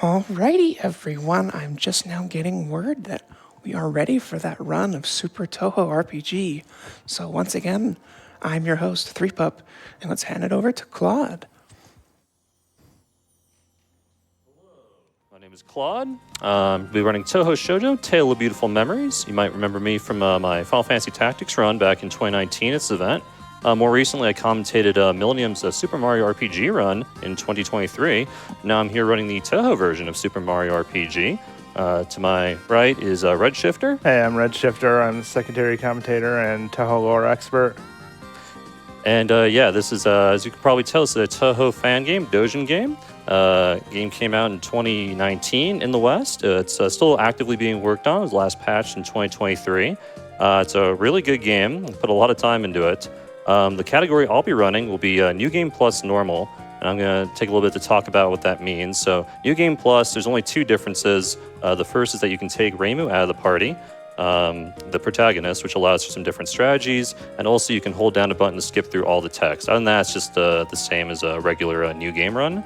Alrighty, everyone. I'm just now getting word that we are ready for that run of Super Touhou RPG. So once again, I'm your host, 3Pup, and let's hand it over to Claude. My name is Claude. We'll be running Touhou Shoujo, Tale of Beautiful Memories. You might remember me from my Final Fantasy Tactics run back in 2019 at this event. More recently, I commentated Millennium's Super Mario RPG run in 2023. Now I'm here running the Touhou version of Super Mario RPG. To my right is Redshifter. Hey, I'm Redshifter. I'm a secondary commentator and Touhou lore expert. And this is, as you can probably tell, it's a Touhou fan game, Dojin game. Game came out in 2019 in the West. It's still actively being worked on. It was last patched in 2023. It's a really good game. I put a lot of time into it. The category I'll be running will be New Game Plus Normal, and I'm going to take a little bit to talk about what that means. So New Game Plus, there's only two differences. The first is that you can take Reimu out of the party, the protagonist, which allows for some different strategies, and also you can hold down a button to skip through all the text. Other than that, it's just the same as a regular New Game run.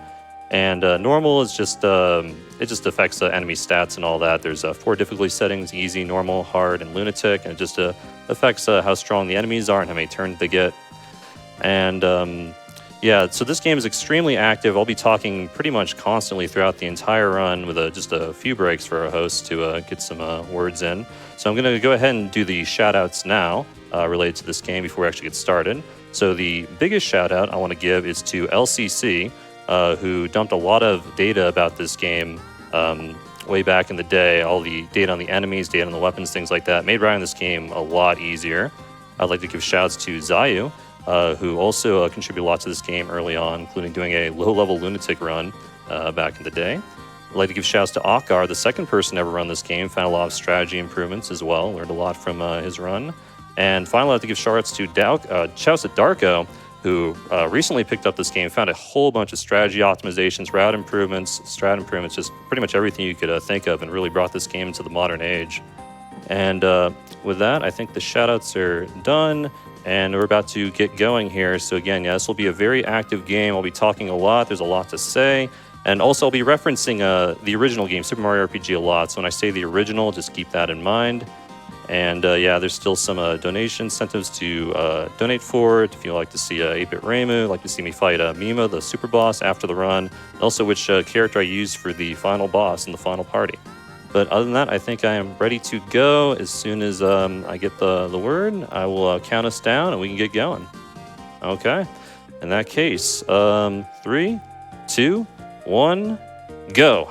And normal is just, it just affects the enemy stats and all that. There's 4 difficulty settings: easy, normal, hard, and lunatic. And it just affects how strong the enemies are and how many turns they get. And so this game is extremely active. I'll be talking pretty much constantly throughout the entire run with just a few breaks for our host to get some words in. So I'm going to go ahead and do the shout-outs now related to this game before we actually get started. So the biggest shout-out I want to give is to LCC, who dumped a lot of data about this game way back in the day. All the data on the enemies, data on the weapons, things like that, made running this game a lot easier. I'd like to give shouts to Zayu, who also contributed a lot to this game early on, including doing a low-level lunatic run back in the day. I'd like to give shouts to Akar, the second person to ever run this game, found a lot of strategy improvements as well, learned a lot from his run. And finally, I'd like to give shouts to Darko, who recently picked up this game, found a whole bunch of strategy optimizations, route improvements, strat improvements, just pretty much everything you could think of, and really brought this game into the modern age. And with that, I think the shoutouts are done, and we're about to get going here. So again, this will be a very active game. I'll be talking a lot. There's a lot to say. And also, I'll be referencing the original game, Super Mario RPG, a lot. So when I say the original, just keep that in mind. And there's still some donation incentives to donate for it. If you'd like to see 8-Bit Reimu, like to see me fight Mima, the Superboss, after the run, and also which character I use for the final boss in the final party. But other than that, I think I am ready to go. As soon as I get the word, I will count us down and we can get going. Okay. In that case, 3, 2, 1, go.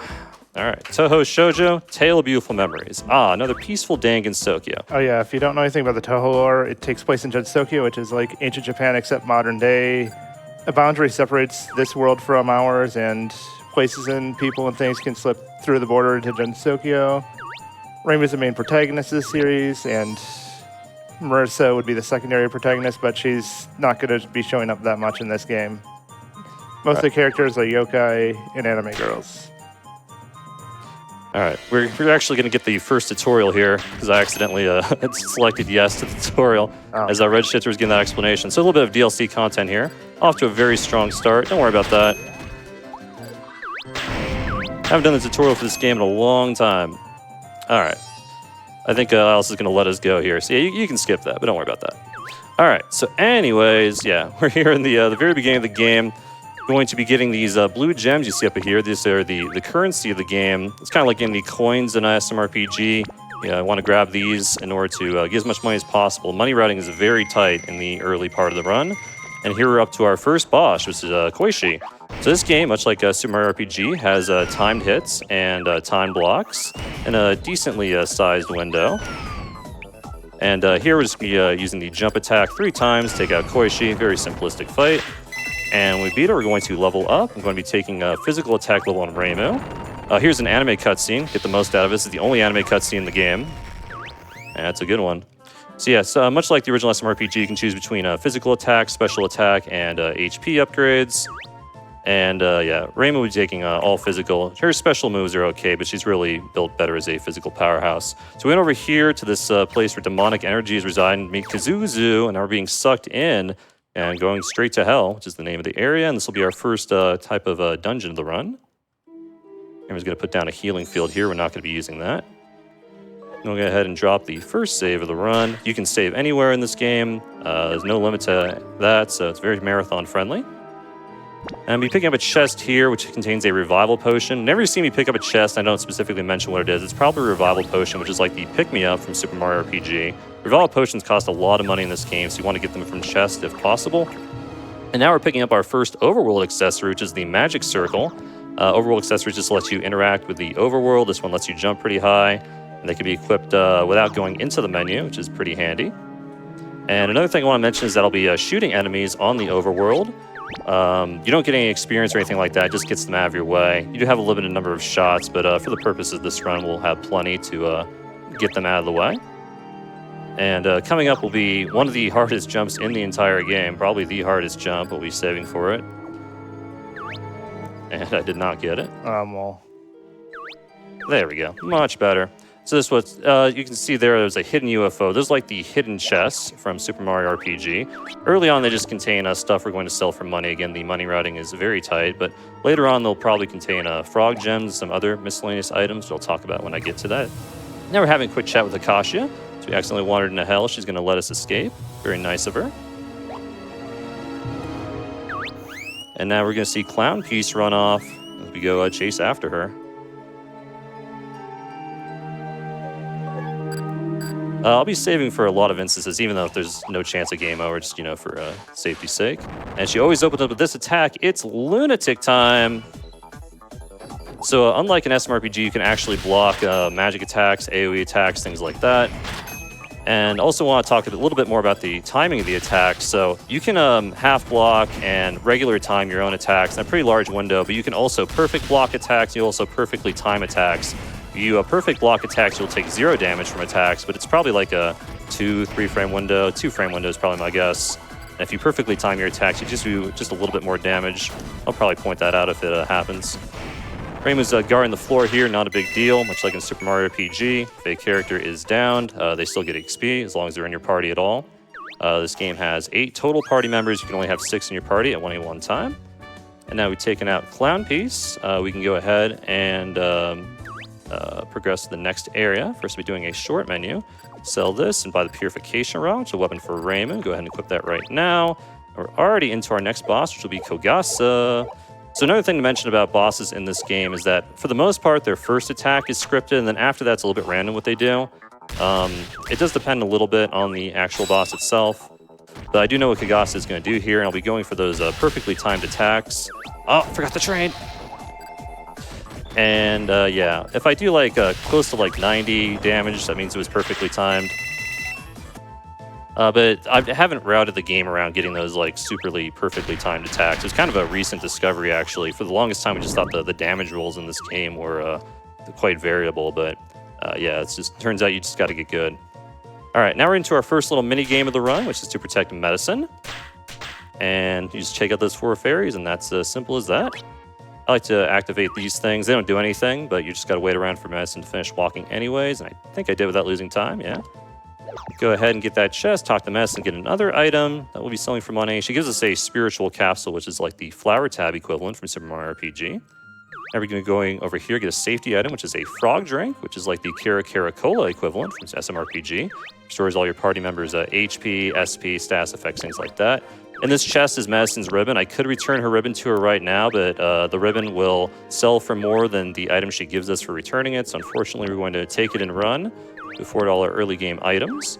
All right, Touhou Shoujo, Tale of Beautiful Memories. Another peaceful day in Tokyo. Oh yeah, if you don't know anything about the Touhou lore, it takes place in Tokyo, which is like ancient Japan except modern day. A boundary separates this world from ours, and places and people and things can slip through the border into Tokyo. Reimu is the main protagonist of the series, and Marissa would be the secondary protagonist, but she's not going to be showing up that much in this game. Most of the characters are yokai and anime girls. All right, we're actually going to get the first tutorial here because I accidentally selected yes to the tutorial as our Redshifter is getting that explanation. So a little bit of DLC content here. Off to a very strong start. Don't worry about that. I haven't done the tutorial for this game in a long time. All right. I think Alice is going to let us go here. So yeah, you can skip that, but don't worry about that. All right, so anyways, we're here in the very beginning of the game. Going to be getting these blue gems you see up here. These are the currency of the game. It's kind of like getting the coins in SMRPG. I want to grab these in order to get as much money as possible. Money routing is very tight in the early part of the run. And here we're up to our first boss, which is Koishi. So this game, much like Super Mario RPG, has timed hits and timed blocks in a decently sized window. And here we're just be using the jump attack 3 times, take out Koishi. Very simplistic fight. And when we beat it, we're going to level up. I'm going to be taking a physical attack level on Reimu. Here's an anime cutscene. Get the most out of it. This is the only anime cutscene in the game. And that's a good one. So yes, much like the original SMRPG, you can choose between physical attack, special attack, and HP upgrades. And Reimu will be taking all physical. Her special moves are okay, but she's really built better as a physical powerhouse. So we went over here to this place where demonic energies reside and meet Kazuzu, and now we're being sucked in and going straight to hell, which is the name of the area. And this will be our first type of dungeon of the run. Here Kramer's going to put down a healing field here. We're not going to be using that. We'll go ahead and drop the first save of the run. You can save anywhere in this game. There's no limit to that, so it's very marathon friendly. And I'll be picking up a chest here, which contains a revival potion. Never seen me pick up a chest. I don't specifically mention what it is. It's probably a revival potion, which is like the pick-me-up from Super Mario RPG. Revival potions cost a lot of money in this game, so you want to get them from chests if possible. And now we're picking up our first overworld accessory, which is the magic circle. Overworld accessory just lets you interact with the overworld. This one lets you jump pretty high. And they can be equipped without going into the menu, which is pretty handy. And another thing I want to mention is that I'll be shooting enemies on the overworld. You don't get any experience or anything like that. It just gets them out of your way. You do have a limited number of shots, but for the purposes of this run, we'll have plenty to get them out of the way. And coming up will be one of the hardest jumps in the entire game. Probably the hardest jump. We'll be saving for it. And I did not get it. Well. There we go. Much better. So this was, you can see there's a hidden UFO. There's like the hidden chests from Super Mario RPG. Early on, they just contain stuff we're going to sell for money. Again, the money routing is very tight, but later on, they'll probably contain frog gems, some other miscellaneous items, which I'll talk about when I get to that. Now we're having a quick chat with Akashia. So we accidentally wandered into hell. She's going to let us escape. Very nice of her. And now we're going to see Clown Piece run off as we go chase after her. I'll be saving for a lot of instances, even though there's no chance of game over, just, you know, for safety's sake. And she always opens up with this attack. It's lunatic time. So unlike an SMRPG, you can actually block magic attacks, AoE attacks, things like that. And also want to talk a little bit more about the timing of the attacks. So you can half block and regular time your own attacks in a pretty large window, but you can also perfect block attacks. You also perfectly time attacks. You perfect block attacks, you'll take 0 damage from attacks, but it's probably like a 2-3 frame window. 2 frame window is probably my guess. And if you perfectly time your attacks, you just do just a little bit more damage. I'll probably point that out if it happens. Reimu's guarding the floor here, not a big deal, much like in Super Mario RPG. If a character is downed, they still get XP as long as they're in your party at all. This game has 8 total party members. You can only have 6 in your party at any one time. And now we've taken out Clown Piece. We can go ahead and progress to the next area. First, we'll be doing a short menu. Sell this and buy the Purification Rod, which is a weapon for Reimu. Go ahead and equip that right now. We're already into our next boss, which will be Kogasa. So another thing to mention about bosses in this game is that, for the most part, their first attack is scripted, and then after that, it's a little bit random what they do. It does depend a little bit on the actual boss itself. But I do know what Kogasa is going to do here, and I'll be going for those perfectly timed attacks. Oh, forgot the train! And yeah, if I do like close to like 90 damage, that means it was perfectly timed. But I haven't routed the game around getting those like superly perfectly timed attacks. It's kind of a recent discovery, actually. For the longest time, we just thought the damage rolls in this game were quite variable. But yeah, it's just turns out you just got to get good. All right, now we're into our first little mini game of the run, which is to protect medicine. And you just check out those 4 fairies, and that's as simple as that. I like to activate these things. They don't do anything, but you just got to wait around for medicine to finish walking anyways. And I think I did without losing time, yeah. Go ahead and get that chest, talk to medicine, get another item that we'll be selling for money. She gives us a spiritual capsule, which is like the flower tab equivalent from Super Mario RPG. Now we're going to go over here, get a safety item, which is a frog drink, which is like the Kara Kara Cola equivalent from SMRPG. Restores all your party members' HP, SP, status effects, things like that. And this chest is Madison's ribbon. I could return her ribbon to her right now, but the ribbon will sell for more than the item she gives us for returning it. So unfortunately, we're going to take it and run to afford all our early game items.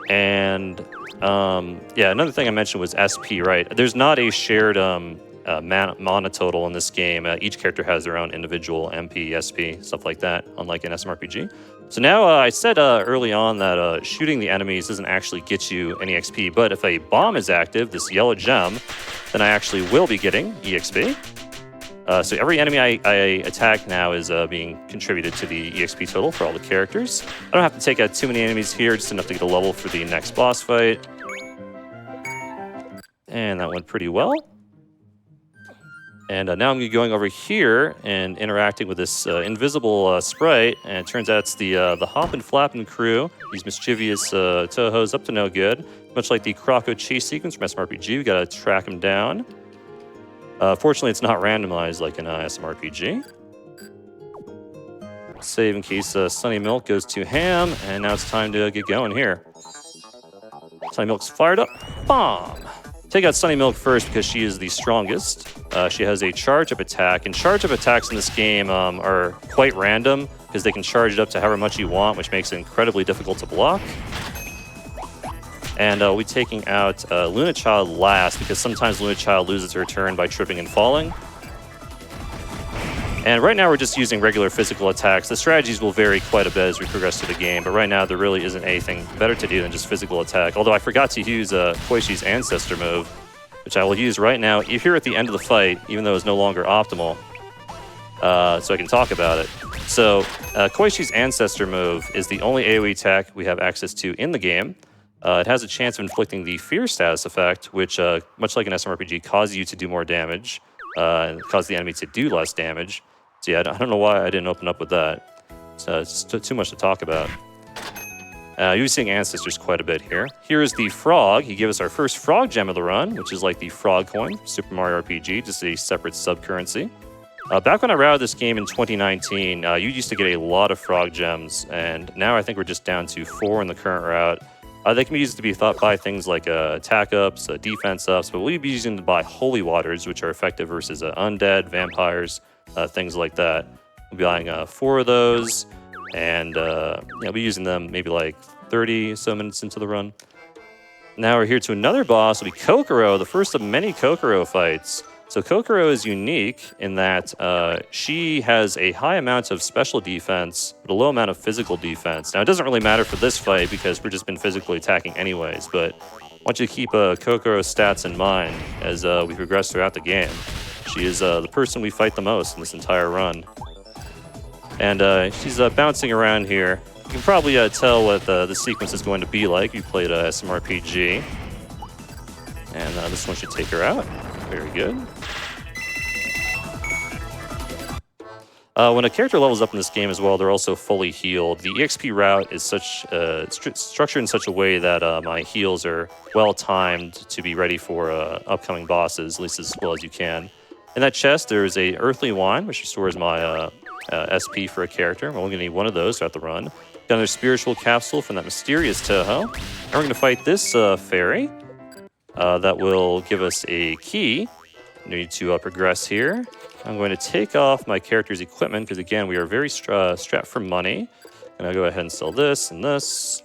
And yeah, another thing I mentioned was SP, right? There's not a shared mana total in this game. Each character has their own individual MP, SP, stuff like that, unlike in SMRPG. So now I said early on that shooting the enemies doesn't actually get you any XP, but if a bomb is active, this yellow gem, then I actually will be getting EXP. So every enemy I attack now is being contributed to the EXP total for all the characters. I don't have to take out too many enemies here, just enough to get a level for the next boss fight. And that went pretty well. And now I'm going over here and interacting with this invisible sprite, and it turns out it's the Hoppin' Flappin' crew. These mischievous Touhou's up to no good. Much like the Croco chase sequence from SMRPG, we gotta track them down. Fortunately, it's not randomized like in SMRPG. Save in case Sunny Milk goes to ham, and now it's time to get going here. Sunny Milk's fired up. Bomb! Take out Sunny Milk first because she is the strongest. She has a charge-up attack, and charge-up attacks in this game are quite random because they can charge it up to however much you want, which makes it incredibly difficult to block. And we'll be taking out Luna Child last because sometimes Luna Child loses her turn by tripping and falling. And right now we're just using regular physical attacks. The strategies will vary quite a bit as we progress through the game, but right now there really isn't anything better to do than just physical attack. Although I forgot to use Koishi's Ancestor move, which I will use right now here at the end of the fight, even though it's no longer optimal, so I can talk about it. So Koishi's Ancestor move is the only AoE attack we have access to in the game. It has a chance of inflicting the Fear status effect, which, much like an SMRPG, causes you to do more damage, and cause the enemy to do less damage. So yeah, I don't know why I didn't open up with that. So it's too much to talk about. Using Ancestors quite a bit here. Here's the Frog. He gave us our first Frog gem of the run, which is like the Frog coin, Super Mario RPG, just a separate sub-currency. Back when I routed this game in 2019, you used to get a lot of Frog gems, and now I think we're just down to 4 in the current route. They can be used to be thought by things like attack ups, defense ups, but we'll be using them to buy Holy Waters, which are effective versus undead, vampires, things like that. We'll be buying 4 of those, and we'll be using them maybe like 30 so minutes into the run. Now we're here to another boss. It'll be Kokoro, the first of many Kokoro fights. So Kokoro is unique in that she has a high amount of special defense, but a low amount of physical defense. Now, it doesn't really matter for this fight because we've just been physically attacking anyways, but I want you to keep Kokoro's stats in mind as we progress throughout the game. She is the person we fight the most in this entire run. And she's bouncing around here. You can probably tell what the sequence is going to be like. You played SMRPG. And this one should take her out. Very good. When a character levels up in this game as well, they're also fully healed. The EXP route is structured in such a way that my heals are well-timed to be ready for upcoming bosses, at least as well as you can. In that chest, there is a Earthly Wine, which restores my SP for a character. We're only going to need one of those throughout the run. Got another Spiritual Capsule from that mysterious Touhou. And we're going to fight this fairy. That will give us a key. We need to progress here. I'm going to take off my character's equipment because, again, we are very strapped for money. And I'll go ahead and sell this and this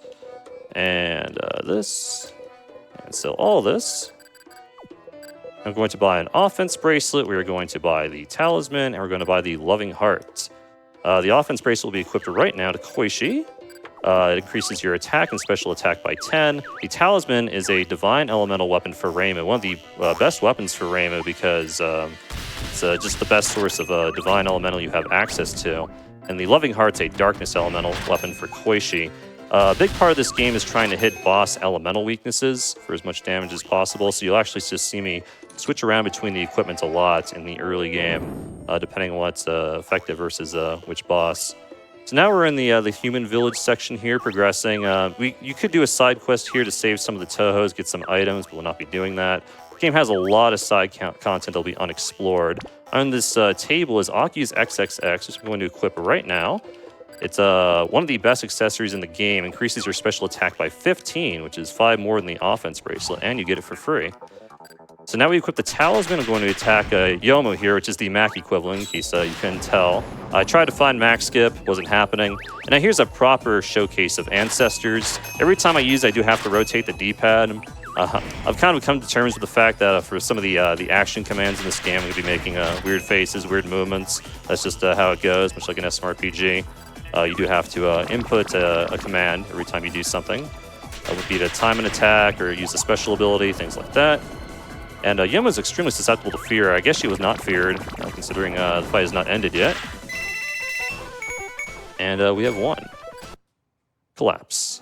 and sell all this. I'm going to buy an offense bracelet. We are going to buy the talisman, and we're going to buy the loving heart. The offense bracelet will be equipped right now to Koishi. It increases your attack and special attack by 10. The talisman is a divine elemental weapon for Reimu, one of the best weapons for Reimu because it's just the best source of divine elemental you have access to. And the loving heart's a darkness elemental weapon for Koishi. A big part of this game is trying to hit boss elemental weaknesses for as much damage as possible, so you'll actually just see me switch around between the equipment a lot in the early game, depending on what's effective versus which boss. So now we're in the human village section here, progressing. You could do a side quest here to save some of the Touhous, get some items, but we'll not be doing that. The game has a lot of side content that'll be unexplored. On this table is Aki's XXX, which I'm going to equip right now. It's one of the best accessories in the game, increases your special attack by 15, which is 5 more than the offense bracelet, and you get it for free. So now we equip the talisman. I'm going to attack Yomo here, which is the Mac equivalent, in case you couldn't tell. I tried to find Mac Skip, wasn't happening. And now here's a proper showcase of Ancestors. Every time I use it, I do have to rotate the D-pad. I've kind of come to terms with the fact that for some of the action commands in this game, I'm going to be making weird faces, weird movements. That's just how it goes, much like an SMRPG. You do have to input a command every time you do something. That would be to time an attack or use a special ability, things like that. And Yuma is extremely susceptible to fear. I guess she was not feared, considering the fight has not ended yet. And we have one. Collapse.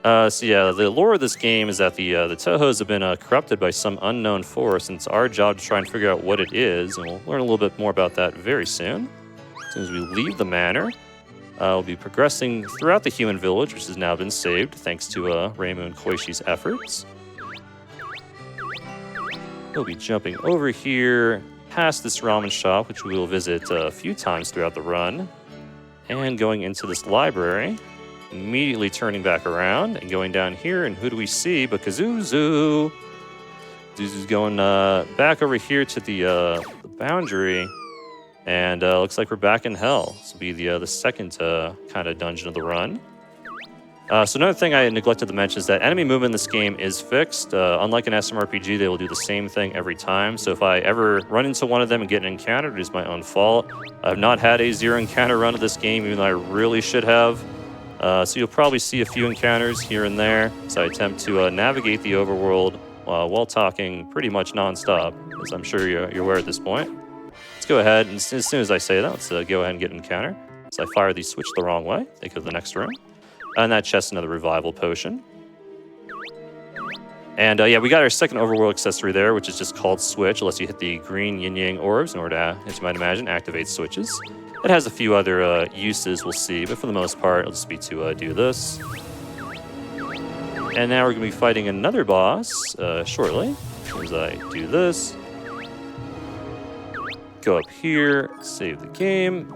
So yeah, the lore of this game is that the Touhous have been corrupted by some unknown force, and it's our job to try and figure out what it is, and we'll learn a little bit more about that very soon. As soon as we leave the manor, we'll be progressing throughout the human village, which has now been saved thanks to Reimu and Koishi's efforts. We'll be jumping over here, past this ramen shop, which we will visit a few times throughout the run. and going into this library. Immediately turning back around and going down here, and who do we see but Kazuzu? Kazuzu's going back over here to the boundary, and looks like we're back in hell. This will be the second kind of dungeon of the run. So another thing I neglected to mention is that enemy movement in this game is fixed. Unlike an SMRPG, they will do the same thing every time. So if I ever run into one of them and get an encounter, it is my own fault. I've not had a 0 encounter run of this game, even though I really should have. So you'll probably see a few encounters here and there as I attempt to navigate the overworld while talking pretty much non-stop, as I'm sure you're aware at this point. Let's go ahead, and as soon as I say that, let's go ahead and get an encounter. So I fire the switch the wrong way, they go to the next room. And that chest, another revival potion. And yeah, we got our second overworld accessory there, which is just called Switch. It lets you hit the green yin-yang orbs in order to, as you might imagine, activate switches. It has a few other uses we'll see, but for the most part, it'll just be to do this. And now we're going to be fighting another boss shortly. As I do this, go up here, save the game,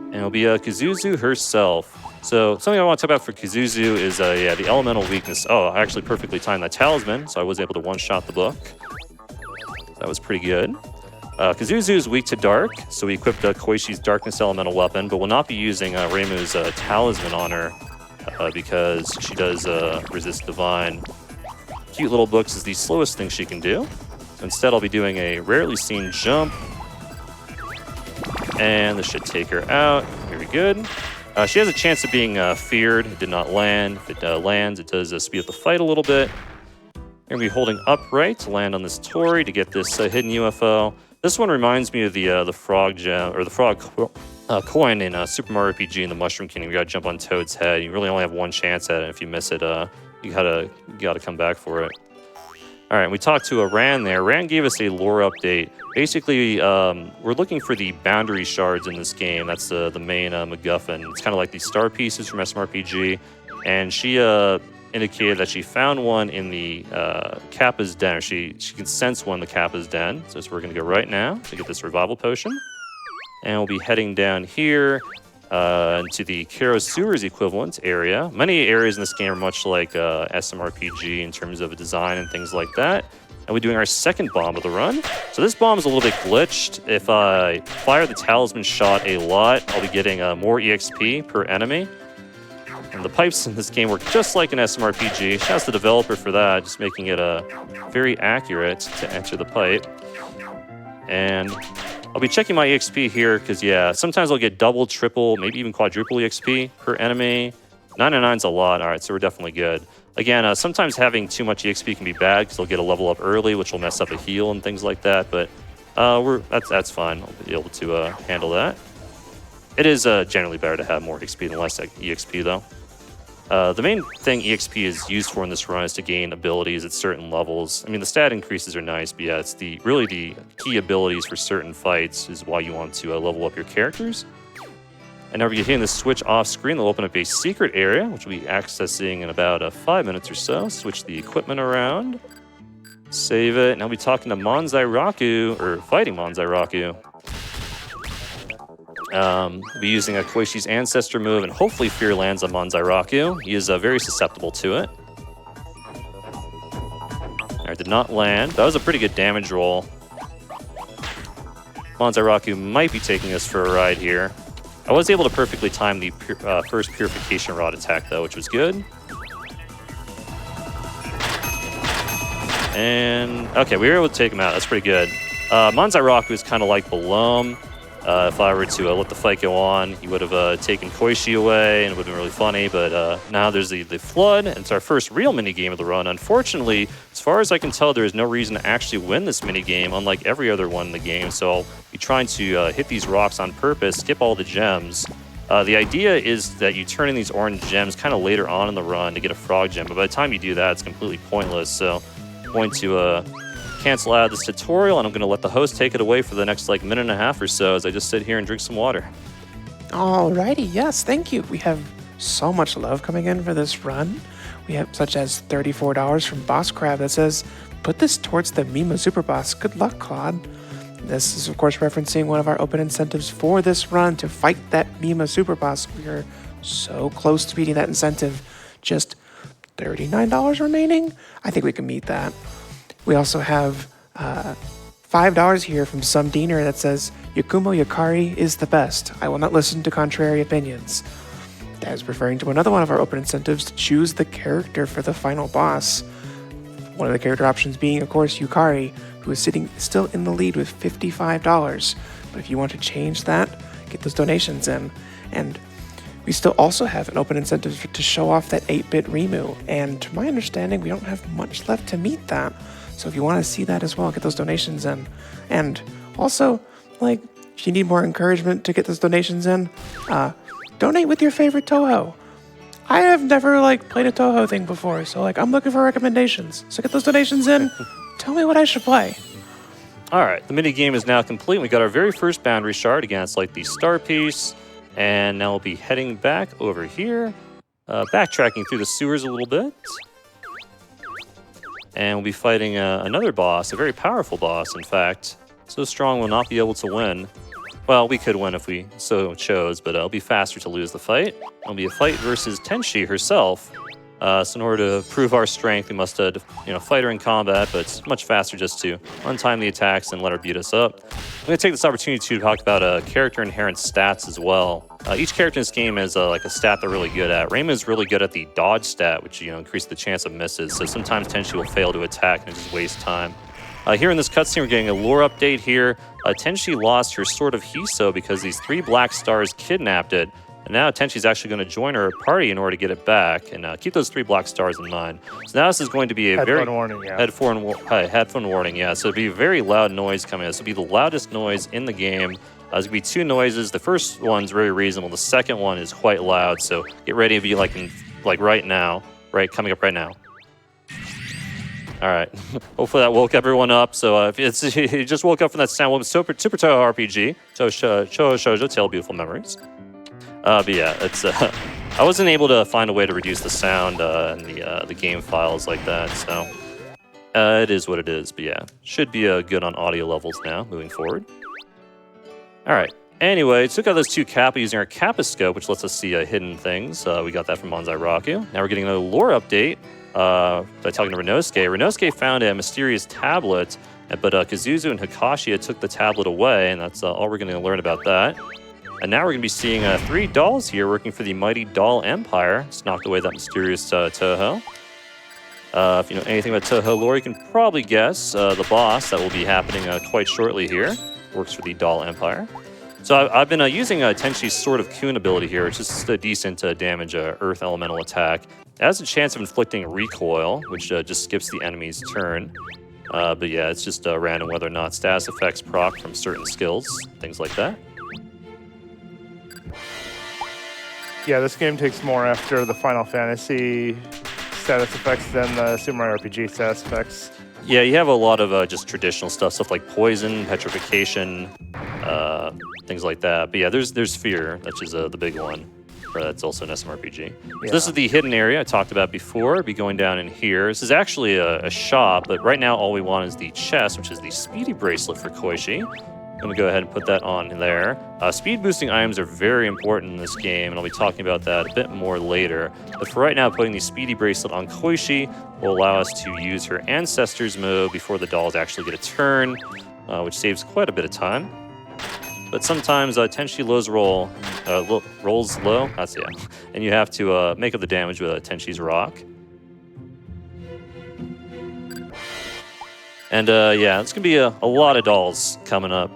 and it'll be Kazuzu herself. So something I want to talk about for Kazuzu is yeah, the elemental weakness. Oh, I actually perfectly timed that talisman, so I was able to one-shot the book. That was pretty good. Kazuzu is weak to dark, so we equipped Koishi's Darkness Elemental weapon, but will not be using Reimu's talisman on her because she does resist divine. Cute little books is the slowest thing she can do. So instead, I'll be doing a rarely seen jump, and this should take her out. Very good. She has a chance of being feared. It did not land. If it lands, it does speed up the fight a little bit. We're going to be holding upright to land on this Tori to get this hidden UFO. This one reminds me of the frog gem, or the frog coin in Super Mario RPG in the Mushroom Kingdom. You got to jump on Toad's head. You really only have one chance at it. If you miss it, you gotta come back for it. All right, we talked to Ran there. Ran gave us a lore update. Basically, we're looking for the boundary shards in this game. That's the main MacGuffin. It's kind of like the star pieces from SMRPG. And she indicated that she found one in the Kappa's den. Or she can sense one in the Kappa's den. So we're going to go right now to get this revival potion. And we'll be heading down here to the Kero Sewers equivalent area. Many areas in this game are much like SMRPG in terms of design and things like that. And we're doing our second bomb of the run. So this bomb is a little bit glitched. If I fire the talisman shot a lot, I'll be getting more EXP per enemy. And the pipes in this game work just like an SMRPG. Shouts to the developer for that, just making it very accurate to enter the pipe. And I'll be checking my EXP here because, yeah, sometimes I'll get double, triple, maybe even quadruple EXP per enemy. 999's a lot. All right, so we're definitely good. Again, sometimes having too much EXP can be bad because they'll get a level up early, which will mess up a heal and things like that. But that's fine. I'll be able to handle that. It is generally better to have more XP than less EXP, though. The main thing EXP is used for in this run is to gain abilities at certain levels. I mean, the stat increases are nice, but yeah, it's really the key abilities for certain fights is why you want to level up your characters. And now we're hitting the switch off screen. They'll open up a secret area, which we'll be accessing in about 5 minutes or so. Switch the equipment around. Save it. Now we'll be talking to Manzai Raku, or fighting Manzai Raku. We'll be using a Koishi's Ancestor move, and hopefully Fear lands on Manzai Raku. He is very susceptible to it. Alright, did not land. That was a pretty good damage roll. Manzai Raku might be taking us for a ride here. I was able to perfectly time the first Purification Rod attack, though, which was good. And, okay, we were able to take him out. That's pretty good. Manzai Raku is kind of like Balom. If I were to let the fight go on, he would have taken Koishi away, and it would have been really funny. But now there's the Flood, and it's our first real mini-game of the run. Unfortunately, as far as I can tell, there is no reason to actually win this mini-game, unlike every other one in the game. So I'll be trying to hit these rocks on purpose, skip all the gems. The idea is that you turn in these orange gems kind of later on in the run to get a frog gem. But by the time you do that, it's completely pointless. So I'm going to cancel out of this tutorial, and I'm going to let the host take it away for the next minute and a half or so as I just sit here and drink some water. Alrighty, yes, thank you. We have so much love coming in for this run. We have such as $34 from Boss Crab that says, put this towards the Mima Superboss. Good luck, Claude. This is, of course, referencing one of our open incentives for this run to fight that Mima Superboss. We are so close to beating that incentive. Just $39 remaining. I think we can meet that. We also have $5 here from some Diener that says, Yakumo Yukari is the best. I will not listen to contrary opinions. That is referring to another one of our open incentives to choose the character for the final boss. One of the character options being, of course, Yukari, who is sitting still in the lead with $55. But if you want to change that, get those donations in. And we still also have an open incentive to show off that 8-bit Rimu. And to my understanding, we don't have much left to meet that. So if you want to see that as well, get those donations in. And also, like, if you need more encouragement to get those donations in, donate with your favorite Touhou. I have never, played a Touhou thing before, so, I'm looking for recommendations. So get those donations in. Tell me what I should play. All right, the mini game is now complete. We got our very first boundary shard. Again, it's like the star piece. And now we'll be heading back over here, backtracking through the sewers a little bit. And we'll be fighting another boss, a very powerful boss, in fact. So strong we'll not be able to win. Well, we could win if we so chose, but it'll be faster to lose the fight. It'll be a fight versus Tenshi herself. So in order to prove our strength, we must fight her in combat, but it's much faster just to untime the attacks and let her beat us up. I'm going to take this opportunity to talk about character inherent stats as well. Each character in this game has a stat they're really good at. Reima is really good at the dodge stat, which increases the chance of misses. So sometimes Tenshi will fail to attack and just waste time. Here in this cutscene, we're getting a lore update here. Tenshi lost her Sword of Hiso because these 3 black stars kidnapped it. And now Tenshi's actually going to join her party in order to get it back. And keep those 3 black stars in mind. So now this is going to be a headphone warning, yeah. Headphone warning, yeah. So it'll be a very loud noise coming out. This will be the loudest noise in the game. There's going to be 2 noises. The first one's very reasonable. The second one is quite loud. So get ready to be right now. Right, coming up right now. All right. Hopefully that woke everyone up. So if you just woke up from that sound, well, Super Touhou RPG, Shoujo, Tale of Beautiful Memories. But yeah, it's I wasn't able to find a way to reduce the sound and the game files like that. So it is what it is. But yeah, should be good on audio levels now moving forward. All right. Anyway, took out those 2 Kappa using our Kappa scope, which lets us see hidden things. We got that from Banzai Raku. Now we're getting another lore update. By talking to Renosuke. Renosuke found a mysterious tablet, but Kazuzu and Hikashiya took the tablet away, and that's all we're going to learn about that. And now we're going to be seeing 3 dolls here working for the mighty Doll Empire. It's knocked away that mysterious Touhou. If you know anything about Touhou lore, you can probably guess the boss that will be happening quite shortly here. Works for the Doll Empire. So I've been using Tenshi's Sword of Kun ability here. It's just a decent damage Earth Elemental attack. It has a chance of inflicting recoil, which just skips the enemy's turn. But yeah, it's just random whether or not status effects proc from certain skills, things like that. Yeah, this game takes more after the Final Fantasy status effects than the Super Mario RPG status effects. Yeah, you have a lot of just traditional stuff like poison, petrification, things like that. But yeah, there's fear, which is the big one. That's also an SMRPG. Yeah. So this is the hidden area I talked about before. We'll be going down in here. This is actually a shop, but right now all we want is the chest, which is the speedy bracelet for Koichi. I'm going to go ahead and put that on there. Speed boosting items are very important in this game, and I'll be talking about that a bit more later. But for right now, putting the speedy bracelet on Koichi will allow us to use her Ancestors mode before the dolls actually get a turn, which saves quite a bit of time. But sometimes Tenshi rolls low, that's yeah, and you have to make up the damage with Tenshi's rock. And yeah, it's gonna be a lot of dolls coming up.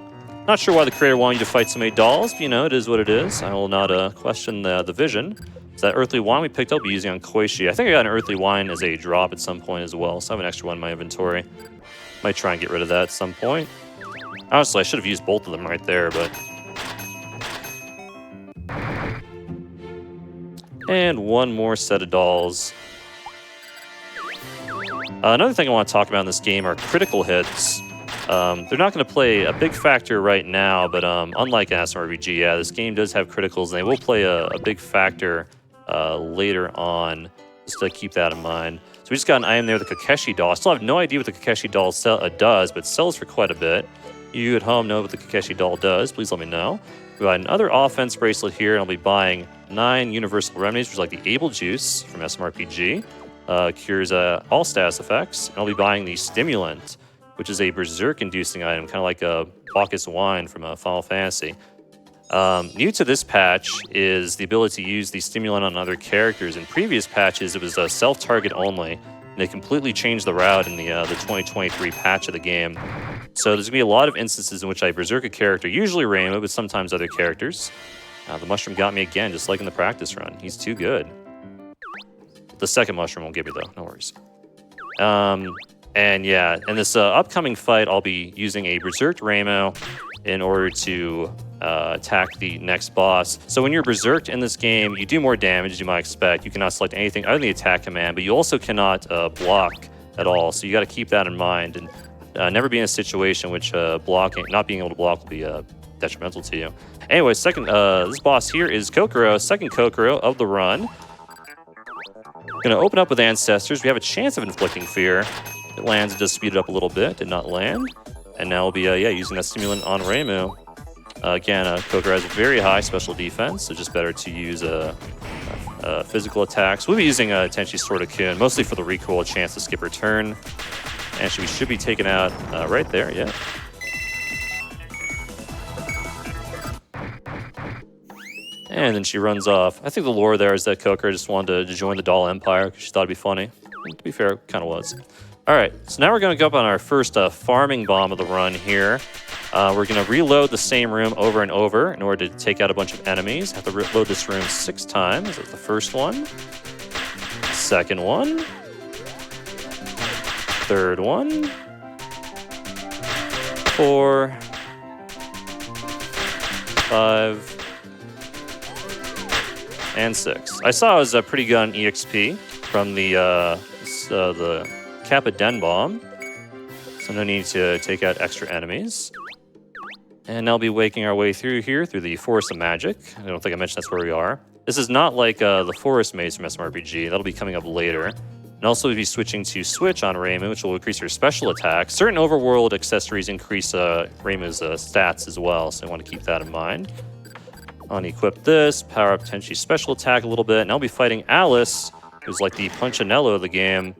Not sure why the creator wanted you to fight so many dolls, but it is what it is. I will not question the vision. So that earthly wine we picked up, we'll be using on Koichi. I think I got an earthly wine as a drop at some point as well, so I have an extra one in my inventory. Might try and get rid of that at some point. Honestly, I should have used both of them right there, but... And one more set of dolls. Another thing I want to talk about in this game are critical hits. They're not going to play a big factor right now, but unlike an SMRPG, yeah, this game does have criticals, and they will play a big factor later on, just to keep that in mind. So we just got an item there, the Kakeshi doll. I still have no idea what the Kakeshi doll does, but sells for quite a bit. you at home know what the Kakeshi doll does, please let me know. We got another offense bracelet here, and I'll be buying 9 universal remedies, which is like the Able Juice from SMRPG. Cures all status effects. And I'll be buying the Stimulant, which is a berserk-inducing item, kind of like a Bacchus wine from Final Fantasy. New to this patch is the ability to use the Stimulant on other characters. In previous patches, it was self-target only, and they completely changed the route in the 2023 patch of the game. So there's going to be a lot of instances in which I berserk a character, usually Rainbow, but sometimes other characters. The mushroom got me again, just like in the practice run. He's too good. The second mushroom won't give me though, no worries. And yeah, in this upcoming fight, I'll be using a berserked Rainbow in order to attack the next boss. So when you're berserked in this game, you do more damage, as you might expect. You cannot select anything other than the attack command, but you also cannot block at all. So you got to keep that in mind and never be in a situation which not being able to block will be detrimental to you. Anyway, this boss here is Kokoro, second Kokoro of the run. Going to open up with Ancestors. We have a chance of inflicting fear. It lands, it does speed it up a little bit. Did not land. And now we'll be using that stimulant on Reimu. Again, Kokoro has a very high special defense, so just better to use physical attacks. We'll be using Tenchi's Sword of Kun, mostly for the recoil, a chance to skip her turn. And we should be taken out right there, yeah. And then she runs off. I think the lore there is that Kokoro just wanted to join the Doll Empire because she thought it'd be funny. And to be fair, it kind of was. All right, so now we're going to go up on our first farming bomb of the run here. We're going to reload the same room over and over in order to take out a bunch of enemies. Have to reload this room 6 times. That's the first one. Second one. Third one. 4. 5. And 6. I saw it was a pretty good on EXP from the Kappa Den Bomb, so no need to take out extra enemies. And now we'll be waking our way through here through the Forest of Magic. I don't think I mentioned that's where we are. This is not like the Forest Maze from SMRPG. That'll be coming up later. And also we'll be switching to Switch on Reimu, which will increase your special attack. Certain overworld accessories increase Reimu's stats as well, so I want to keep that in mind. Unequip this, power up Tenchi's special attack a little bit, and I'll be fighting Alice, who's like the Punchinello of the game.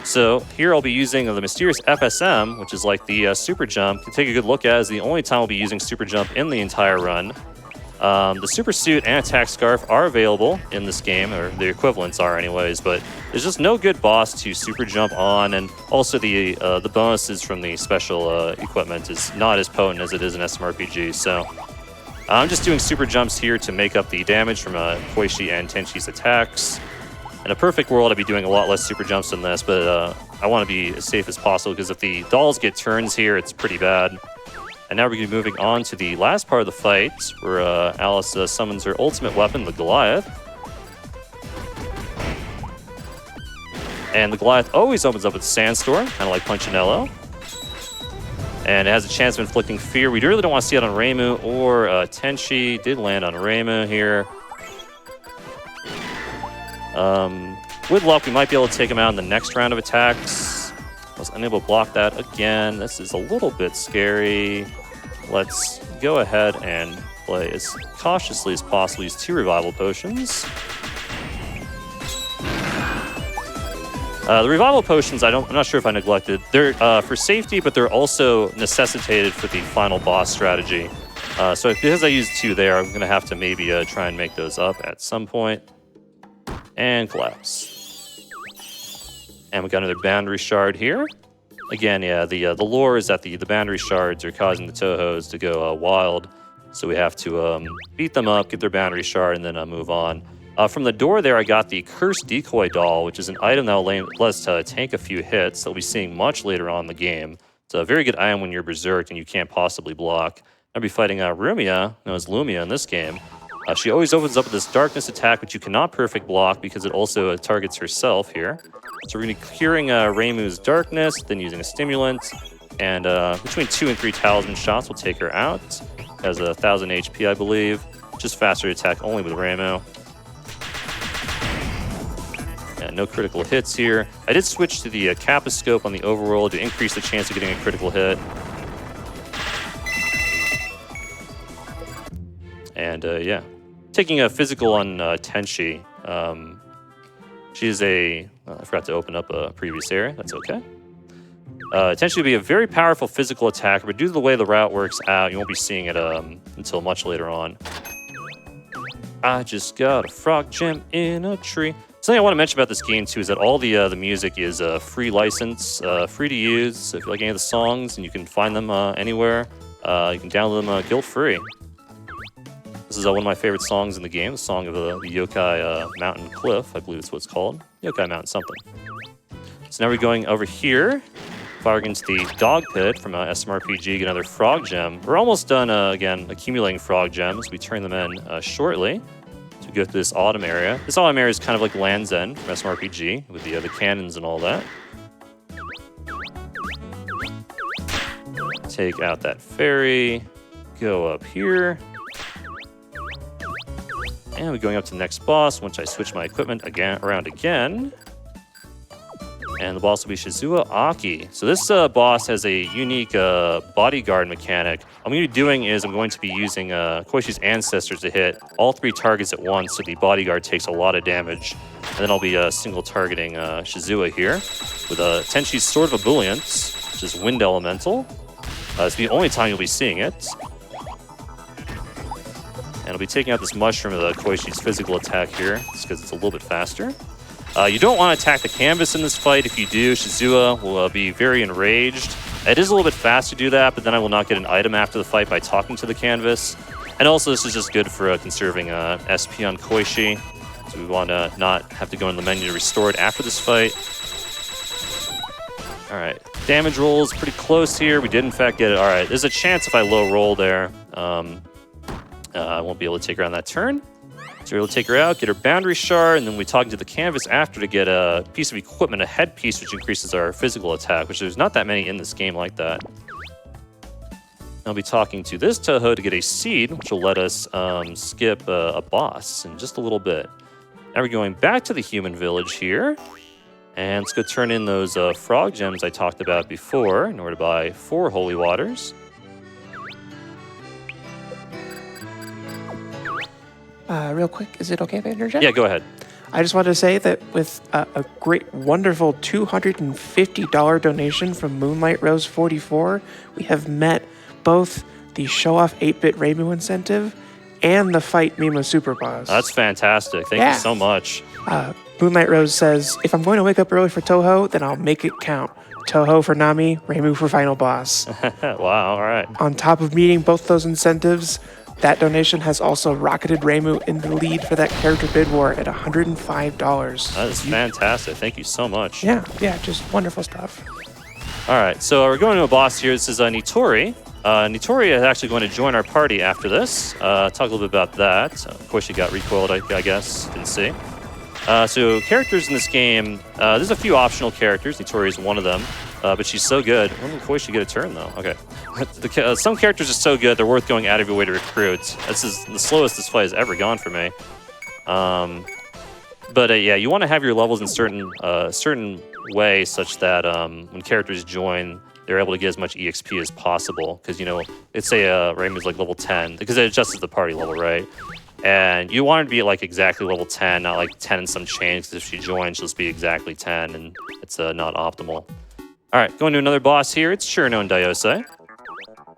So here I'll be using the mysterious FSM, which is like the super jump. To take a good look at, is the only time I'll be using super jump in the entire run. The super suit and attack scarf are available in this game, or the equivalents are anyways, but there's just no good boss to super jump on, and also the bonuses from the special equipment is not as potent as it is in SMRPG, so I'm just doing super jumps here to make up the damage from Koichi and Tenchi's attacks. In a perfect world, I'd be doing a lot less super jumps than this, but I want to be as safe as possible, because if the dolls get turns here, it's pretty bad. And now we're going to be moving on to the last part of the fight, where Alice summons her ultimate weapon, the Goliath. And the Goliath always opens up with Sandstorm, kind of like Punchinello. And it has a chance of inflicting fear. We really don't want to see it on Reimu or Tenchi. Did land on Reimu here. With luck, we might be able to take him out in the next round of attacks. I was unable to block that again. This is a little bit scary. Let's go ahead and play as cautiously as possible. Use 2 revival potions. The revival potions, I'm not sure if I neglected. They're for safety, but they're also necessitated for the final boss strategy. So because I used 2 there, I'm going to have to maybe try and make those up at some point. And collapse. And we got another boundary shard here. Again, yeah, the lore is that the boundary shards are causing the Touhous to go wild. So we have to beat them up, get their boundary shard, and then move on. From the door there, I got the Cursed Decoy Doll, which is an item that will let us tank a few hits that we'll be seeing much later on in the game. It's a very good item when you're berserked and you can't possibly block. I'll be fighting Rumia, known as Lumia in this game. She always opens up with this darkness attack, which you cannot perfect block because it also targets herself here. So we're going to be curing Reimu's darkness, then using a stimulant, and between 2 and 3 talisman shots will take her out. Has 1,000 HP, I believe. Just faster attack only with Reimu. No critical hits here. I did switch to the Kappa scope on the overworld to increase the chance of getting a critical hit. And yeah, taking a physical on Tenshi. She's I forgot to open up a previous area. That's okay. Tenshi would be a very powerful physical attacker, but due to the way the route works out, you won't be seeing it until much later on. I just got a frog gem in a tree. Something I want to mention about this game too is that all the music is free license, free to use. So if you like any of the songs, and you can find them anywhere, you can download them guilt-free. This is one of my favorite songs in the game, the song of the Yokai Mountain Cliff. I believe it's what it's called. Yokai Mountain something. So now we're going over here. Firing into the dog pit from SMRPG, get another frog gem. We're almost done, again, accumulating frog gems. We turn them in shortly to go to this autumn area. This autumn area is kind of like Land's End from SMRPG with the cannons and all that. Take out that ferry, go up here. And we're going up to the next boss once I switch my equipment around again. And the boss will be Shizuo Aki. So this boss has a unique bodyguard mechanic. What I'm going to be doing is I'm going to be using Koishi's ancestors to hit all 3 targets at once, so the bodyguard takes a lot of damage. And then I'll be single targeting Shizuo here with Tenshi's Sword of Ebullience, which is Wind Elemental. It's the only time you'll be seeing it. And I'll be taking out this mushroom of Koishi's physical attack here, just because it's a little bit faster. You don't want to attack the canvas in this fight. If you do, Shizuo will be very enraged. It is a little bit fast to do that, but then I will not get an item after the fight by talking to the canvas. And also, this is just good for conserving SP on Koishi. So we want to not have to go in the menu to restore it after this fight. All right, damage roll is pretty close here. We did, in fact, get it. All right, there's a chance if I low roll there, I won't be able to take her on that turn. So we'll take her out, get her boundary shard, and then we talk to the canvas after to get a piece of equipment, a headpiece, which increases our physical attack, which there's not that many in this game like that. I'll be talking to this Touhou to get a seed, which will let us skip a boss in just a little bit. Now we're going back to the human village here. And let's go turn in those frog gems I talked about before in order to buy 4 holy waters. Real quick, is it okay if I interject? Yeah, go ahead. I just wanted to say that with a great, wonderful $250 donation from Moonlight Rose 44, we have met both the Show Off 8-Bit Reimu incentive and the Fight Mima Superboss. That's fantastic. Thank you so much. Moonlight Rose says, if I'm going to wake up early for Touhou, then I'll make it count. Touhou for Nami, Reimu for Final Boss. Wow, all right. On top of meeting both those incentives, that donation has also rocketed Reimu in the lead for that character bid war at $105. That is fantastic. Thank you so much. Yeah, just wonderful stuff. All right, so we're going to a boss here. This is Nitori. Nitori is actually going to join our party after this. Talk a little bit about that. Of course, she got recoiled, I guess. Didn't see. So characters in this game, there's a few optional characters. Nitori is one of them, but she's so good. When did Koichi get a turn, though? Okay. Some characters are so good, they're worth going out of your way to recruit. This is the slowest this fight has ever gone for me. But yeah, you want to have your levels in certain way such that when characters join, they're able to get as much EXP as possible. Because, you know, let's say Reimu is like level 10, because it adjusts the party level, right? And you want her to be like exactly level 10, not like 10 and some change, because if she joins, she'll just be exactly 10, and it's not optimal. All right, going to another boss here. It's Shurino and Daiose.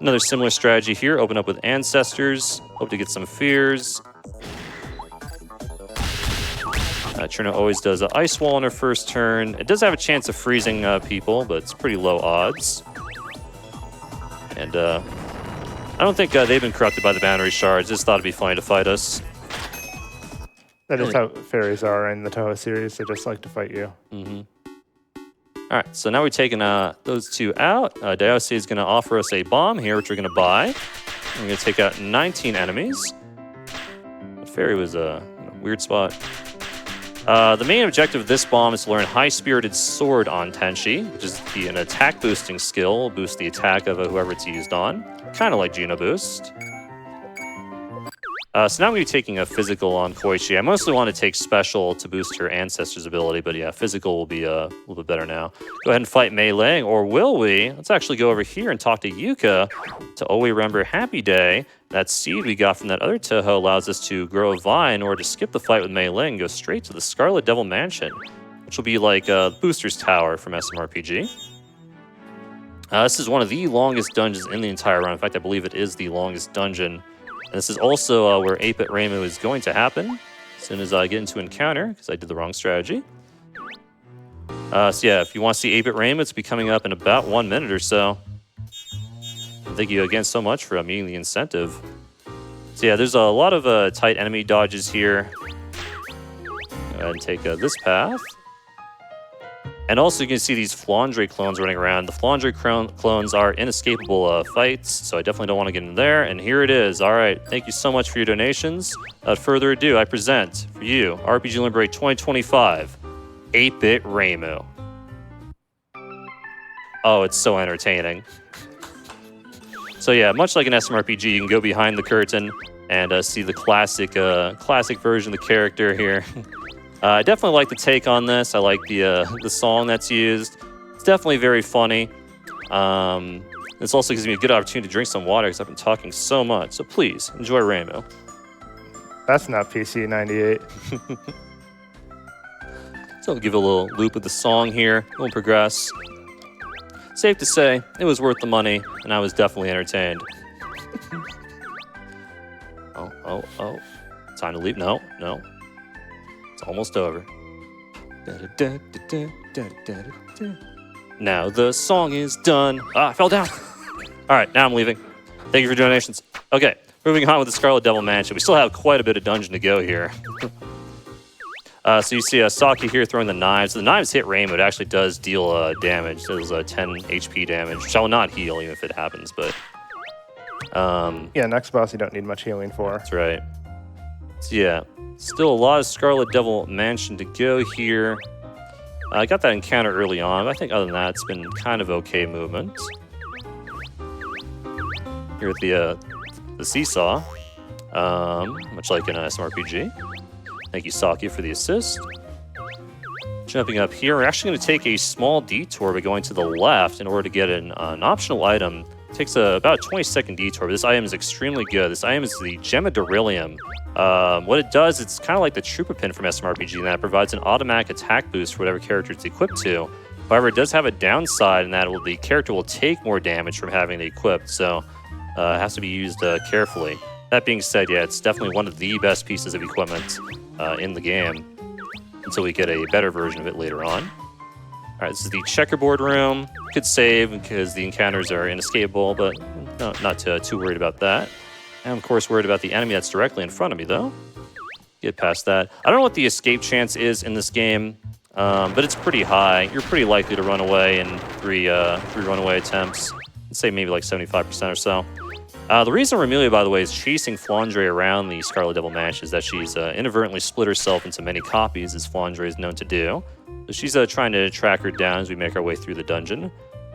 Another similar strategy here. Open up with Ancestors. Hope to get some fears. Shurino always does an Ice Wall on her first turn. It does have a chance of freezing people, but it's pretty low odds. And I don't think they've been corrupted by the boundary shards. Just thought it'd be funny to fight us. That is how fairies are in the Touhou series. They just like to fight you. Mm-hmm. All right, so now we're taking those 2 out. Daiose is going to offer us a bomb here, which we're going to buy. We're going to take out 19 enemies. The fairy was a weird spot. The main objective of this bomb is to learn High Spirited Sword on Tenshi, which is an attack boosting skill. Boost the attack of whoever it's used on. Kind of like Geno Boost. So now I'm going to be taking a physical on Koichi. I mostly want to take special to boost her ancestor's ability, but yeah, physical will be a little bit better now. Go ahead and fight melee, or will we? Let's actually go over here and talk to Yuka to always remember Happy Day. That seed we got from that other Touhou allows us to grow a vine or to skip the fight with melee and go straight to the Scarlet Devil Mansion, which will be like Booster's Tower from SMRPG. This is one of the longest dungeons in the entire run. In fact, I believe it is the longest dungeon. And this is also where 8-Bit Reimu is going to happen as soon as I get into encounter, because I did the wrong strategy. So yeah, if you want to see 8-Bit Reimu, it's be coming up in about 1 minute or so. Thank you again so much for meeting the incentive. So yeah, there's a lot of tight enemy dodges here. Go ahead and take this path. And also you can see these Flandre clones running around. The Flandre clones are inescapable fights, so I definitely don't want to get in there. And here it is. All right, thank you so much for your donations. Without further ado, I present for you RPG Liberate 2025, 8-Bit Reimu. Oh, it's so entertaining. So yeah, much like an SMRPG, you can go behind the curtain and see the classic version of the character here. I definitely like the take on this. I like the song that's used. It's definitely very funny. This also gives me a good opportunity to drink some water because I've been talking so much. So please, enjoy Reimu. That's not PC 98. So I'll give it a little loop of the song here. We'll progress. Safe to say, it was worth the money, and I was definitely entertained. Oh. Time to leave. No. It's almost over. Now the song is done. I fell down. All right, now I'm leaving. Thank you for donations. Okay, moving on with the Scarlet Devil Mansion. We still have quite a bit of dungeon to go here. So you see Saki here throwing the knives. So the knives hit Reimu. It actually does deal damage. So it was 10 HP damage, which I will not heal even if it happens. But yeah, next boss you don't need much healing for. That's right. So yeah, still a lot of Scarlet Devil Mansion to go here. I got that encounter early on. I think other than that, it's been kind of okay movement. Here at the seesaw, much like in an SMRPG. Thank you, Saki, for the assist. Jumping up here, we're actually going to take a small detour by going to the left in order to get an optional item. It takes about a 20-second detour, but this item is extremely good. This item is the Gem of Beryllium. What it does, it's kind of like the Trooper Pin from SMRPG, in that it provides an automatic attack boost for whatever character it's equipped to. However, it does have a downside in that the character will take more damage from having it equipped, so it has to be used carefully. That being said, yeah, it's definitely one of the best pieces of equipment in the game until we get a better version of it later on. All right, this is the checkerboard room. Could save because the encounters are inescapable, but no, not too worried about that. I'm, of course, worried about the enemy that's directly in front of me, though. Get past that. I don't know what the escape chance is in this game, but it's pretty high. You're pretty likely to run away in three runaway attempts. I'd say maybe like 75% or so. The reason Romelia, by the way, is chasing Flandre around the Scarlet Devil Mansion is that she's inadvertently split herself into many copies, as Flandre is known to do. So she's trying to track her down as we make our way through the dungeon.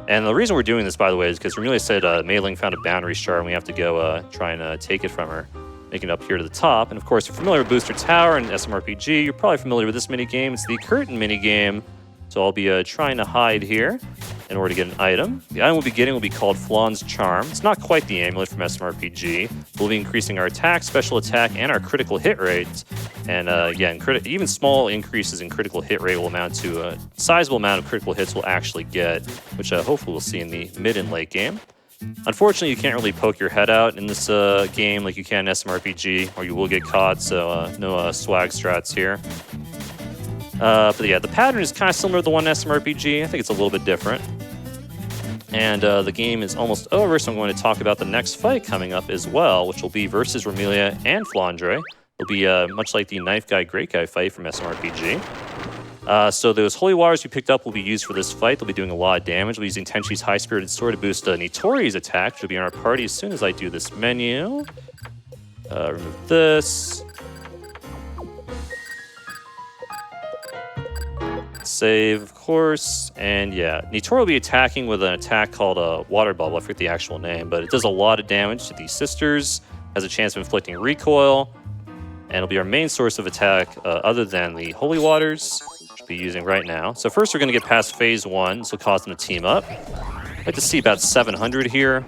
And the reason we're doing this, by the way, is because Romelia said Mei Ling found a boundary shard and we have to go try and take it from her, making it up here to the top. And of course, if you're familiar with Booster Tower and SMRPG, you're probably familiar with this minigame. It's the curtain minigame. So I'll be trying to hide here in order to get an item. The item we'll be getting will be called Flawn's Charm. It's not quite the amulet from SMRPG. We'll be increasing our attack, special attack, and our critical hit rates. And again, even small increases in critical hit rate will amount to a sizable amount of critical hits we'll actually get, which hopefully we'll see in the mid and late game. Unfortunately, you can't really poke your head out in this game like you can in SMRPG, or you will get caught, so no swag strats here. But yeah, the pattern is kind of similar to the one in SMRPG. I think it's a little bit different. And the game is almost over, so I'm going to talk about the next fight coming up as well, which will be versus Romelia and Flandre. It'll be much like the Knife Guy, Great Guy fight from SMRPG. So those Holy Waters we picked up will be used for this fight. They'll be doing a lot of damage. We'll be using Tenchi's High Spirited Sword to boost Nitori's attack, which will be in our party as soon as I do this menu. Remove this. Save, of course, and yeah, Nitori will be attacking with an attack called Water Bubble. I forget the actual name, but it does a lot of damage to these sisters. has a chance of inflicting recoil, and it'll be our main source of attack other than the Holy Waters, which we'll be using right now. So first we're going to get past phase 1, so cause them to team up. I'd like to see about 700 here.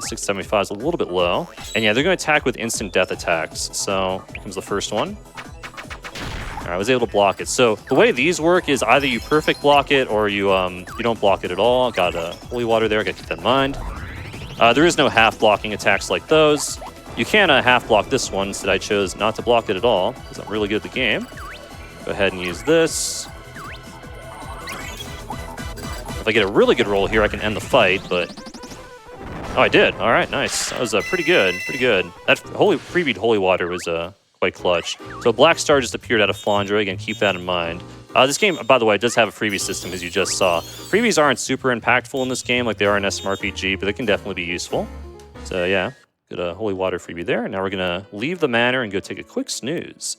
675 is a little bit low. And yeah, they're going to attack with instant death attacks. So here comes the first one. All right, I was able to block it. So the way these work is either you perfect block it or you don't block it at all. Got a Holy Water there, got to keep that in mind. There is no half blocking attacks like those. You can half block this one, instead I chose not to block it at all, because I'm really good at the game. Go ahead and use this. If I get a really good roll here, I can end the fight, but... Oh, I did. All right, nice. That was pretty good, pretty good. That freebied Holy Water was quite clutch. So Black Star just appeared out of Flandre. Again, keep that in mind. This game, by the way, does have a freebie system, as you just saw. Freebies aren't super impactful in this game like they are in SMRPG, but they can definitely be useful. So yeah, good Holy Water freebie there. Now we're going to leave the manor and go take a quick snooze.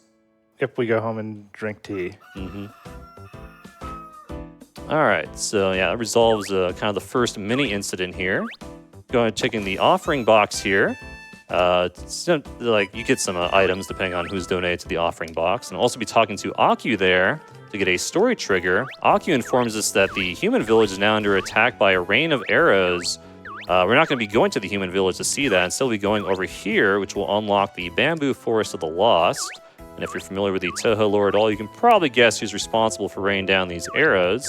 If we go home and drink tea. Mm-hmm. All right, so yeah, that resolves kind of the first mini incident here. Going checking the offering box here. So, like you get some items depending on who's donated to the offering box, and I'll also be talking to Aku there to get a story trigger. Aku informs us that the human village is now under attack by a rain of arrows. We're not going to be going to the human village to see that. Instead, we'll be going over here, which will unlock the bamboo forest of the lost. And if you're familiar with the Touhou lore at all, you can probably guess who's responsible for raining down these arrows.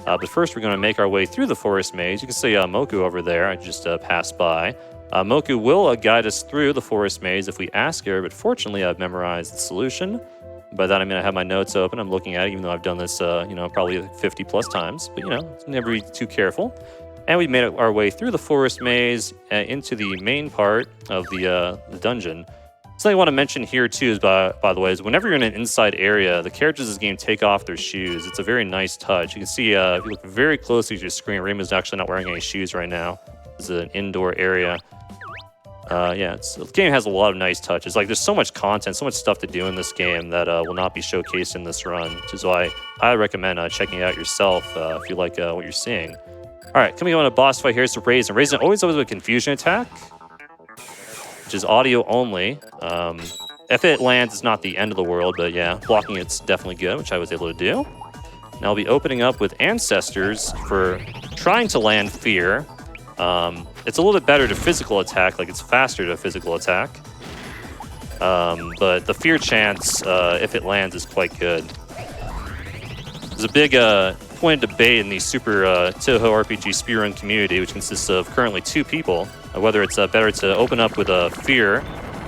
But first, we're going to make our way through the forest maze. You can see Moku over there. I just passed by. Moku will guide us through the forest maze if we ask her, but fortunately, I've memorized the solution. By that, I mean I have my notes open. I'm looking at it, even though I've done this, probably 50 plus times. But, never be too careful. And we made our way through the forest maze into the main part of the dungeon. Something I want to mention here, too, is by the way, is whenever you're in an inside area, the characters in this game take off their shoes. It's a very nice touch. You can see, if you look very closely at your screen, Rima's actually not wearing any shoes right now. It's an indoor area. The game has a lot of nice touches. Like, there's so much content, so much stuff to do in this game that will not be showcased in this run, which is why I recommend checking it out yourself if you like what you're seeing. All right, coming on a boss fight here is the Raisin. Raisin always a confusion attack, which is audio only. If it lands, it's not the end of the world, but yeah, blocking it's definitely good, which I was able to do. Now I'll be opening up with Ancestors for trying to land Fear. It's a little bit better to physical attack, like it's faster to physical attack. But the Fear chance, if it lands, is quite good. There's a big point of debate in the Super Touhou RPG speedrun community, which consists of currently 2 people, whether it's better to open up with a Fear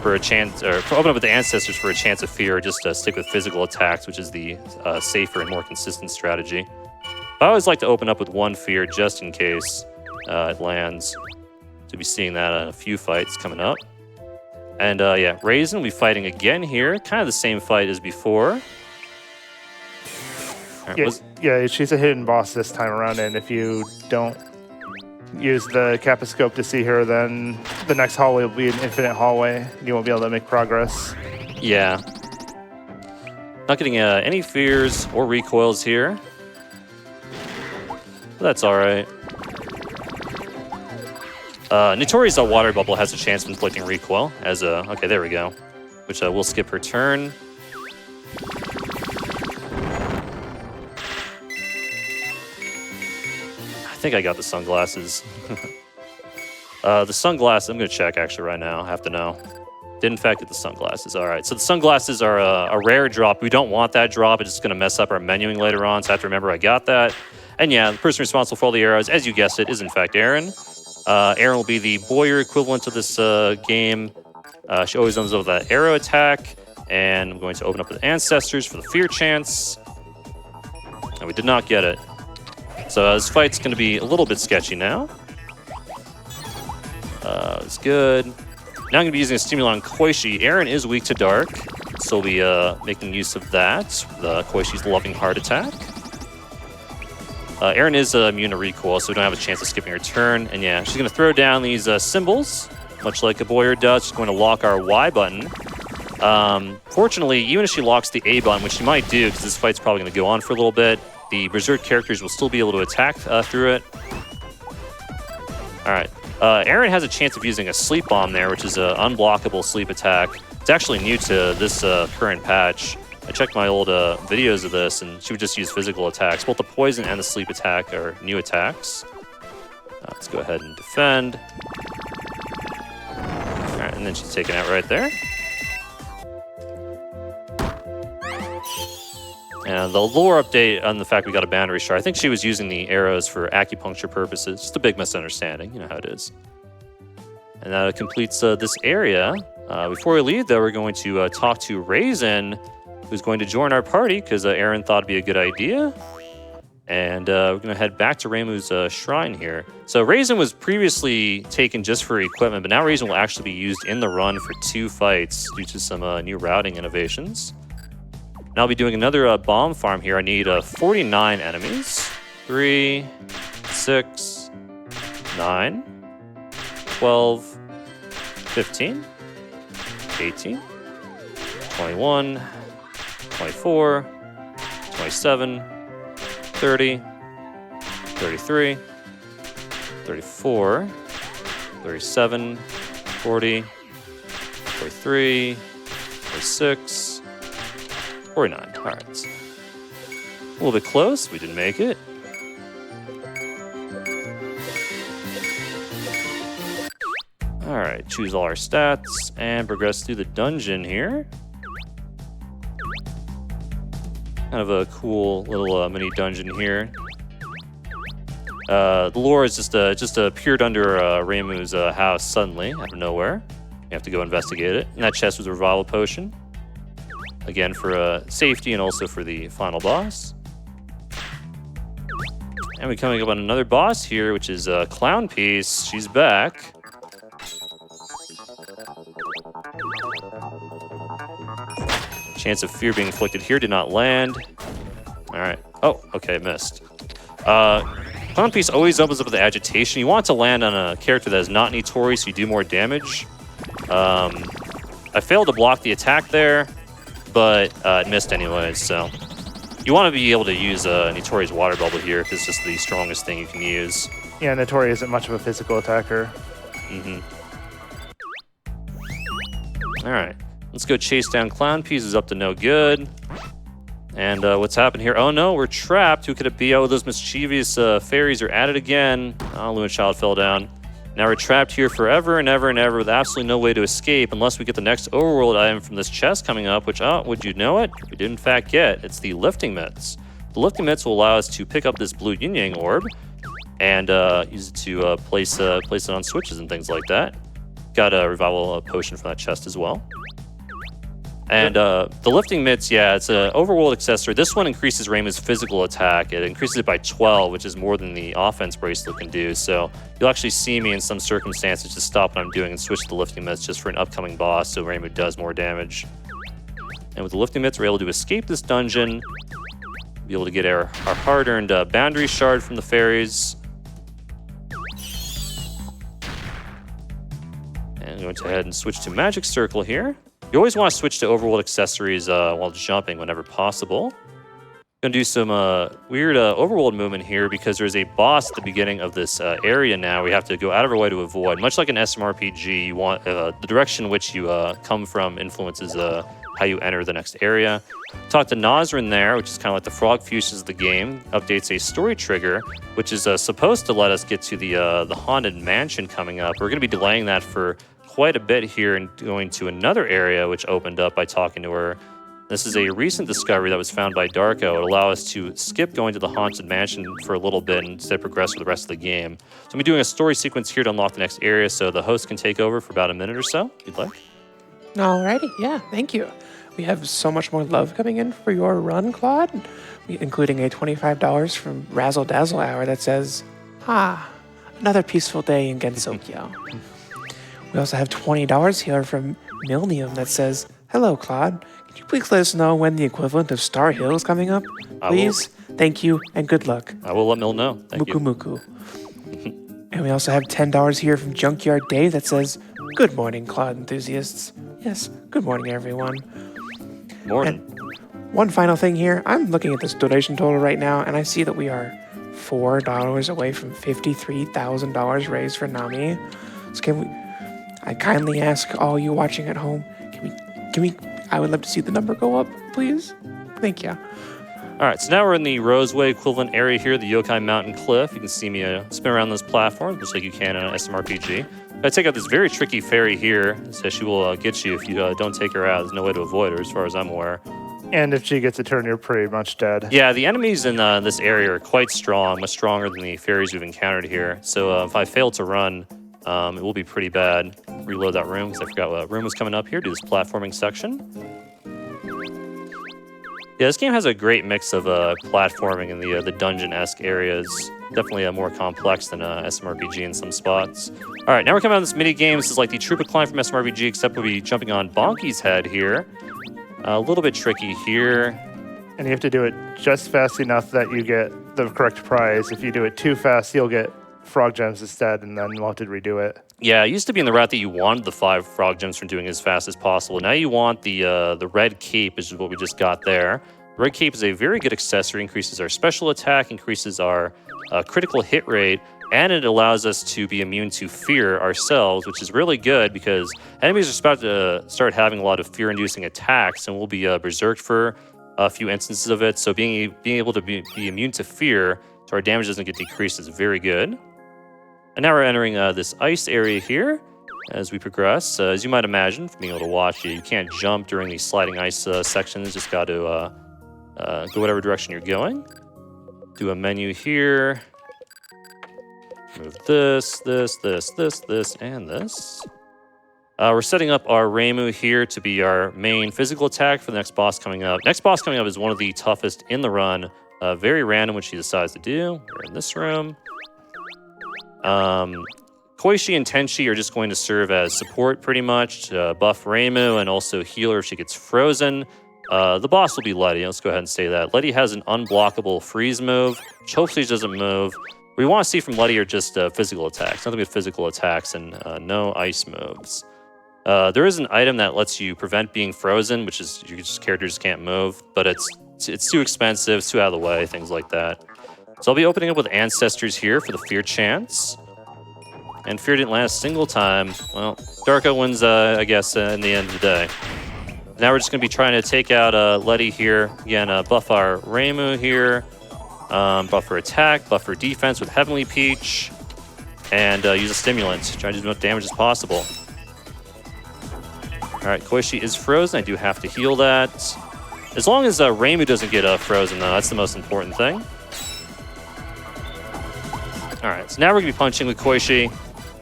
for a chance, or open up with the Ancestors for a chance of Fear, or just stick with physical attacks, which is the safer and more consistent strategy. I always like to open up with 1 Fear just in case it lands. So we'll be seeing that in a few fights coming up. And Raisin will be fighting again here, kind of the same fight as before. Right, she's a hidden boss this time around, and if you don't use the Capiscope to see her, then the next hallway will be an infinite hallway. You won't be able to make progress. Yeah. Not getting any fears or recoils here. But that's alright. Notorious Water Bubble has a chance of inflicting recoil as a... Okay, there we go. Which we'll skip her turn. I think I got the sunglasses. The sunglasses, I'm going to check actually right now. I have to know. Did in fact get the sunglasses. All right, so the sunglasses are a rare drop. We don't want that drop. It's just going to mess up our menuing later on, so I have to remember I got that. And yeah, the person responsible for all the arrows, as you guessed it, is in fact Aaron. Aaron will be the Boyer equivalent to this game. She always ends up with that arrow attack. And I'm going to open up with Ancestors for the Fear chance. And we did not get it. So this fight's going to be a little bit sketchy now. It's good. Now I'm going to be using a Stimulant Koishi. Aaron is weak to dark, so we'll be making use of that. The Koishi's Loving Heart attack. Aaron is immune to recoil, so we don't have a chance of skipping her turn. And yeah, she's going to throw down these symbols, much like a Boyer does. She's going to lock our Y button. Fortunately, even if she locks the A button, which she might do, because this fight's probably going to go on for a little bit, the Berserk characters will still be able to attack through it. All right. Aaron has a chance of using a sleep bomb there, which is an unblockable sleep attack. It's actually new to this current patch. I checked my old videos of this, and she would just use physical attacks. Both the poison and the sleep attack are new attacks. Let's go ahead and defend. All right, and then she's taken out right there. And the lore update on the fact we got a boundary shard. I think she was using the arrows for acupuncture purposes. Just a big misunderstanding. You know how it is. And that completes this area. Before we leave, though, we're going to talk to Raisin, who's going to join our party because Aaron thought it'd be a good idea. And we're going to head back to Reimu's shrine here. So Raisin was previously taken just for equipment, but now Raisin will actually be used in the run for 2 fights due to some new routing innovations. And I'll be doing another bomb farm here. I need 49 enemies. 3, 6, 9, 12, 15, 18, 21, 24, 27, 30, 33, 34, 37, 40, 43, 46, 49. All right. A little bit close. We didn't make it. All right. Choose all our stats and progress through the dungeon here. Kind of a cool little mini dungeon here. The lore is just appeared under Reimu's house suddenly out of nowhere. You have to go investigate it. And that chest was a revival potion. Again, for safety and also for the final boss. And we're coming up on another boss here, which is Clown Piece. She's back. Chance of fear being inflicted here did not land. All right. Oh, okay, missed. Clown Piece always opens up with the agitation. You want to land on a character that is not Nitori, so you do more damage. I failed to block the attack there, but it missed anyways, so. You want to be able to use Nitori's water bubble here, because it's just the strongest thing you can use. Yeah, Nitori isn't much of a physical attacker. Mm-hmm. All right. Let's go chase down Clown Piece. Is up to no good. And what's happened here? Oh no, we're trapped. Who could it be? Oh, those mischievous fairies are at it again. Oh, Luna Child fell down. Now we're trapped here forever and ever and ever with absolutely no way to escape unless we get the next overworld item from this chest coming up, which, would you know it? We did in fact get. It's the lifting mitts. The lifting mitts will allow us to pick up this blue yin yang orb and use it to place it on switches and things like that. Got a revival potion from that chest as well. And the lifting mitts, yeah, it's an overworld accessory. This one increases Reimu's physical attack. It increases it by 12, which is more than the offense bracelet can do. So you'll actually see me in some circumstances just stop what I'm doing and switch to the lifting mitts just for an upcoming boss so Reimu does more damage. And with the lifting mitts, we're able to escape this dungeon, be able to get our hard-earned boundary shard from the fairies. And I'm going to go ahead and switch to Magic Circle here. You always want to switch to overworld accessories while jumping whenever possible. Going to do some weird overworld movement here because there's a boss at the beginning of this area now we have to go out of our way to avoid. Much like an SMRPG, you want the direction in which you come from influences how you enter the next area. Talk to Nazrin there, which is kind of like the frog fuses of the game. Updates a story trigger, which is supposed to let us get to the haunted mansion coming up. We're going to be delaying that for quite a bit here and going to another area which opened up by talking to her. This is a recent discovery that was found by Darko. It'll allow us to skip going to the haunted mansion for a little bit and instead progress with the rest of the game. So I'm doing a story sequence here to unlock the next area so the host can take over for about a minute or so, if you'd like. Alrighty, yeah, thank you. We have so much more love coming in for your run, Claude, including a $25 from Razzle Dazzle Hour that says, another peaceful day in Gensokyo. We also have $20 here from Milnium that says, hello, Claude. Could you please let us know when the equivalent of Star Hill is coming up? Please, thank you, and good luck. I will let Mil know. Thank you. Muku. And we also have $10 here from Junkyard Dave that says, good morning, Claude enthusiasts. Yes, good morning, everyone. Morning. And one final thing here. I'm looking at this donation total right now, and I see that we are $4 away from $53,000 raised for Nami. So can we? I kindly ask all you watching at home. Can we? I would love to see the number go up, please. Thank you. All right, so now we're in the Roseway equivalent area here, the Yokai Mountain Cliff. You can see me spin around this platform, just like you can in an SMRPG. I take out this very tricky fairy here, so she will get you if you don't take her out. There's no way to avoid her, as far as I'm aware. And if she gets a turn, you're pretty much dead. Yeah, the enemies in this area are quite strong, much stronger than the fairies we've encountered here. So if I fail to run, it will be pretty bad. Reload that room, because I forgot what room was coming up here. Do this platforming section. Yeah, this game has a great mix of platforming in the dungeon-esque areas. Definitely more complex than SMRPG in some spots. All right, now we're coming on this mini game. This is like the Troopa climb from SMRPG, except we'll be jumping on Bonky's head here. A little bit tricky here. And you have to do it just fast enough that you get the correct prize. If you do it too fast, you'll get frog gems instead, and then you'll have to redo it. Yeah, it used to be in the route that you wanted the 5 frog gems from doing as fast as possible. Now you want the red cape, which is what we just got there. The red cape is a very good accessory, increases our special attack, increases our critical hit rate, and it allows us to be immune to fear ourselves, which is really good because enemies are about to start having a lot of fear-inducing attacks, and we'll be berserked for a few instances of it. So being able to be immune to fear, so our damage doesn't get decreased, is very good. And now we're entering this ice area here as we progress. As you might imagine, from being able to watch, you can't jump during these sliding ice sections. Just got to go whatever direction you're going. Do a menu here. Move this, and this. We're setting up our Reimu here to be our main physical attack for the next boss coming up. Next boss coming up is one of the toughest in the run. Very random what she decides to do. We're in this room. Koishi and Tenchi are just going to serve as support pretty much to buff Reimu and also heal her if she gets frozen. The boss will be Letty. Let's go ahead and say that. Letty has an unblockable freeze move, which hopefully doesn't move. What we want to see from Letty are just physical attacks. Nothing but physical attacks and no ice moves. There is an item that lets you prevent being frozen, which is your character just can't move, but it's too expensive, it's too out of the way, things like that. So I'll be opening up with Ancestors here for the Fear chance. And Fear didn't last a single time. Well, Darko wins, I guess, in the end of the day. Now we're just going to be trying to take out Letty here. Again, buff our Reimu here. Buff her attack, buff her defense with Heavenly Peach. And use a stimulant to try to do as much damage as possible. Alright, Koishi is frozen. I do have to heal that. As long as Reimu doesn't get frozen, though, that's the most important thing. Alright, so now we're going to be punching with Koishi.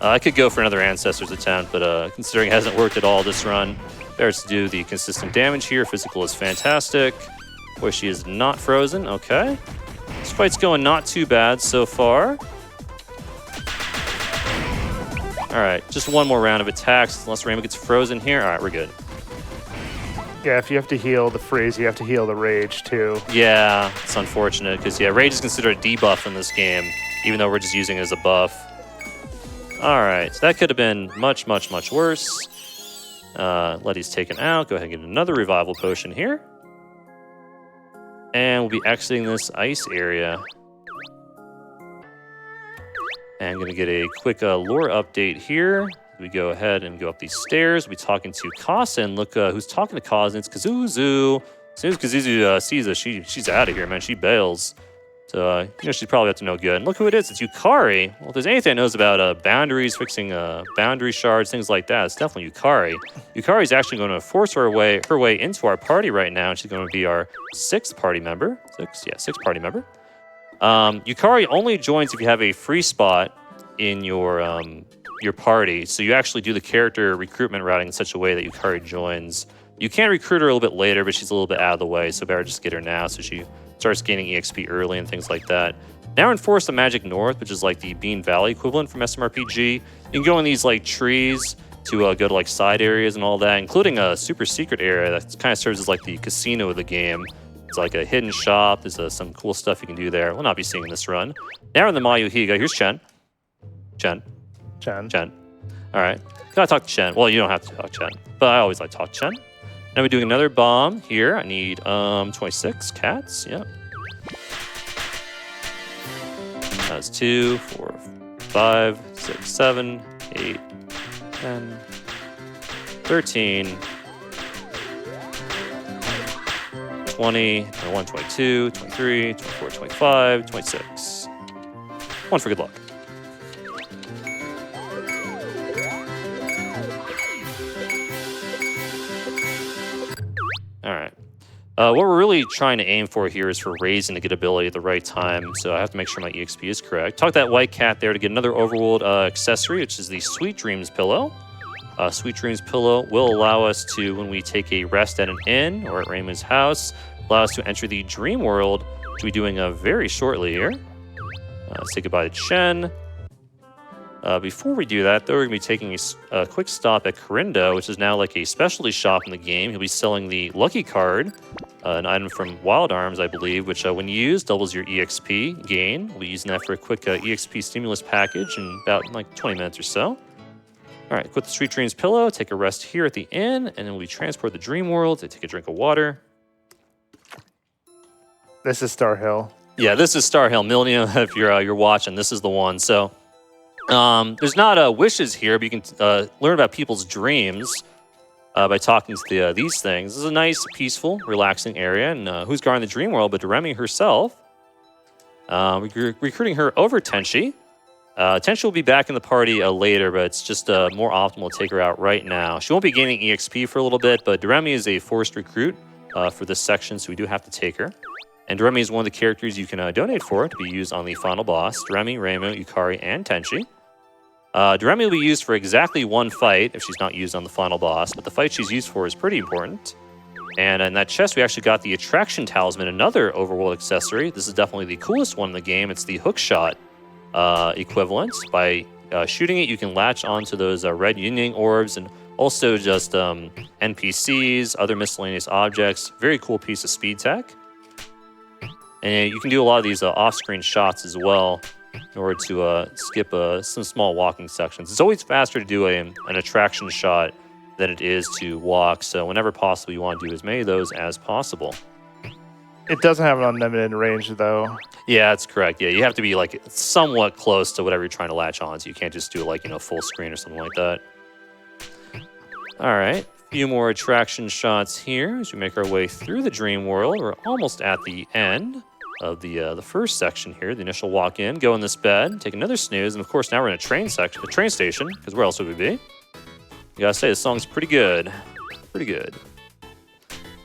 I could go for another Ancestors attempt, but considering it hasn't worked at all this run, better to do the consistent damage here. Physical is fantastic. Koishi is not frozen. Okay. This fight's going not too bad so far. Alright, just one more round of attacks, unless Reimu gets frozen here. Alright, we're good. Yeah, if you have to heal the freeze, you have to heal the rage, too. Yeah, it's unfortunate, because, yeah, rage is considered a debuff in this game, even though we're just using it as a buff. Alright, so that could have been much, much, much worse. Letty's taken out. Go ahead and get another revival potion here. And we'll be exiting this ice area. And I'm going to get a quick lore update here. We go ahead and go up these stairs. We'll be talking to Kasa, and look who's talking to Kasa. It's Kazuzu. As soon as Kazuzu sees us, she's out of here, man. She bails. So, she's probably up to no good. And look who it is. It's Yukari. Well, if there's anything that knows about boundaries, fixing boundary shards, things like that, it's definitely Yukari. Yukari's actually going to force her way into our party right now, and she's going to be our sixth party member. Sixth party member. Yukari only joins if you have a free spot in your party. So you actually do the character recruitment routing in such a way that Yukari joins. You can recruit her a little bit later, but she's a little bit out of the way, so better just get her now so she starts gaining EXP early and things like that. Now we're in Forest of Magic North, which is like the Bean Valley equivalent from SMRPG. You can go in these like trees to go to like side areas and all that, including a super secret area that kind of serves as like the casino of the game. It's like a hidden shop. There's some cool stuff you can do there. We'll not be seeing in this run. Now we're in the Mayuhiga. Here's Chen. Chen. All right. Gotta talk to Chen. Well, you don't have to talk to Chen, but I always like to talk to Chen. Now we're doing another bomb here. I need 26 cats. Yep. That's 2, 4, 5, 6, 7, 8, 10, 13, 20, 21, 22, 23, 24, 25, 26. 1 for good luck. All right. What we're really trying to aim for here is for raising to get ability at the right time, so I have to make sure my EXP is correct. Talk that white cat there to get another overworld accessory, which is the Sweet Dreams Pillow. Sweet Dreams Pillow will allow us to, when we take a rest at an inn or at Raymond's house, allow us to enter the dream world, which we'll be doing very shortly here. Say goodbye to Chen. Before we do that, though, we're going to be taking a quick stop at Corinda, which is now like a specialty shop in the game. He'll be selling the Lucky Card, an item from Wild Arms, I believe, which when you use, doubles your EXP gain. We'll be using that for a quick EXP stimulus package in about like 20 minutes or so. All right, quit the Sweet Dreams Pillow, take a rest here at the inn, and then we transport the Dream World to take a drink of water. This is Star Hill. Yeah, this is Star Hill. Millennium, if you're watching, this is the one. So there's not wishes here, but you can learn about people's dreams by talking to these things. This is a nice, peaceful, relaxing area, and who's guarding the Dream World but Doremi herself? Recruiting her over Tenchi. Tenchi will be back in the party later, but it's just more optimal to take her out right now. She won't be gaining EXP for a little bit, but Doremi is a forced recruit for this section, so we do have to take her. And Doremi is one of the characters you can donate for to be used on the final boss. Doremi, Reimu, Yukari, and Tenchi. Doremi will be used for exactly one fight if she's not used on the final boss, but the fight she's used for is pretty important. And in that chest, we actually got the Attraction Talisman, another overworld accessory. This is definitely the coolest one in the game. It's the hook shot equivalent. By shooting it, you can latch onto those red yin-yang orbs and also just NPCs, other miscellaneous objects. Very cool piece of speed tech. And you can do a lot of these off-screen shots as well in order to skip some small walking sections. It's always faster to do an attraction shot than it is to walk, so whenever possible you want to do as many of those as possible. It doesn't have an unlimited range, though. Yeah, that's correct. Yeah, you have to be like somewhat close to whatever you're trying to latch on, so you can't just do like, full screen or something like that. All right, a few more attraction shots here as we make our way through the dream world. We're almost at the end of the first section here, the initial walk-in. Go in this bed, take another snooze, and of course now we're in a train station, because where else would we be? You gotta say, this song's pretty good. Pretty good.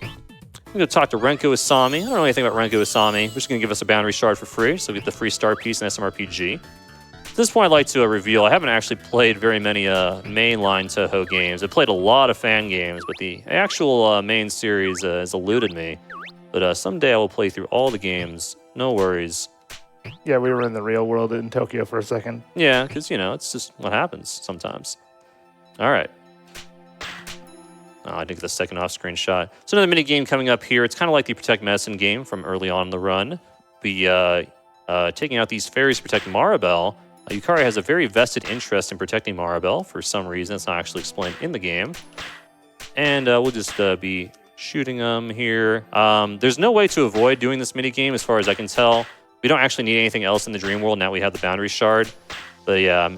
I'm gonna talk to Renko Asami. I don't know anything about Renko Asami. We're just gonna give us a boundary shard for free, so we get the free star piece in SMRPG. At this point, I'd like to reveal, I haven't actually played very many mainline Touhou games. I've played a lot of fan games, but the actual main series has eluded me. But someday I will play through all the games. No worries. Yeah, we were in the real world in Tokyo for a second. Yeah, because, it's just what happens sometimes. All right. Oh, I didn't get the second off-screen shot. So another mini game coming up here. It's kind of like the Protect Medicine game from early on in the run. Taking out these fairies to protect Maribel. Yukari has a very vested interest in protecting Maribel for some reason. It's not actually explained in the game. And we'll just be shooting them here. There's no way to avoid doing this mini game as far as I can tell. We don't actually need anything else in the dream world. Now we have the boundary shard. But yeah,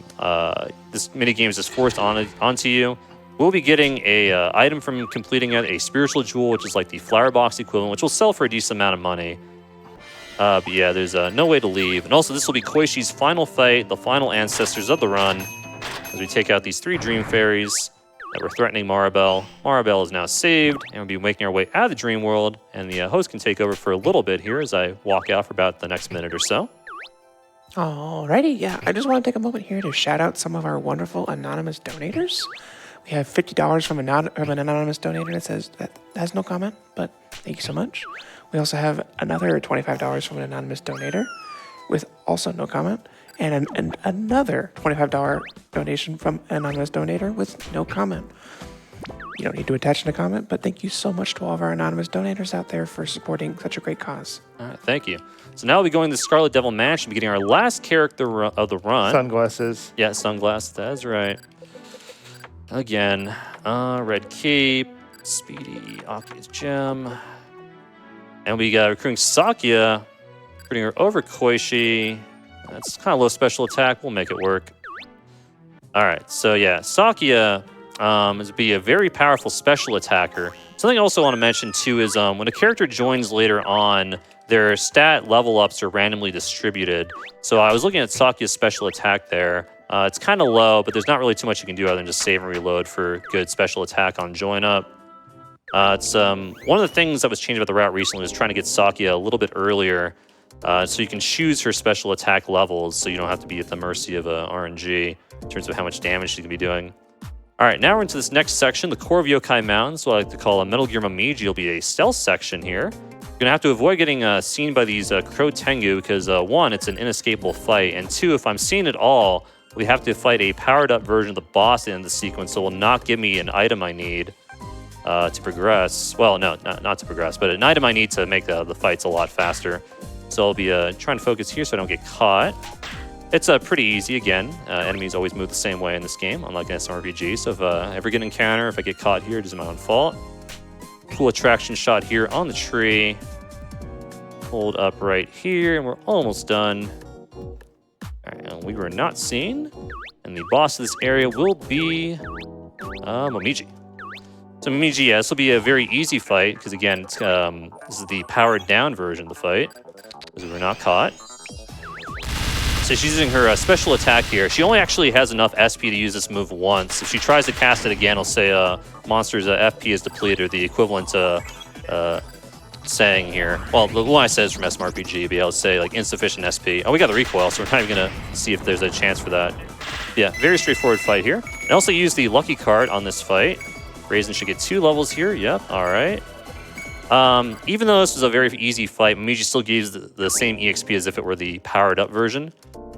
this mini game is just forced onto you. We'll be getting a item from completing it, a spiritual jewel, which is like the flower box equivalent, which will sell for a decent amount of money. But yeah, there's no way to leave. And also, this will be Koishi's final fight, the final ancestors of the run, as we take out these 3 dream fairies that were threatening Maribel. Maribel is now saved, and we'll be making our way out of the dream world, and the host can take over for a little bit here as I walk out for about the next minute or so. Alrighty, yeah. I just want to take a moment here to shout out some of our wonderful anonymous donators. We have $50 from an anonymous donator that says that has no comment, but thank you so much. We also have another $25 from an anonymous donator with also no comment, and another $25 donation from an anonymous donator with no comment. You don't need to attach a comment, but thank you so much to all of our anonymous donators out there for supporting such a great cause. All right, thank you. So now we'll be going to the Scarlet Devil Mansion, be getting our last character of the run. Sunglasses. Yeah, sunglasses, that's right. Again, red cape, Speedy, Aki's gem. And we got recruiting Sakya, recruiting her over Koishi. That's kind of low special attack. We'll make it work. All right, so yeah, Sakuya is be a very powerful special attacker. Something I also want to mention too is when a character joins later on, their stat level ups are randomly distributed. So I was looking at Sakuya's special attack there. It's kind of low, but there's not really too much you can do other than just save and reload for good special attack on join up. It's one of the things that was changed about the route recently was trying to get Sakuya a little bit earlier, so you can choose her special attack levels, so you don't have to be at the mercy of RNG in terms of how much damage she can be doing. All right, now we're into this next section, the core of Yokai Mountains, what I like to call a Metal Gear Momiji. Will be a stealth section here. You're gonna have to avoid getting seen by these Crow Tengu because one, it's an inescapable fight, and two, if I'm seen at all, we have to fight a powered-up version of the boss in the sequence, so it will not give me an item I need to progress. Well, no, not to progress, but an item I need to make the fights a lot faster. So I'll be trying to focus here so I don't get caught. It's pretty easy, again. Enemies always move the same way in this game, unlike an SMRPG. So if I ever get an encounter, if I get caught here, it isn't my own fault. Cool attraction shot here on the tree. Hold up right here, and we're almost done. All right, and we were not seen. And the boss of this area will be Momiji. So Momiji, yeah, this will be a very easy fight, because again, it's, this is the powered down version of the fight, because we were not caught. So she's using her special attack here. She only actually has enough SP to use this move once. If she tries to cast it again, it'll say monster's FP is depleted, or the equivalent to saying here. Well, the one I said is from SMRPG, but I'll say like insufficient SP. Oh, we got the recoil, so we're not even gonna see if there's a chance for that. Yeah, very straightforward fight here. And also use the lucky card on this fight. Raisin should get 2 levels here. Yep, all right. Even though this is a very easy fight, Momiji still gives the same EXP as if it were the powered up version.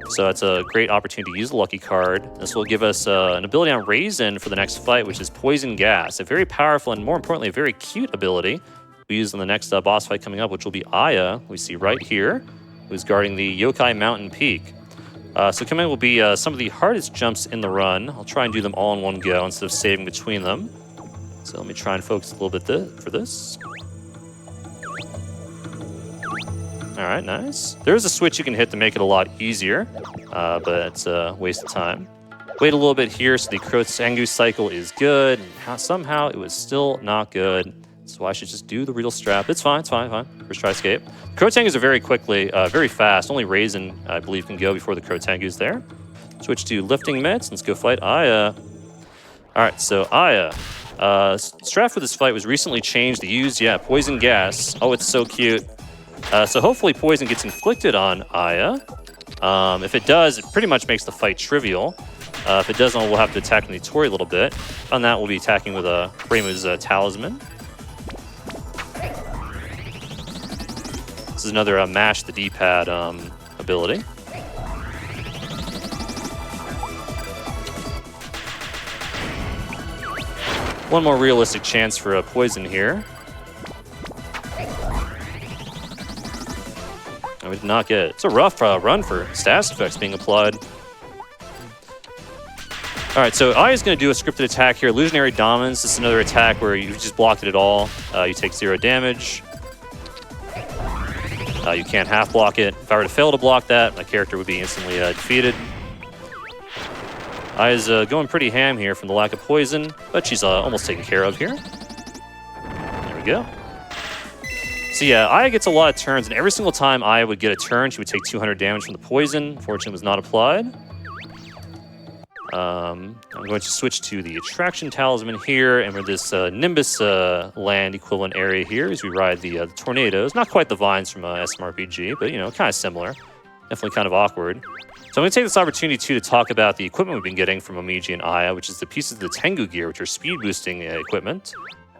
So it's a great opportunity to use the lucky card. This will give us an ability on Raisin for the next fight, which is Poison Gas. A very powerful and, more importantly, a very cute ability we use in the next boss fight coming up, which will be Aya, we see right here, who's guarding the Yokai Mountain Peak. So coming will be some of the hardest jumps in the run. I'll try and do them all in one go instead of saving between them. So let me try and focus a little bit for this. All right, nice. There's a switch you can hit to make it a lot easier, but it's a waste of time. Wait a little bit here, so the Crow Tengu cycle is good. And somehow it was still not good, so I should just do the real strap. It's fine, it's fine, fine. First try escape. Crow Tengus are very very fast. Only Raisin, I believe, can go before the Crow Tengu's there. Switch to lifting mitts. Let's go fight Aya. All right, so Aya. Strat for this fight was recently changed to use, Poison Gas. Oh, it's so cute. So hopefully poison gets inflicted on Aya. If it does, it pretty much makes the fight trivial. If it doesn't, we'll have to attack Nitori a little bit. On that, we'll be attacking with Reimu's Talisman. This is another mash the D-pad ability. One more realistic chance for a poison here. Oh, we did not get it. It's a rough run for status effects being applied. All right, so Aya's going to do a scripted attack here. Illusionary Dominance. This is another attack where you just blocked it at all. You take 0 damage. You can't half block it. If I were to fail to block that, my character would be instantly defeated. Aya's going pretty ham here from the lack of poison, but she's almost taken care of here. There we go. So yeah, Aya gets a lot of turns, and every single time Aya would get a turn, she would take 200 damage from the poison. Fortunately, it was not applied. I'm going to switch to the Attraction Talisman here, and we're this Nimbus land equivalent area here as we ride the tornadoes. Not quite the vines from SMRPG, but, you know, kind of similar. Definitely kind of awkward. So I'm going to take this opportunity, too, to talk about the equipment we've been getting from Momiji and Aya, which is the pieces of the Tengu gear, which are speed-boosting equipment.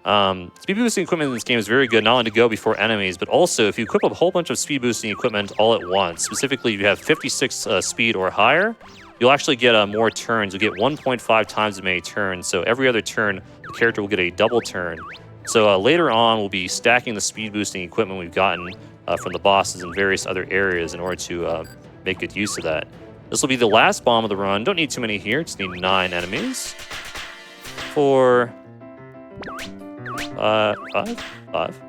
Speed-boosting equipment in this game is very good, not only to go before enemies, but also if you equip a whole bunch of speed-boosting equipment all at once, specifically if you have 56 speed or higher, you'll actually get more turns. You'll get 1.5 times as many turns, so every other turn, the character will get a double turn. So later on, we'll be stacking the speed-boosting equipment we've gotten from the bosses in various other areas in order to make good use of that. This will be the last bomb of the run. Don't need too many here. Just need 9 enemies. 4, 5,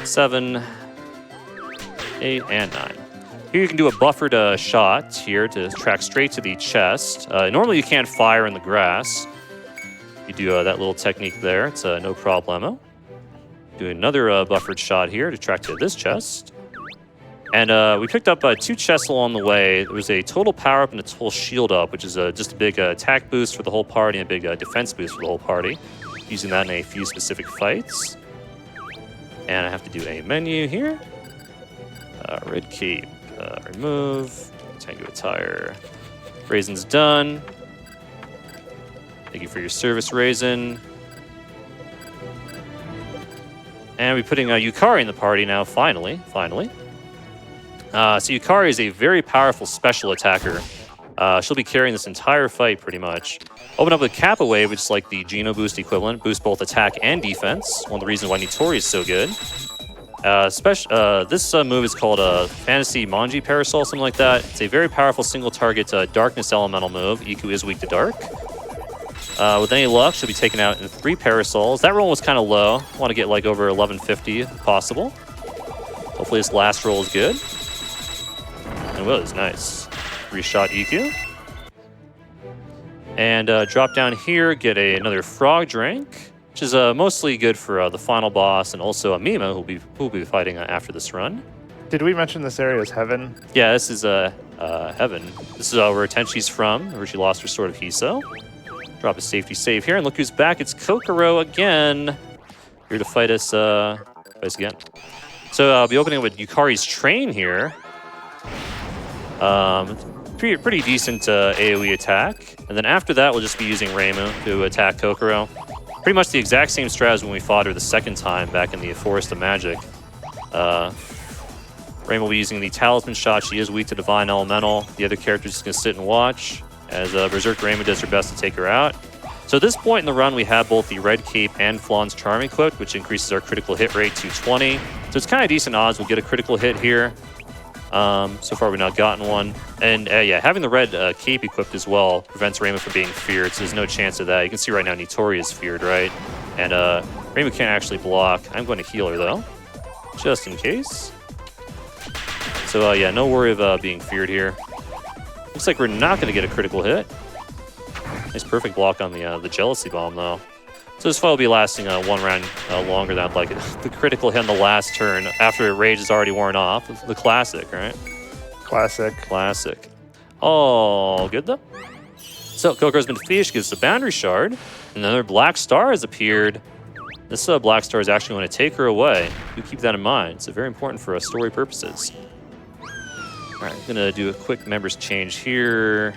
7, 8, and 9. Here you can do a buffered shot here to track straight to the chest. Normally you can't fire in the grass. You do that little technique there. It's no problemo. Do another buffered shot here to track to this chest. And we picked up 2 chests along the way. There was a total power up and a total shield up, which is just a big attack boost for the whole party and a big defense boost for the whole party. Using that in a few specific fights. And I have to do a menu here. Red cape, remove. Tango attire. Raisin's done. Thank you for your service, Raisin. And we're putting Yukari in the party now, finally. So Yukari is a very powerful special attacker. She'll be carrying this entire fight, pretty much. Open up with Kappa Wave, which is like the Geno boost equivalent. Boosts both attack and defense. One of the reasons why Nitori is so good. This move is called a Fantasy Manji Parasol, something like that. It's a very powerful single-target Darkness Elemental move. Iku is weak to Dark. With any luck, she'll be taken out in 3 Parasols. That roll was kind of low. I want to get like over 1150 if possible. Hopefully this last roll is good. It was nice. 3-shot EQ. And drop down here, get another frog drink, which is mostly good for the final boss and also Mima, who'll be fighting after this run. Did we mention this area as heaven? Yeah, this is heaven. This is where Tenchi's from, where she lost her Sword of Hiso. Drop a safety save here, and look who's back. It's Kokoro again. Here to fight us again. So I'll be opening with Yukari's Train here. Pretty decent AoE attack. And then after that, we'll just be using Reimu to attack Kokoro. Pretty much the exact same strat as when we fought her the second time back in the Forest of Magic. Reimu will be using the Talisman shot. She is weak to Divine Elemental. The other character's just going to sit and watch as Berserk Reimu does her best to take her out. So at this point in the run, we have both the Red Cape and Flawn's Charm equipped, which increases our critical hit rate to 20. So it's kind of decent odds we'll get a critical hit here. So far we've not gotten one. And yeah, having the red cape equipped as well prevents Reimu from being feared, so there's no chance of that. You can see right now Nitori is feared, right? And Reimu can't actually block. I'm going to heal her though, just in case. So yeah, no worry of being feared here. Looks like we're not going to get a critical hit. Nice perfect block on the Jealousy Bomb though. So this fight will be lasting 1 round longer than I'd like it. The critical hit on the last turn after Rage is already worn off. The classic, right? Classic. All good though. So Kokoro's been defeated. She gives us a Boundary Shard. And another Black Star has appeared. This Black Star is actually going to take her away. Do keep that in mind. It's very important for story purposes. All right, I'm going to do a quick members change here.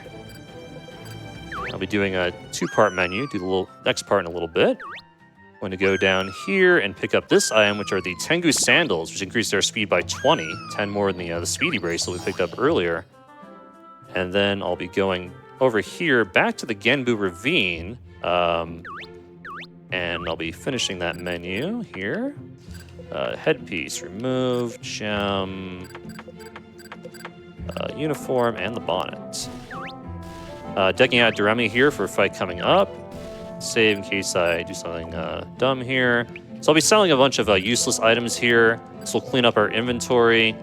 I'll be doing a 2-part menu, do the next part in a little bit. I'm going to go down here and pick up this item, which are the Tengu Sandals, which increase their speed by 20, 10 more than the Speedy Bracelet we picked up earlier. And then I'll be going over here back to the Genbu Ravine, and I'll be finishing that menu here. Headpiece, remove, gem, uniform, and the bonnet. Decking out Doremi here for a fight coming up. Save in case I do something dumb here. So I'll be selling a bunch of useless items here. This will clean up our inventory.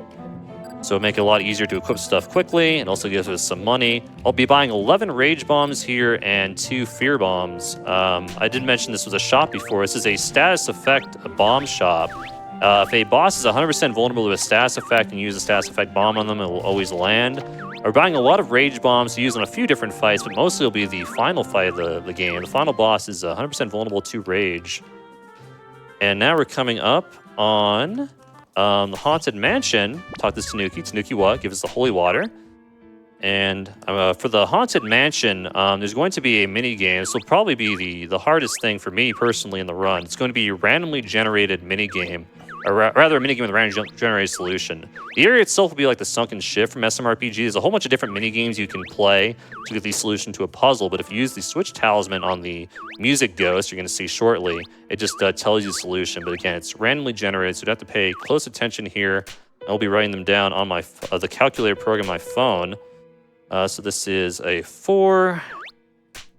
So it'll make it a lot easier to equip stuff quickly and also gives us some money. I'll be buying 11 Rage Bombs here and 2 Fear Bombs. I did mention this was a shop before. This is a status effect bomb shop. If a boss is 100% vulnerable to a status effect and you use a status effect bomb on them, it will always land. We're buying a lot of Rage Bombs to use on a few different fights, but mostly it'll be the final fight of the game. The final boss is 100% vulnerable to Rage. And now we're coming up on the Haunted Mansion. Talk to Tanuki. Tanuki what? Give us the Holy Water. And for the Haunted Mansion, there's going to be a mini game. This will probably be the hardest thing for me personally in the run. It's going to be a randomly generated mini game. Or rather, a minigame with a randomly generated solution. The area itself will be like the sunken ship from SMRPG. There's a whole bunch of different minigames you can play to get the solution to a puzzle, but if you use the Switch Talisman on the Music Ghost, you're going to see shortly, it just tells you the solution. But again, it's randomly generated, so you have to pay close attention here. I'll be writing them down on my the calculator program on my phone. So this is a 4.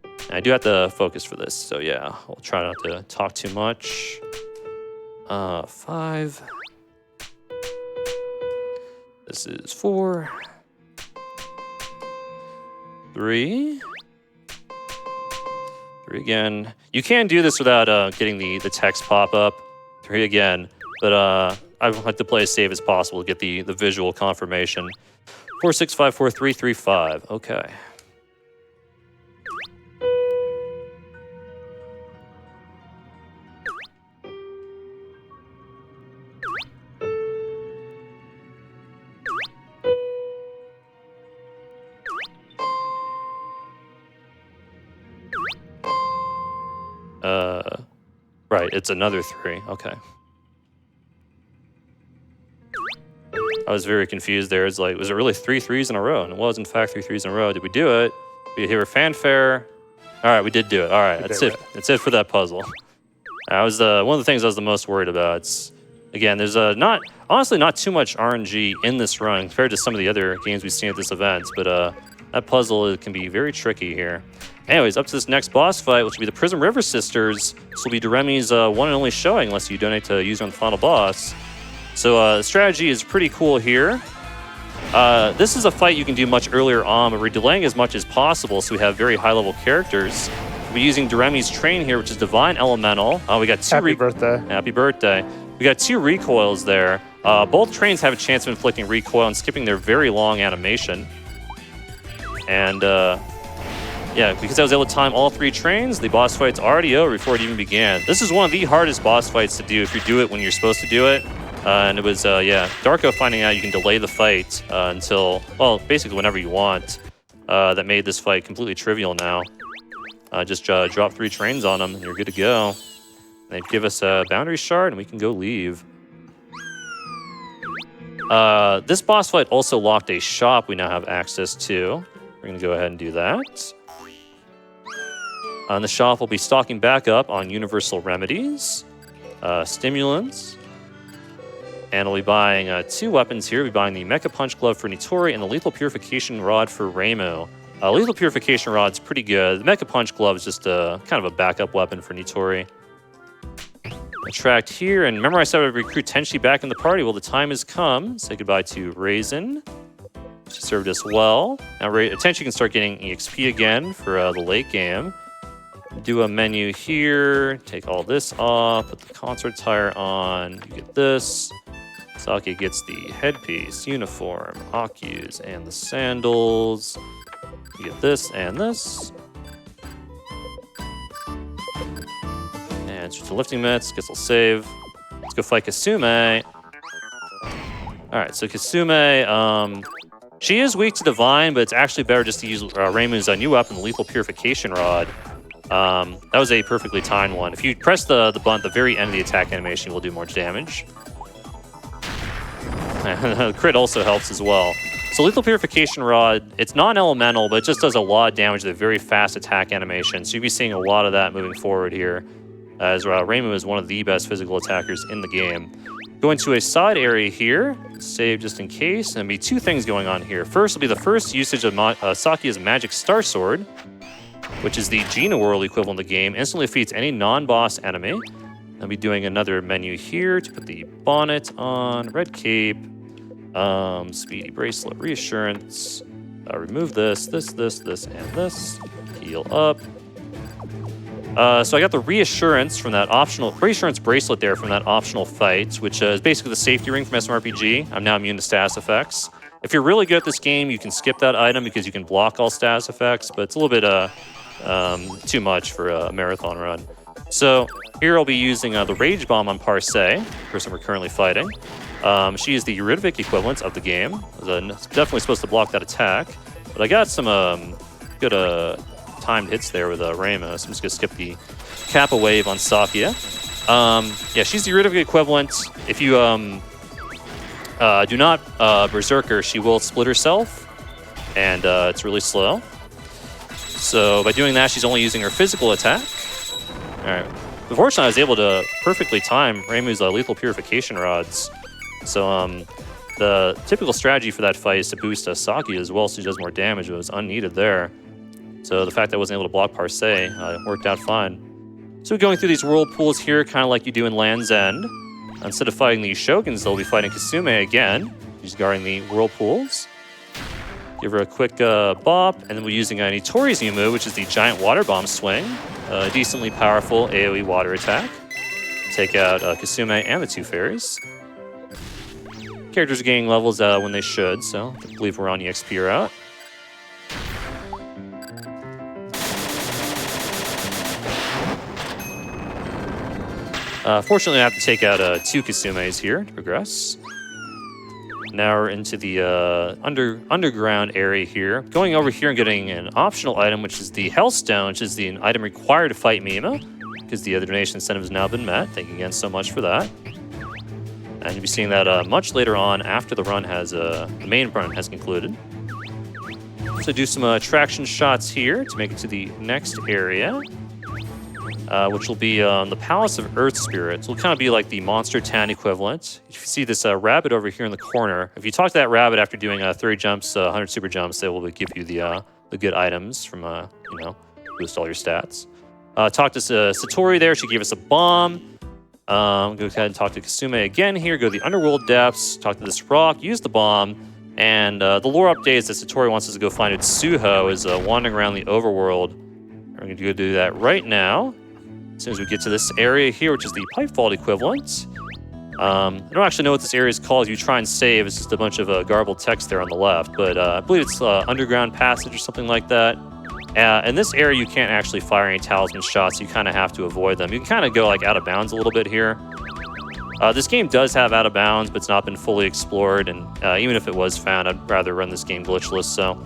And I do have to focus for this, so yeah, I'll try not to talk too much. 5. This is 4. 3. 3 again. You can do this without getting the text pop up. 3 again. But I like to play as safe as possible to get the visual confirmation. 4, 6, 5, 4, 3, 3, 5. Okay. Right, it's another 3. Okay. I was very confused there. It's like, was it really 3 3s in a row? And it was, in fact, 3 3s in a row. Did we do it? Did we hear a fanfare? All right, we did do it. All right, that's it. That's it for that puzzle. I was one of the things I was the most worried about. It's, again, there's honestly not too much RNG in this run compared to some of the other games we've seen at this event, but that puzzle can be very tricky here. Anyways, up to this next boss fight, which will be the Prism River Sisters. This will be Doremi's one and only showing, unless you donate to use on the final boss. So the strategy is pretty cool here. This is a fight you can do much earlier on, but we're delaying as much as possible, so we have very high-level characters. We'll be using Doremi's train here, which is Divine Elemental. We got 2 Happy birthday. Happy birthday. We got 2 recoils there. Both trains have a chance of inflicting recoil and skipping their very long animation. And yeah, because I was able to time all 3 trains, the boss fight's already over before it even began. This is one of the hardest boss fights to do if you do it when you're supposed to do it. And it was, yeah, Darko finding out you can delay the fight until, well, basically whenever you want. That made this fight completely trivial now. Just drop 3 trains on them and you're good to go. They give us a boundary shard and we can go leave. This boss fight also locked a shop we now have access to. We're going to go ahead and do that. The shop will be stocking back up on universal remedies, stimulants, and we'll be buying 2 weapons here. We'll be buying the Mecha Punch Glove for Nitori and the Lethal Purification Rod for Reimu. Lethal Purification Rod's pretty good. The Mecha Punch Glove is just kind of a backup weapon for Nitori. Attract here, and remember I said I'd recruit Tenshi back in the party. Well, the time has come. Say goodbye to Raisin. She served us well. Now Tenshi can start getting EXP again for the late game. Do a menu here, take all this off, put the concert attire on, you get this. Saki gets the headpiece, uniform, Akus, and the sandals. You get this and this. And switch to lifting mitts, guess I'll save. Let's go fight Kasume. Alright, so Kasume, she is weak to Divine, but it's actually better just to use Reimu's new weapon, the Lethal Purification Rod. That was a perfectly timed one. If you press the button at the very end of the attack animation, you will do more damage. Crit also helps as well. So Lethal Purification Rod, it's non-elemental, but it just does a lot of damage with a very fast attack animation. So you'll be seeing a lot of that moving forward here, as Reimu is one of the best physical attackers in the game. Go into a side area here, save just in case, and there'll be 2 things going on here. First will be the first usage of Sakia's Magic Star Sword, which is the Gina World equivalent of the game. Instantly defeats any non-boss enemy. I'll be doing another menu here to put the bonnet on, red cape, speedy bracelet, reassurance, remove this, and this, heal up. So I got the reassurance from that reassurance bracelet there from that optional fight, which is basically the safety ring from SMRPG. I'm now immune to status effects. If you're really good at this game, you can skip that item because you can block all status effects, but it's a little bit too much for a marathon run. So here I'll be using the Rage Bomb on Parse, the person we're currently fighting. She is the Eurydivic equivalent of the game. It's definitely supposed to block that attack, but I got some good timed hits there with Reimu, so I'm just going to skip the Kappa Wave on Sakia. Yeah, she's the Eurydivic equivalent. If you do not Berserker, she will split herself, and it's really slow. So by doing that, she's only using her physical attack. All right. Unfortunately, I was able to perfectly time Reimu's Lethal Purification Rods. So the typical strategy for that fight is to boost Saki as well so she does more damage. It was unneeded there. So the fact that I wasn't able to block Parse worked out fine. So going through these whirlpools here, kind of like you do in Land's End. Instead of fighting the Shoguns, they'll be fighting Kasume again. She's guarding the whirlpools. Give her a quick bop, and then we're using Nitori's new move, which is the Giant Water Bomb Swing. Decently powerful AoE water attack. Take out Kasume and the 2 fairies. Characters are gaining levels when they should, so I believe we're on EXP route. Fortunately, I have to take out 2 Kasumes here to progress. Now we're into the underground area here. Going over here and getting an optional item, which is the Hellstone, which is the item required to fight Mima, because the other donation incentive has now been met. Thank you again so much for that. And you'll be seeing that much later on after the run has the main run has concluded. So do some attraction shots here to make it to the next area, which will be the Palace of Earth Spirits. Will kind of be like the Monster Town equivalent. If you see this rabbit over here in the corner, if you talk to that rabbit after doing 30 jumps, 100 super jumps, they will give you the good items from boost all your stats. Talk to Satori there. She gave us a bomb. Go ahead and talk to Kasume again here. Go to the Underworld Depths. Talk to this rock. Use the bomb. And the lore update is that Satori wants us to go find Touhou is wandering around the overworld. We're going to go do that right now. As soon as we get to this area here, which is the Pipe Vault equivalent. I don't actually know what this area is called. If you try and save, it's just a bunch of garbled text there on the left. But I believe it's Underground Passage or something like that. In this area, you can't actually fire any talisman shots. You kind of have to avoid them. You can kind of go like out of bounds a little bit here. This game does have out of bounds, but it's not been fully explored. And even if it was found, I'd rather run this game glitchless. So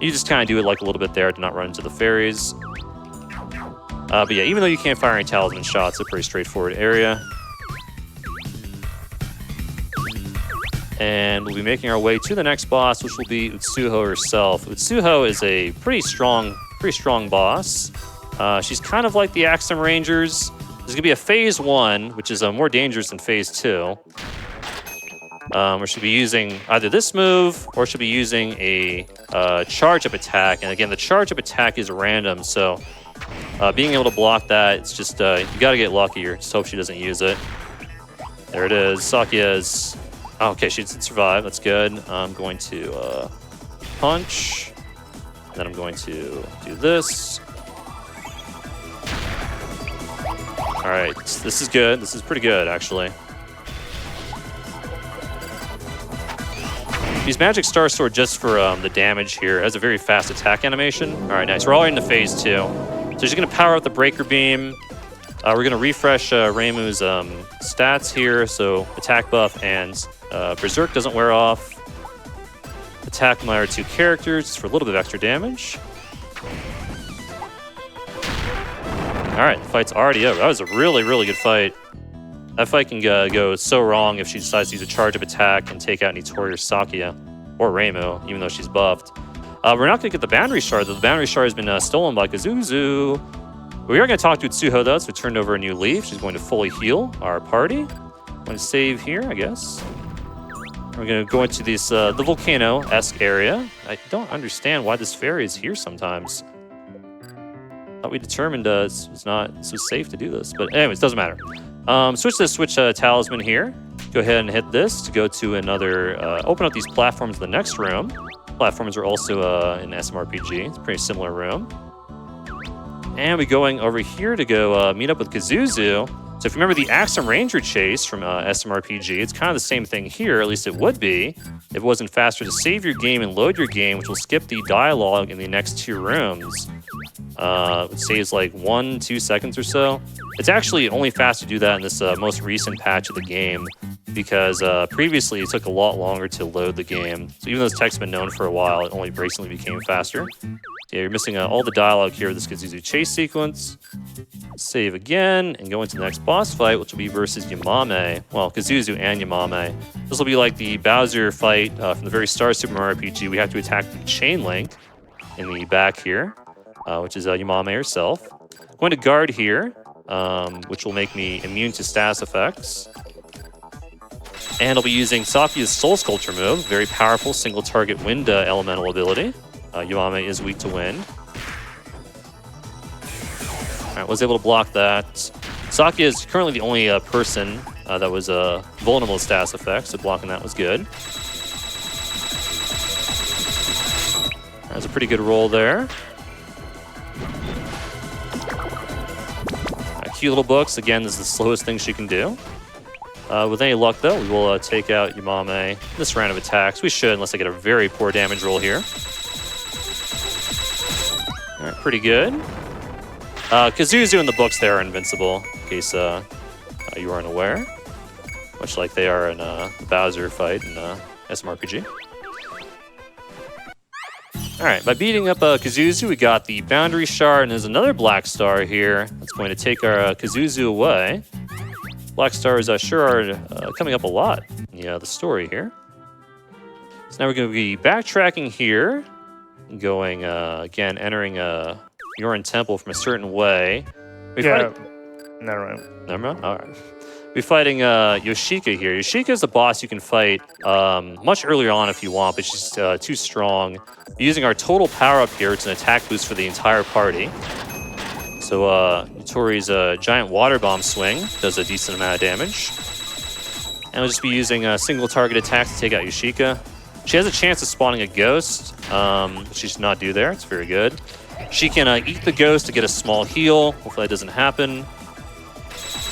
you just kind of do it like a little bit there to not run into the fairies. But yeah, even though you can't fire any talisman shots, it's a pretty straightforward area. And we'll be making our way to the next boss, which will be Touhou herself. Touhou is a pretty strong boss. She's kind of like the Axum Rangers. There's going to be a Phase 1, which is more dangerous than Phase 2. Where she'll be using either this move, or she'll be using a charge-up attack. And again, the charge-up attack is random, so being able to block that, it's just, you got to get lucky, or just hope she doesn't use it. There it is. Sakia is... Oh, okay, she did survive. That's good. I'm going to punch. And then I'm going to do this. All right, this is good. This is pretty good, actually. Use Magic Star Sword just for the damage here. It has a very fast attack animation. All right, nice. We're already into Phase 2. So she's going to power up the Breaker Beam. We're going to refresh Reimu's stats here. So attack buff and Berserk doesn't wear off. Attack my other 2 characters for a little bit of extra damage. All right, the fight's already over. That was a really, really good fight. That fight can go so wrong if she decides to use a charge-up attack and take out Nitori or Sakia, or Reimu, even though she's buffed. We're not going to get the Boundary Shard, though. The Boundary Shard has been stolen by Kazuzu. We are going to talk to Touhou, though, so we turned over a new leaf. She's going to fully heal our party. I'm going to save here, I guess. We're going to go into this the volcano-esque area. I don't understand why this fairy is here sometimes. Thought we determined this was safe to do this, but anyways, doesn't matter. Switch talisman here. Go ahead and hit this to go to another. Open up these platforms in the next room. Platforms are also in SMRPG. It's a pretty similar room. And we're going over here to go meet up with Kazuzu. So if you remember the Axum Ranger chase from SMRPG, it's kind of the same thing here, at least it would be, if it wasn't faster to save your game and load your game, which will skip the dialogue in the next 2 rooms. It saves like 1-2 seconds or so. It's actually only fast to do that in this most recent patch of the game, because previously it took a lot longer to load the game. So even though this tech's been known for a while, it only recently became faster. Yeah, you're missing all the dialogue here. This gives you a chase sequence. Save again and go into the next boss fight, which will be versus Yamame. Well, Kazuzu and Yamame. This will be like the Bowser fight from the very start of Super Mario RPG. We have to attack the chain link in the back here, which is Yamame herself. Going to guard here, which will make me immune to status effects. And I'll be using Sakia's Soul Sculpture move, very powerful single target wind elemental ability. Yamame is weak to wind. All right, was able to block that. Sakia is currently the only person that was vulnerable to status effects, so blocking that was good. That's a pretty good roll there. Cute little books. Again, this is the slowest thing she can do. With any luck, though, we will take out Yamame this round of attacks. We should, unless I get a very poor damage roll here. All right, pretty good. Kazuzu and the books there are invincible, in case you aren't aware. Much like they are in the Bowser fight in SMRPG. All right, by beating up Kazuzu, we got the Boundary Shard, and there's another Black Star here that's going to take our Kazuzu away. Black Stars sure are coming up a lot in the story here. So now we're going to be backtracking here, going, again, entering Yorin Temple from a certain way. Never mind. Never mind? All right. We're fighting Yoshika here. Yoshika is a boss you can fight much earlier on if you want, but she's too strong. Using our total power-up here, it's an attack boost for the entire party. So Yutori's giant water bomb swing does a decent amount of damage. And we'll just be using single target attacks to take out Yoshika. She has a chance of spawning a ghost, which she should not do there. It's very good. She can eat the ghost to get a small heal. Hopefully that doesn't happen.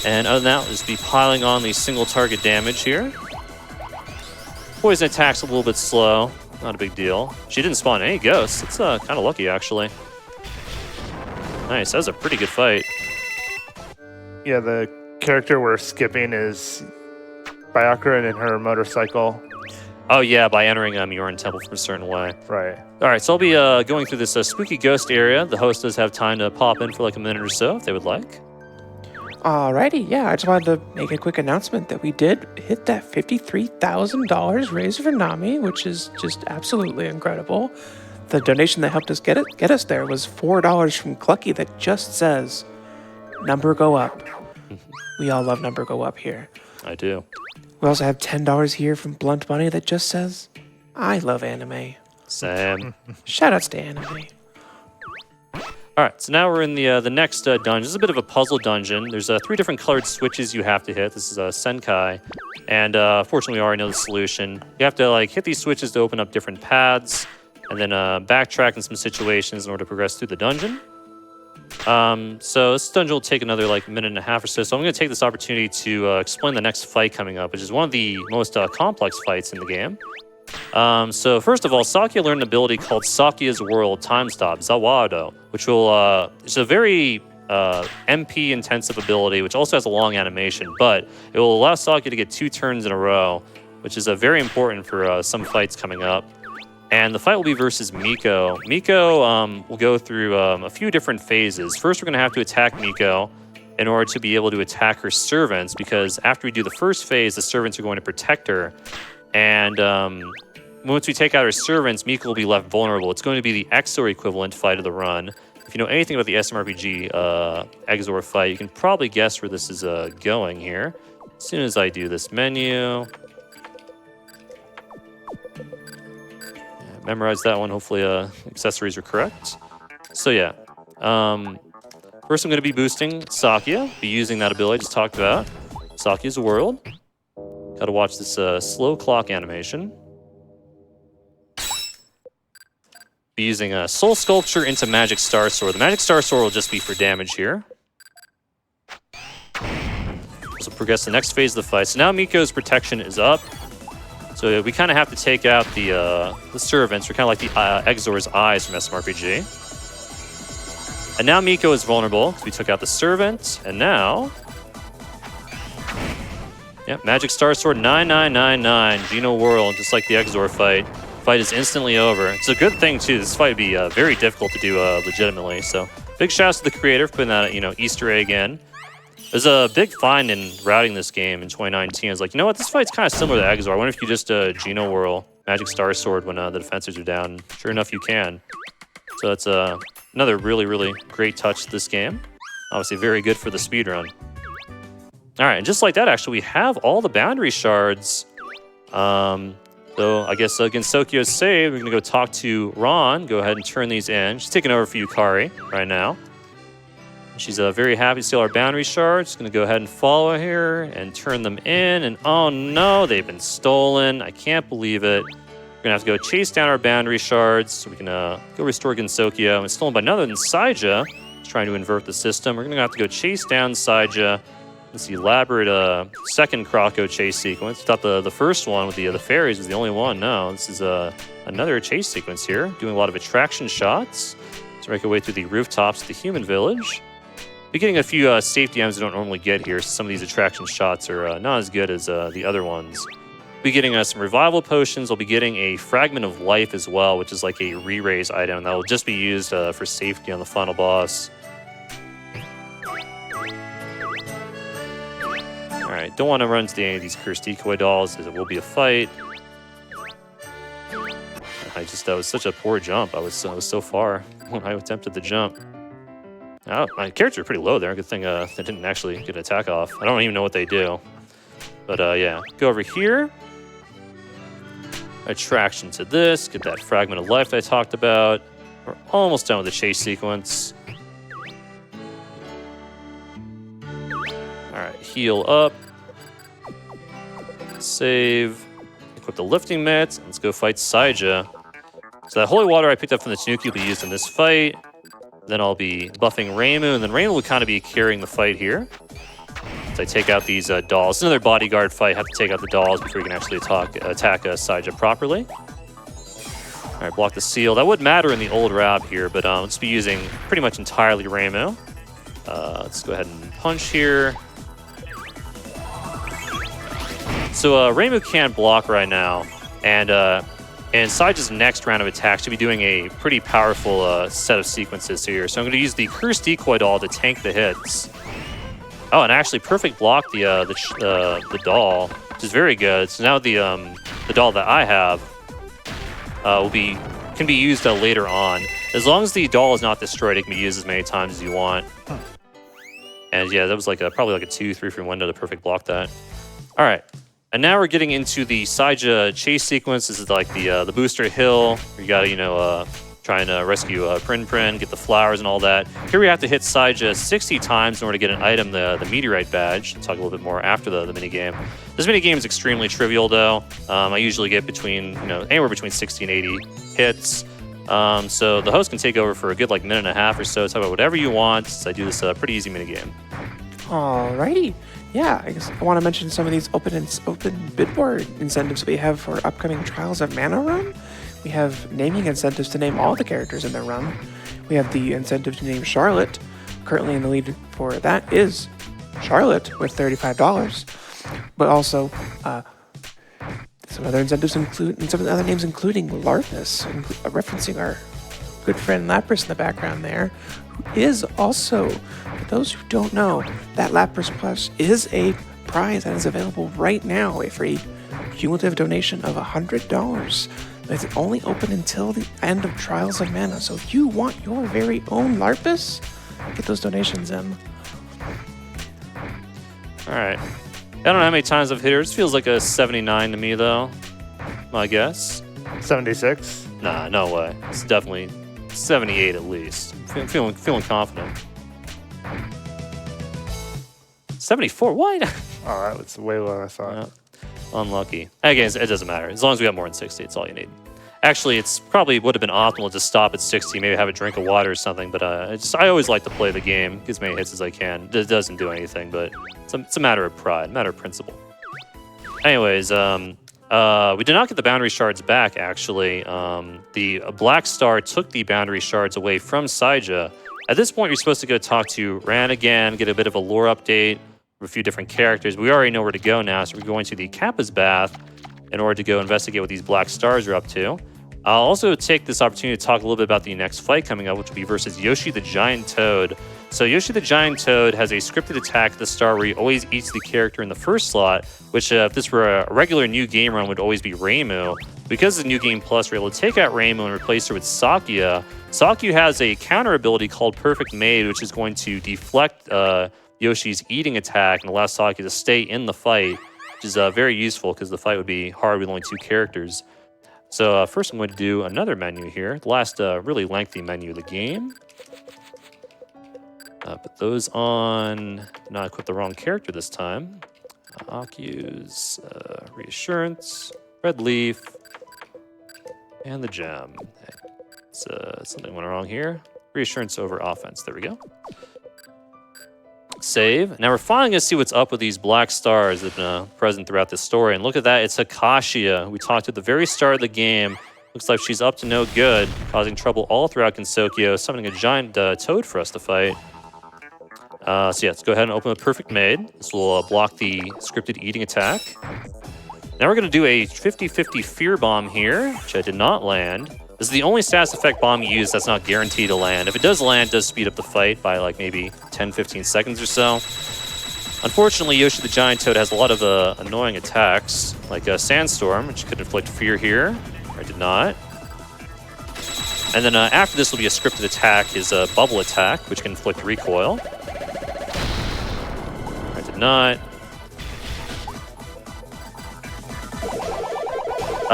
And other than that, we'll just be piling on the single target damage here. Poison attack's a little bit slow. Not a big deal. She didn't spawn any ghosts. It's kind of lucky, actually. Nice. That was a pretty good fight. Yeah, the character we're skipping is Byakuran in her motorcycle. Oh, yeah, by entering Yorin Temple from a certain way. Right. All right, so I'll be going through this spooky ghost area. The host does have time to pop in for like a minute or so if they would like. Alrighty, yeah, I just wanted to make a quick announcement that we did hit that $53,000 raised for Nami, which is just absolutely incredible. The donation that helped us get us there was $4 from Clucky that just says, "Number go up." We all love number go up here. I do. We also have $10 here from Blunt Bunny that just says, "I love anime." Same. Shoutouts to anime. All right, so now we're in the next dungeon. This is a bit of a puzzle dungeon. There's 3 different colored switches you have to hit. This is Senkai, and fortunately, we already know the solution. You have to like hit these switches to open up different paths, and then backtrack in some situations in order to progress through the dungeon. So this dungeon will take another like minute and a half or so. So I'm going to take this opportunity to explain the next fight coming up, which is one of the most complex fights in the game. So first of all, Sakia learned an ability called Sakia's World Time Stop, Zawado, which will, it's a very MP intensive ability, which also has a long animation, but it will allow Sakia to get 2 turns in a row, which is very important for some fights coming up. And the fight will be versus Miko. Miko will go through a few different phases. First, we're going to have to attack Miko in order to be able to attack her servants, because after we do the first phase, the servants are going to protect her. And once we take out our servants, Miko will be left vulnerable. It's going to be the Exor equivalent fight of the run. If you know anything about the SMRPG Exor fight, you can probably guess where this is going here. As soon as I do this menu. Yeah, memorize that one. Hopefully accessories are correct. So yeah. First I'm going to be boosting Sakia. Be using that ability I just talked about. Sakia's World. Got to watch this slow clock animation. Be using a Soul Sculpture into Magic Star Sword. The Magic Star Sword will just be for damage here. So progress the next phase of the fight. So now Miko's protection is up. So we kind of have to take out the servants. We're kind of like the Exor's eyes from SMRPG. And now Miko is vulnerable because we took out the servant. And now... Yep, Magic Star Sword 9999, Geno World, just like the Exor fight. Fight is instantly over. It's a good thing too. This fight would be very difficult to do legitimately. So big shouts to the creator for putting that Easter egg in. There's a big find in routing this game in 2019. I was like, you know what? This fight's kind of similar to Exor. I wonder if you just Geno Whirl Magic Star Sword when the defenses are down. Sure enough, you can. So that's another really, really great touch to this game. Obviously, very good for the speedrun. All right, and just like that, actually, we have all the boundary shards. So I guess against Sokyo's save, we're going to go talk to Ron. Go ahead and turn these in. She's taking over for Yukari right now. She's very happy to see all our boundary shards. She's going to go ahead and follow here and turn them in. And oh no, they've been stolen. I can't believe it. We're gonna have to go chase down our boundary shards so we can go restore Gensokyo. It's stolen by none other than Saija. It's trying to invert the system. We're gonna have to go chase down Saija. This elaborate second Croco chase sequence. I thought the first one with the fairies was the only one. No, this is another chase sequence here. Doing a lot of attraction shots. Let's make our way through the rooftops of the human village. We're getting a few safety items we don't normally get here. So some of these attraction shots are not as good as the other ones. We'll be getting some revival potions. We'll be getting a fragment of life as well, which is like a re-raise item that will just be used for safety on the final boss. Alright, don't want to run into any of these cursed decoy dolls, as it will be a fight. That was such a poor jump. I was so far when I attempted the jump. Oh, my characters are pretty low there. Good thing they didn't actually get an attack off. I don't even know what they do. But yeah, go over here. Attraction to this. Get that fragment of life that I talked about. We're almost done with the chase sequence. Alright, heal up. Save. Equip the lifting mitts. Let's go fight Saija. So that holy water I picked up from the Tanuki will be used in this fight. Then I'll be buffing Reimu, and then Reimu will kind of be carrying the fight here. So I take out these dolls. It's another bodyguard fight. Have to take out the dolls before you can actually attack Saija properly. All right, block the seal. That would matter in the old route here, but let's be using pretty much entirely Reimu. Let's go ahead and punch here. So Reimu can't block right now, and Saija's next round of attacks should be doing a pretty powerful set of sequences here. So I'm going to use the Cursed Decoy Doll to tank the hits. Oh, and actually perfect block the doll, which is very good. So now the doll that I have can be used later on. As long as the doll is not destroyed, it can be used as many times as you want. And yeah, that was probably like a 2-3 frame window to perfect block that. All right. And now we're getting into the Saija chase sequence. This is like the booster hill. You gotta, try and rescue Prin Prin, get the flowers and all that. Here we have to hit Saija 60 times in order to get an item, the meteorite badge. I'll talk a little bit more after the minigame. This minigame is extremely trivial though. I usually get anywhere between 60 and 80 hits. So the host can take over for a good minute and a half or so. Talk about whatever you want. So I do this pretty easy minigame. Alrighty. Yeah, I guess I want to mention some of these open bid board incentives that we have for upcoming Trials of Mana run. We have naming incentives to name all the characters in their run. We have the incentive to name Charlotte. Currently in the lead for that is Charlotte with $35. But also, some other incentives and some of the other names including Larpus, referencing our good friend Lapras in the background there, who is also, for those who don't know, that Lapras Plus is a prize that is available right now, a free cumulative donation of $100. It's only open until the end of Trials of Mana, so if you want your very own Larpus, get those donations in. Alright. I don't know how many times I've hit her. It feels like a 79 to me, though. My guess. 76? Nah, no way. It's definitely 78 at least. I'm feeling confident. 74? What? Oh, that was way lower than I thought. Yeah. Unlucky. Again, it doesn't matter. As long as we have more than 60, it's all you need. Actually, it's probably would have been optimal to stop at 60, maybe have a drink of water or something, but I always like to play the game, get as many hits as I can. It doesn't do anything, but it's a matter of pride, a matter of principle. Anyways, we did not get the boundary shards back, actually. The Black Star took the boundary shards away from Saija. At this point, you're supposed to go talk to Ran again, get a bit of a lore update, a few different characters. We already know where to go now, so we're going to the Kappa's Bath in order to go investigate what these Black Stars are up to. I'll also take this opportunity to talk a little bit about the next fight coming up, which will be versus Yoshi the Giant Toad. So Yoshi the Giant Toad has a scripted attack at the start where he always eats the character in the first slot, which if this were a regular new game run would always be Reimu. Because of the New Game Plus, we're able to take out Reimu and replace her with Sakuya. Sakuya has a counter ability called Perfect Maid, which is going to deflect Yoshi's eating attack and allow Sakuya to stay in the fight, which is very useful because the fight would be hard with only 2 characters. So first I'm going to do another menu here, the last really lengthy menu of the game. Put those on, not equip the wrong character this time. Aku's Reassurance, Red Leaf, And the gem. It's, something went wrong here. Reassurance over offense. There we go. Save. Now we're finally going to see what's up with these black stars that have been present throughout the story. And look at that. It's Hakashia. We talked at the very start of the game. Looks like she's up to no good, causing trouble all throughout Gensokyo, summoning a giant toad for us to fight. So yeah, let's go ahead and open a Perfect Maid. This will block the scripted eating attack. Now we're going to do a 50-50 Fear Bomb here, which I did not land. This is the only status effect bomb you use that's not guaranteed to land. If it does land, it does speed up the fight by like maybe 10-15 seconds or so. Unfortunately, Yoshi the Giant Toad has a lot of annoying attacks, like Sandstorm, which could inflict fear here. I did not. And then after this will be a scripted attack, his Bubble Attack, which can inflict recoil. I did not.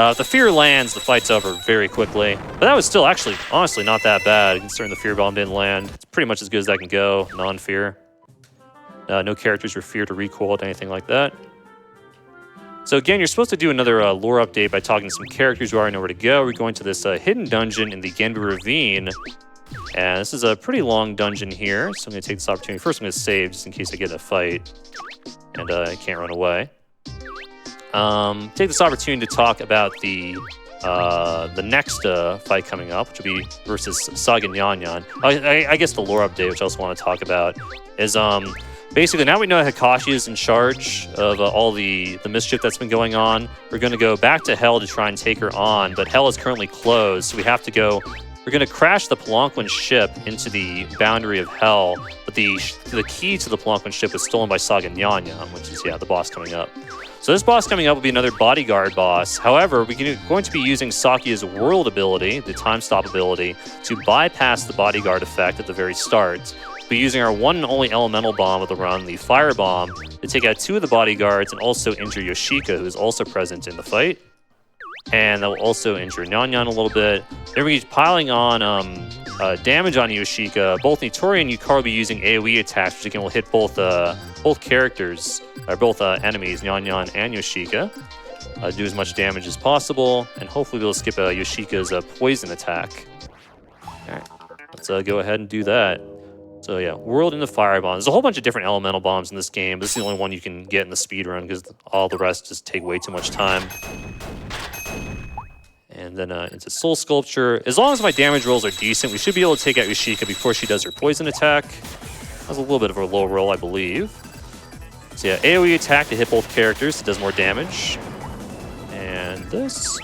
If the fear lands, the fight's over very quickly. But that was still actually, honestly, not that bad, considering the fear bomb didn't land. It's pretty much as good as that can go, non-fear. No characters were feared or recoiled, anything like that. So again, you're supposed to do another lore update by talking to some characters who already know where to go. We're going to this hidden dungeon in the Genbu Ravine. And this is a pretty long dungeon here, so I'm going to take this opportunity. First, I'm going to save just in case I get in a fight and I can't run away. Take this opportunity to talk about the next fight coming up, which will be versus Saga Nyan. I guess the lore update, which I also want to talk about, is basically now we know Hikashi is in charge of all the mischief that's been going on. We're going to go back to Hell to try and take her on, but Hell is currently closed, so we have to go. We're going to crash the Pelonquin ship into the boundary of Hell, but the key to the Pelonquin ship was stolen by Saga Nyan, which is, yeah, the boss coming up. So this boss coming up will be another bodyguard boss. However, we're going to be using Sakia's World ability, the time stop ability, to bypass the bodyguard effect at the very start. We'll be using our one and only elemental bomb of the run, the Fire Bomb, to take out 2 of the bodyguards and also injure Yoshika, who is also present in the fight. And that will also injure Nyan a little bit. Then we're piling on damage on Yoshika. Both Nitori and Yukari will be using AoE attacks, which again will hit both characters, or both enemies, Nyan and Yoshika. Do as much damage as possible, and hopefully we'll skip Yoshika's poison attack. Alright, let's go ahead and do that. So yeah, World into Fire Bomb. There's a whole bunch of different elemental bombs in this game. This is the only one you can get in the speedrun, because all the rest just take way too much time. And then into Soul Sculpture. As long as my damage rolls are decent, we should be able to take out Yoshika before she does her poison attack. That was a little bit of a low roll, I believe. So yeah, AoE attack to hit both characters. It does more damage. And this.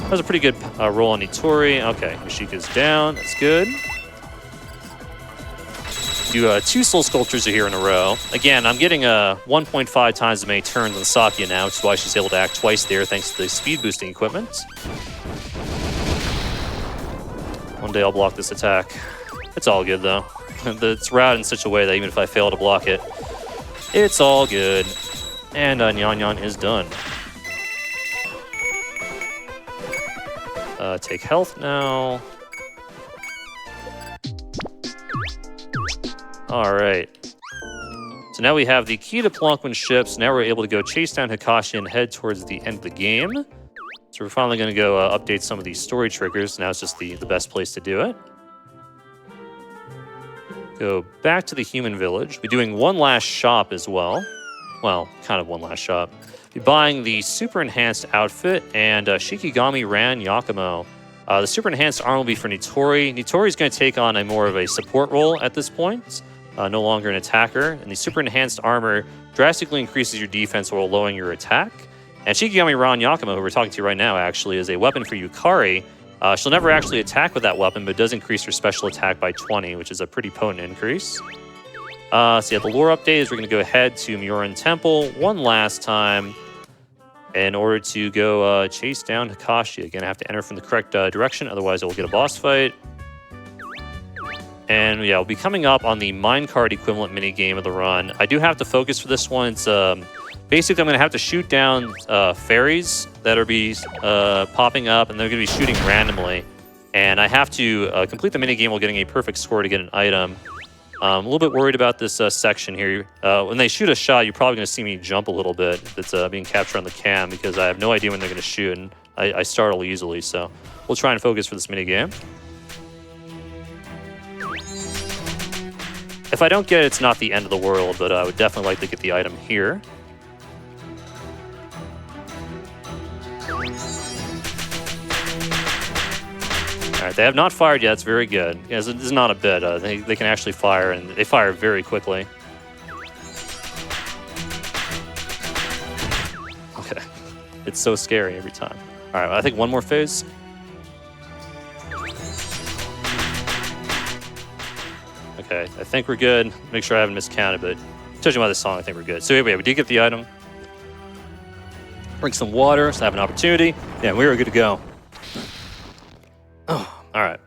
That was a pretty good roll on Nitori. Okay, Yoshika's down. That's good. Do 2 Soul Sculptures here in a row. Again, I'm getting 1.5 times as many turns on Sakia now, which is why she's able to act twice there thanks to the speed boosting equipment. One day I'll block this attack. It's all good though. It's routed in such a way that even if I fail to block it, it's all good. And Nyan is done. Take health now. All right. So now we have the key to Pelonquin ships. Now we're able to go chase down Hikashi and head towards the end of the game. So we're finally going to go update some of these story triggers. Now it's just the best place to do it. Go back to the human village. We're doing one last shop as well. Well, kind of one last shop. Be buying the super enhanced outfit and Shikigami Ran Yakumo. The super enhanced armor will be for Nitori. Nitori is going to take on a more of a support role at this point. No longer an attacker. And the super enhanced armor drastically increases your defense while lowering your attack. And Shikigami Ran Yakumo, who we're talking to right now, actually, is a weapon for Yukari. She'll never actually attack with that weapon, but does increase her special attack by 20, which is a pretty potent increase. So yeah, the lore update is we're going to go ahead to Myorin Temple one last time in order to go chase down Hikashi. Again, I have to enter from the correct direction, otherwise I will get a boss fight. And yeah, we'll be coming up on the minecart equivalent minigame of the run. I do have to focus for this one. It's basically I'm going to have to shoot down fairies that are popping up, and they're going to be shooting randomly. And I have to complete the minigame while getting a perfect score to get an item. I'm a little bit worried about this section here. When they shoot a shot, you're probably going to see me jump a little bit if it's being captured on the cam, because I have no idea when they're going to shoot. And I startle easily, so we'll try and focus for this mini game. If I don't get it, it's not the end of the world, but I would definitely like to get the item here. All right, they have not fired yet. It's very good. Yeah, this is not a bit. They can actually fire, and they fire very quickly. Okay. It's so scary every time. All right, I think one more phase. Okay, I think we're good. Make sure I haven't miscounted, but judging by this song, I think we're good. So anyway, we did get the item. Drink some water, so I have an opportunity. Yeah, we were good to go. Oh, all right.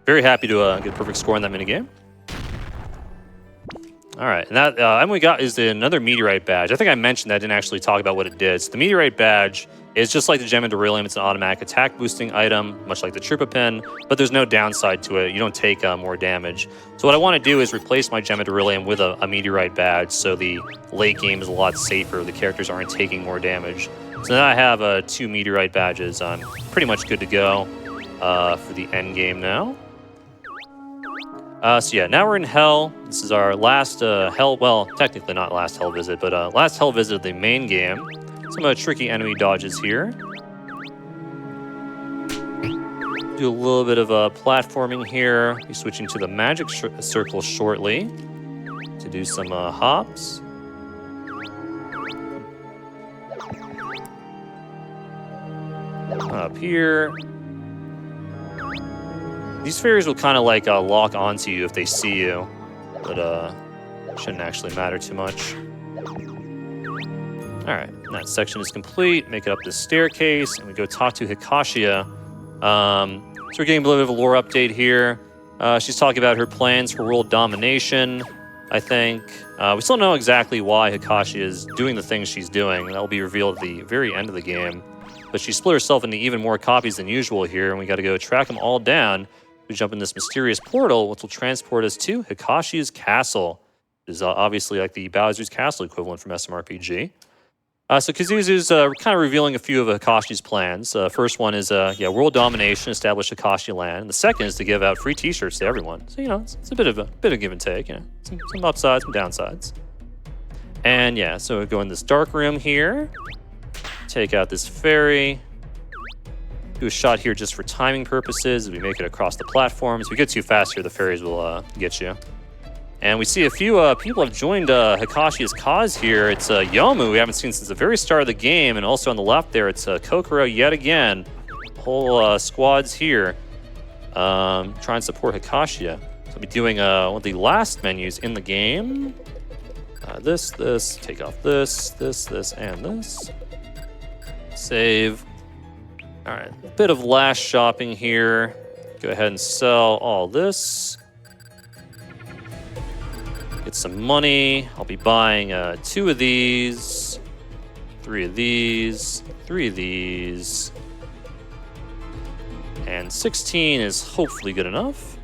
Very happy to get a perfect score in that minigame. All right, and that item we got is another meteorite badge. I think I mentioned that. I didn't actually talk about what it did. So the meteorite badge is just like the gem and beryllium. It's an automatic attack boosting item, much like the Troopa pin, but there's no downside to it. You don't take more damage. So what I want to do is replace my gem and beryllium with a meteorite badge, so the late game is a lot safer. The characters aren't taking more damage. So now I have 2 meteorite badges. I'm pretty much good to go for the end game now. So yeah, now we're in Hell. This is our last Hell, well, technically not last Hell visit, but last Hell visit of the main game. Some tricky enemy dodges here. Do a little bit of platforming here. Be switching to the magic circle shortly to do some hops. Up here. These fairies will kind of like lock onto you if they see you, but shouldn't actually matter too much. All right, that section is complete. Make it up this staircase, and we go talk to Hikashia. So we're getting a little bit of a lore update here. She's talking about her plans for world domination, I think. We still don't know exactly why Hikashia is doing the things she's doing. That will be revealed at the very end of the game. But she split herself into even more copies than usual here, and we got to go track them all down. We jump in this mysterious portal, which will transport us to Hikashia's castle. It is obviously like the Bowser's Castle equivalent from SMRPG. So Kazuzu's kind of revealing a few of Hikashi's plans. First one is, world domination, establish Hikashi land. And the second is to give out free T-shirts to everyone. So it's a bit of give and take. Some upsides, some downsides. And yeah, so we go in this dark room here. Take out this fairy. Do a shot here just for timing purposes. We make it across the platforms. If we get too fast here, the fairies will get you. And we see a few people have joined Hikashi's cause here. It's Yomu, we haven't seen since the very start of the game. And also on the left there, it's Kokoro yet again. Whole squads here. Try and support Hikashia. So I'll be doing one of the last menus in the game. This, take off this, and this. Save. All right, a bit of last shopping here. Go ahead and sell all this. Get some money. I'll be buying 2 of these, 3 of these, 3 of these, and 16 is hopefully good enough.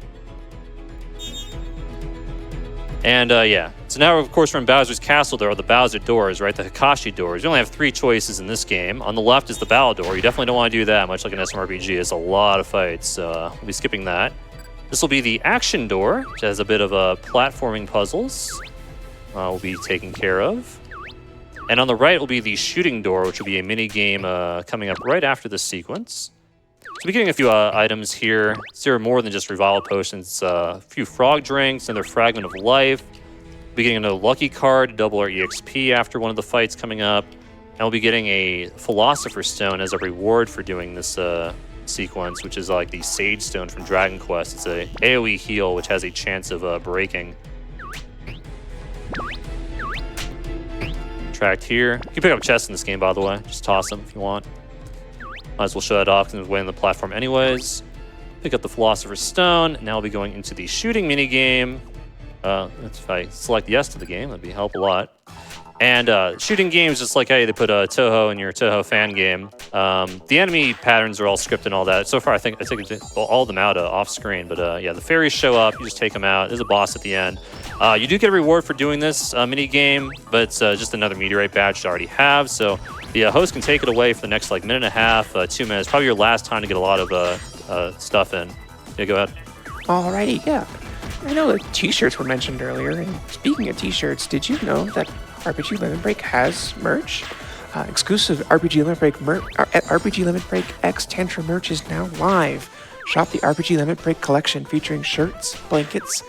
And yeah, so now of course we're in Bowser's Castle. There are the Bowser doors, right? The Hikashi doors. You only have 3 choices in this game. On the left is the Battle door. You definitely don't want to do that, much like an SMRPG. It's a lot of fights, so we'll be skipping that. This will be the Action door, which has a bit of platforming puzzles we'll be taking care of. And on the right will be the Shooting door, which will be a mini game coming up right after this sequence. So we're getting a few items here. There are more than just revival potions. A few frog drinks, another fragment of life. We'll be getting another lucky card to double our EXP after one of the fights coming up. And we'll be getting a Philosopher's Stone as a reward for doing this sequence, which is like the Sage Stone from Dragon Quest. It's a AoE heal, which has a chance of breaking. Tracked here. You can pick up chests in this game, by the way. Just toss them if you want. Might as well show that off because it's way on the platform anyways. Pick up the Philosopher's Stone. Now we'll be going into the shooting minigame. If I select yes to the game, that'd help a lot. And shooting games, just like how they put Touhou in your Touhou fan game. The enemy patterns are all scripted and all that. So far, I think all of them out off screen. But yeah, the fairies show up. You just take them out. There's a boss at the end. You do get a reward for doing this mini game, but it's just another meteorite badge you already have. So The host can take it away for the next like minute and a half, 2 minutes. Probably your last time to get a lot of stuff in. Yeah, go ahead. Alrighty, yeah. I know that t-shirts were mentioned earlier, and speaking of t-shirts, did you know that RPG Limit Break has merch? Exclusive RPG Limit Break RPG Limit Break X Tantra merch is now live. Shop the RPG Limit Break collection featuring shirts, blankets,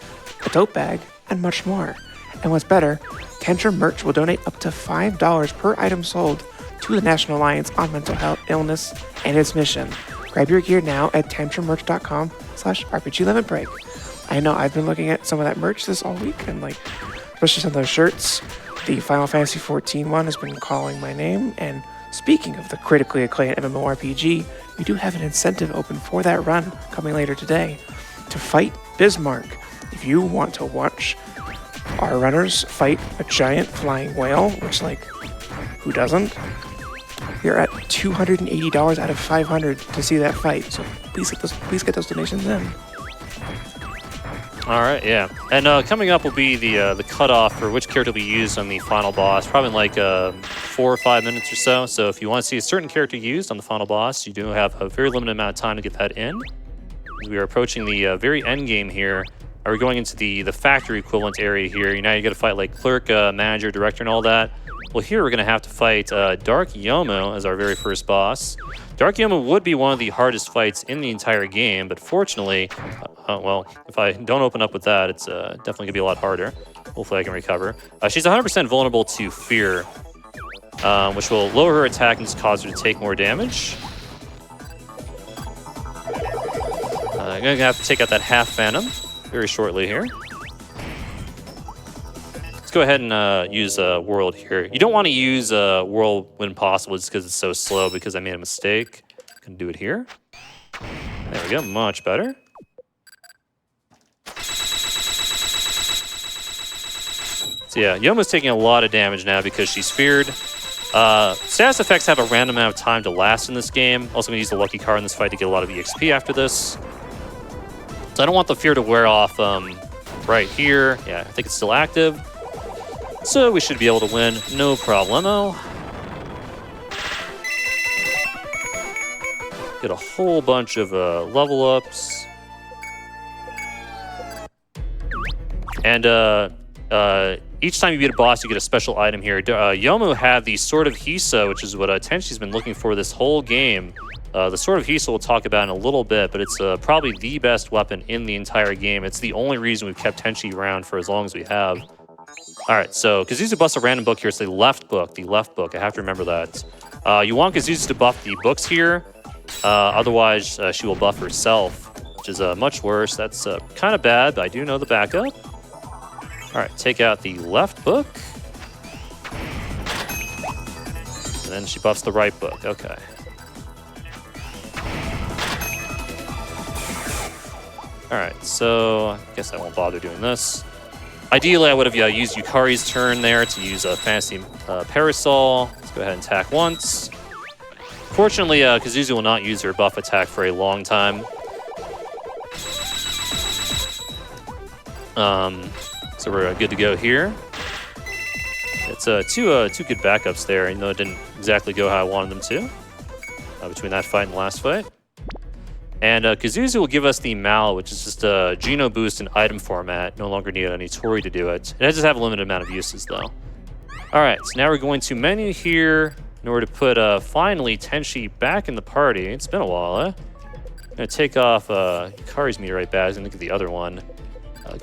a tote bag, and much more. And what's better, Tantra merch will donate up to $5 per item sold to the National Alliance on Mental Health Illness and its mission. Grab your gear now at tantramerch.com/RPG Limit Break. I know I've been looking at some of that merch this all week, and like, especially some of those shirts. The Final Fantasy XIV one has been calling my name, and speaking of the critically acclaimed MMORPG, we do have an incentive open for that run coming later today to fight Bismarck. If you want to watch our runners fight a giant flying whale, which like, who doesn't? We're at $280 out of $500 to see that fight, so please get those donations in. All right, yeah. And coming up will be the cutoff for which character will be used on the final boss, probably in like 4 or 5 minutes or so. So if you want to see a certain character used on the final boss, you do have a very limited amount of time to get that in. We are approaching the very end game here. We're going into the factory equivalent area here. You got to fight like clerk, manager, director, and all that. Well, here we're going to have to fight Dark Yomo as our very first boss. Dark Yomo would be one of the hardest fights in the entire game, but fortunately, well, if I don't open up with that, it's definitely going to be a lot harder. Hopefully I can recover. She's 100% vulnerable to fear, which will lower her attack and just cause her to take more damage. I'm going to have to take out that half Phantom very shortly here. Let's go ahead and use World here. You don't want to use World when possible just because it's so slow, because I made a mistake. I'm going to do it here. There we go, much better. So yeah, Yoma's taking a lot of damage now because she's feared. Status effects have a random amount of time to last in this game. Also going to use the lucky card in this fight to get a lot of EXP after this. So I don't want the fear to wear off right here. Yeah, I think it's still active. So we should be able to win, no problemo. Get a whole bunch of level ups. And each time you beat a boss, you get a special item here. Yomo had the Sword of Hisa, which is what Tenshi's been looking for this whole game. The Sword of Hisa we'll talk about in a little bit, but it's probably the best weapon in the entire game. It's the only reason we've kept Tenshi around for as long as we have. All right, so Kazuzu buffs a random book here. It's the left book, I have to remember that. You want Kazuzu to buff the books here. Otherwise, she will buff herself, which is much worse. That's kind of bad, but I do know the backup. All right, take out the left book. And then she buffs the right book, okay. All right, so I guess I won't bother doing this. Ideally, I would have used Yukari's turn there to use a Fantasy Parasol. Let's go ahead and attack once. Fortunately, Kazuzu will not use her buff attack for a long time. So we're good to go here. It's two good backups there, even though it didn't exactly go how I wanted them to. Between that fight and the last fight. And Kazuzu will give us the Mal, which is just a Geno boost in item format. No longer need any Tori to do it. It does have a limited amount of uses, though. All right, so now we're going to menu here in order to put, finally, Tenshi back in the party. It's been a while, eh? I'm going to take off Yukari's meteorite badge and look at the other one.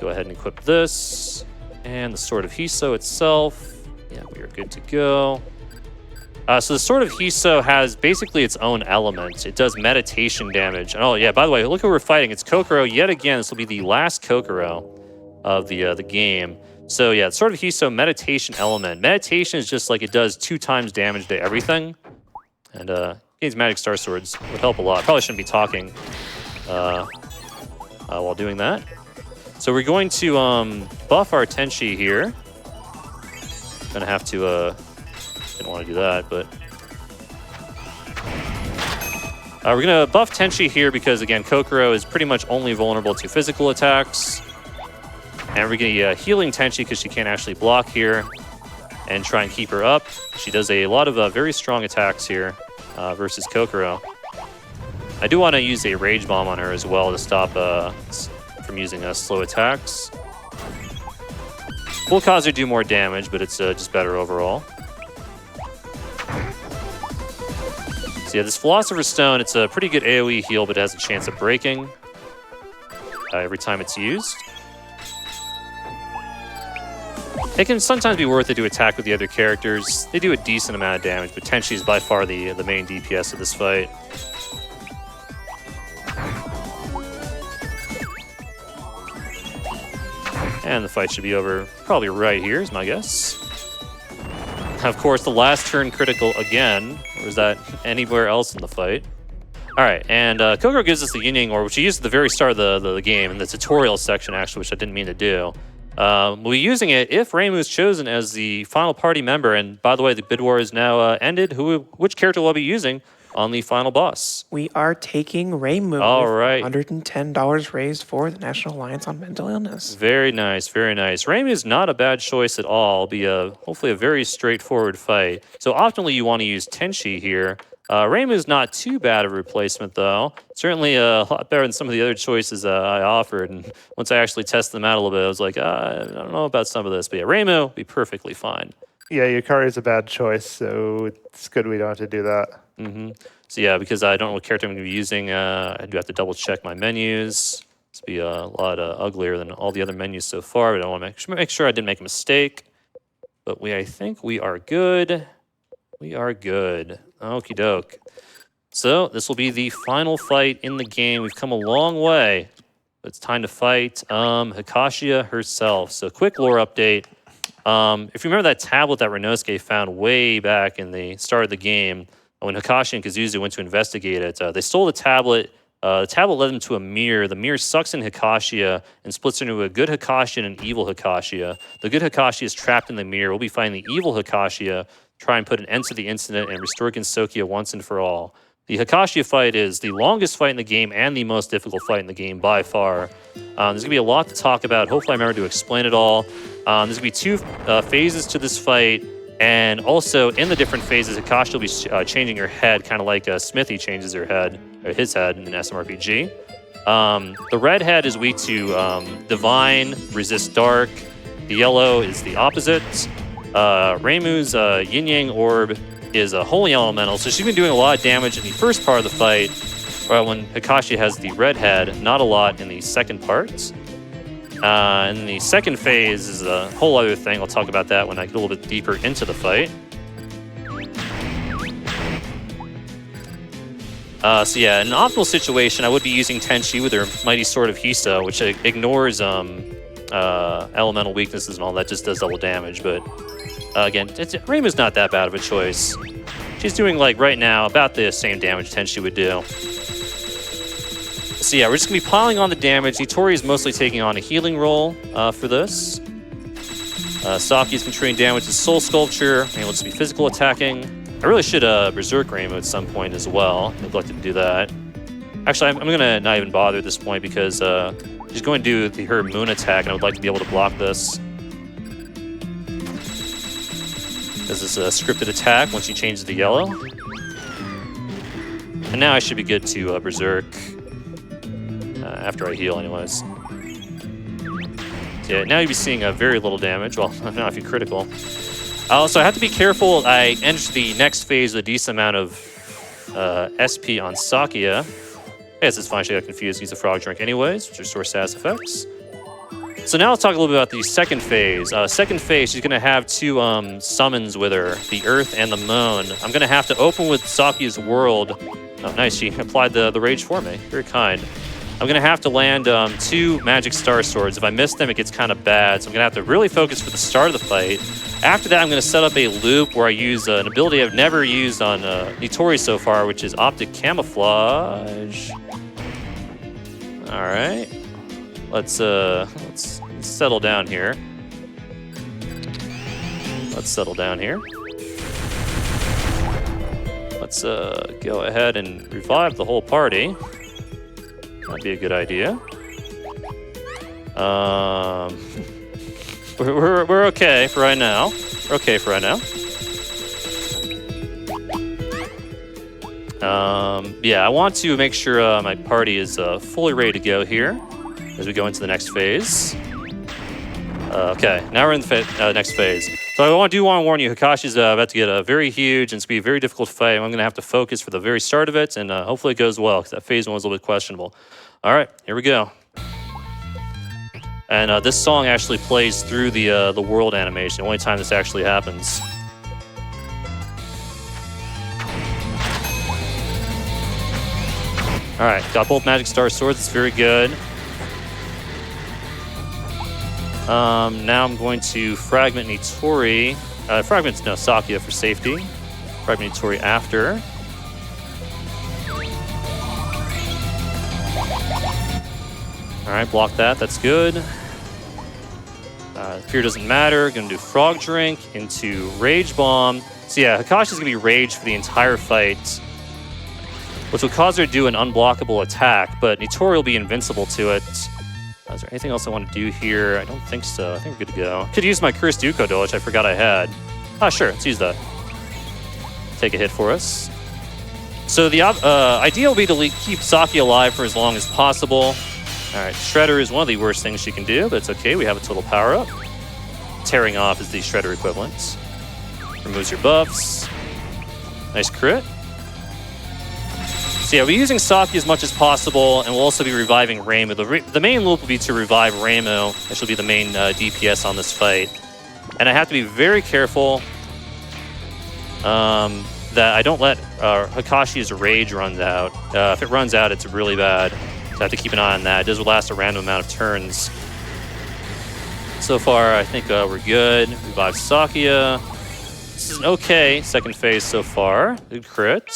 Go ahead and equip this. And the Sword of Hiso itself. Yeah, we are good to go. So the Sword of Hiso has basically its own element. It does meditation damage. And oh yeah, by the way, look who we're fighting. It's Kokoro yet again. This will be the last Kokoro of the game. So yeah, the Sword of Hiso meditation element. Meditation is just like it does 2 times damage to everything. And these Magic Star Swords would help a lot. Probably shouldn't be talking while doing that. So we're going to buff our Tenshi here. Gonna have to didn't want to do that, but we're gonna buff Tenshi here because again, Kokoro is pretty much only vulnerable to physical attacks, and we're gonna healing Tenshi because she can't actually block here. and try and keep her up. She does a lot of very strong attacks here versus Kokoro. I do want to use a Rage Bomb on her as well to stop from using slow attacks. Will cause her to do more damage, but it's just better overall. So yeah, this Philosopher's Stone, it's a pretty good AoE heal, but it has a chance of breaking every time it's used. It can sometimes be worth it to attack with the other characters. They do a decent amount of damage, but Tenchi is by far the main DPS of this fight. And the fight should be over probably right here, is my guess. Of course, the last turn critical again. Or is that anywhere else in the fight? All right, and Kokoro gives us the Yin Yang Orb, which he used at the very start of the game, in the tutorial section, actually, which I didn't mean to do. We'll be using it if Reimu is chosen as the final party member. And by the way, the bid war is now ended. Which character will I be using on the final boss? We are taking Reimu. All right. $110 raised for the National Alliance on Mental Illness. Very nice, very nice. Reimu is not a bad choice at all. It'll be hopefully a very straightforward fight. So optimally, you want to use Tenchi here. Reimu is not too bad of a replacement, though. Certainly a lot better than some of the other choices I offered. And once I actually tested them out a little bit, I was like, I don't know about some of this. But yeah, Reimu will be perfectly fine. Yeah, Yukari is a bad choice, so it's good we don't have to do that. So yeah, because I don't know what character I'm going to be using, I do have to double check my menus. This will be a lot uglier than all the other menus so far, but I want to make sure I didn't make a mistake. But I think we are good. We are good. Okie doke. So this will be the final fight in the game. We've come a long way. It's time to fight Hikashia herself. So quick lore update. If you remember that tablet that Renosuke found way back in the start of the game, when Hikashi and Kazuzu went to investigate it, they stole the tablet. The tablet led them to a mirror. The mirror sucks in Hikashia and splits into a good Hikashia and an evil Hikashia. The good Hikashia is trapped in the mirror. We'll be fighting the evil Hikashia, try and put an end to the incident and restore Gensokia once and for all. The Hikashia fight is the longest fight in the game and the most difficult fight in the game by far. There's going to be a lot to talk about. Hopefully I remember to explain it all. There's going to be two phases to this fight. And also, in the different phases, Hikashi will be changing her head, kind of like Smithy changes her head, or his head in an SMRPG. The red head is weak to Divine, Resist Dark. The yellow is the opposite. Reimu's Yin Yang Orb is a Holy Elemental, so she's been doing a lot of damage in the first part of the fight, when Hikashi has the red head, not a lot in the second part. And the second phase is a whole other thing. I'll talk about that when I get a little bit deeper into the fight. So yeah, in an optimal situation, I would be using Tenchi with her Mighty Sword of Hisa, which ignores elemental weaknesses and all that, just does double damage. But again, Reimu's not that bad of a choice. She's doing, like, right now, about the same damage Tenchi would do. So yeah, we're just going to be piling on the damage. Itori is mostly taking on a healing role for this. Saki is contributing damage to Soul Sculpture, and let's be physical attacking. I really should Berserk Reimu at some point as well. Neglected to do that. Actually, I'm going to not even bother at this point because she's going to do her moon attack, and I would like to be able to block this. This is a scripted attack once she changes the yellow. And now I should be good to Berserk. After I heal, anyways. So yeah, now you'll be seeing very little damage. Well, not if you're critical. So I have to be careful. I enter the next phase with a decent amount of SP on Sakia. Yes, it's fine. She got confused. Use a frog drink anyways, which restores status effects. So now let's talk a little bit about the second phase. Second phase, she's going to have two summons with her, the Earth and the Moon. I'm going to have to open with Sakia's World. Oh, nice. She applied the rage for me. Very kind. I'm going to have to land two Magic Star Swords. If I miss them, it gets kind of bad. So I'm going to have to really focus for the start of the fight. After that, I'm going to set up a loop where I use an ability I've never used on Nitori so far, which is Optic Camouflage. All right. Let's settle down here. Let's settle down here. Let's go ahead and revive the whole party. That'd be a good idea. We're okay for right now. We're okay for right now. Yeah, I want to make sure my party is fully ready to go here as we go into the next phase. Okay, now we're in the next phase. So I do want to warn you, Hakashi's about to get very huge, and it's going to be a very difficult fight. I'm going to have to focus for the very start of it, and hopefully it goes well, because that phase 1 was a little bit questionable. All right, here we go. And this song actually plays through the world animation, the only time this actually happens. All right, got both Magic Star Swords. It's very good. Now I'm going to Fragment Nitori. Fragment, no, Sakuya for safety. Fragment Nitori after. All right, block that. That's good. Fear doesn't matter. Gonna do Frog Drink into Rage Bomb. So yeah, Hakashi's gonna be raged for the entire fight, which will cause her to do an unblockable attack, but Nitori will be invincible to it. Is there anything else I want to do here? I don't think so. I think we're good to go. Could use my Cursed Ukodo, which I forgot I had. Ah, sure. Let's use that. Take a hit for us. So the idea will be to keep Saki alive for as long as possible. All right, Shredder is one of the worst things she can do, but it's okay. We have a total power-up. Tearing Off is the Shredder equivalent. Removes your buffs. Nice crit. So yeah, we're using Saki as much as possible, and we'll also be reviving Reimu. The main loop will be to revive Reimu, which will be the main DPS on this fight. And I have to be very careful that I don't let Hakashi's rage run out. If it runs out, it's really bad. So I have to keep an eye on that. It does last a random amount of turns. So far, I think we're good. Revive Sakuya. This is an okay second phase so far. Good crit.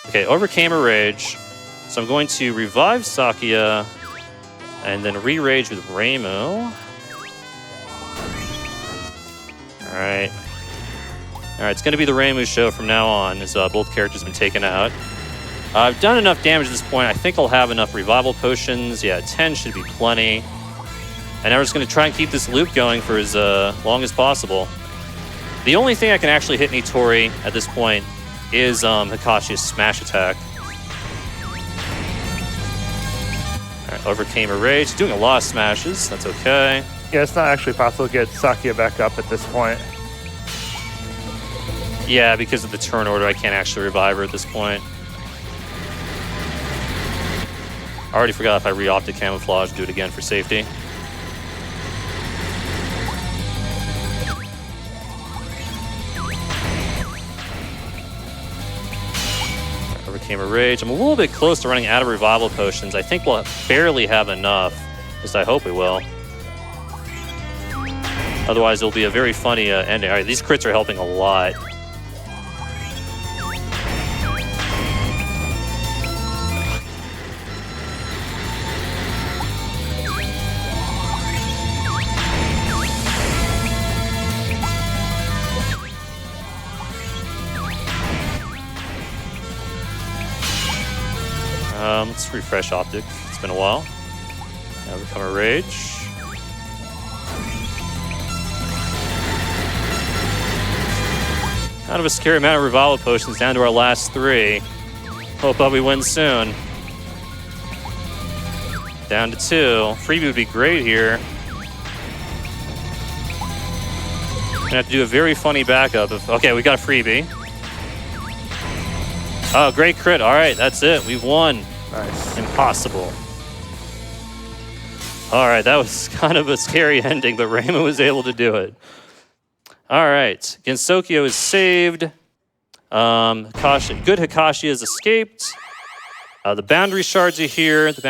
Okay, overcame a rage. So I'm going to revive Sakuya and then re-rage with Reimu. Alright. Alright, it's going to be the Reimu show from now on, as both characters have been taken out. I've done enough damage at this point. I think I'll have enough revival potions. Yeah, 10 should be plenty. And now we're just going to try and keep this loop going for as long as possible. The only thing I can actually hit Nitori at this point is Hakashi's smash attack. Alright, overcame a rage. Doing a lot of smashes. That's okay. Yeah, it's not actually possible to get Sakuya back up at this point. Yeah, because of the turn order, I can't actually revive her at this point. I already forgot if I re-opted camouflage. Do it again for safety. Overcame a rage. I'm a little bit close to running out of revival potions. I think we'll barely have enough. At least I hope we will. Otherwise, it'll be a very funny ending. All right, these crits are helping a lot. Let's refresh Optic. It's been a while. Now become a rage. Kind of a scary amount of revival potions down to our last 3. Hope we win soon. Down to 2. Freebie would be great here. Gonna have to do a very funny backup. Okay, we got a freebie. Oh, great crit. All right, that's it. We've won. Nice. Impossible. All right, that was kind of a scary ending, but Reimu was able to do it. All right, Gensokyo is saved. Good Hikashi has escaped. The boundary shards are here. The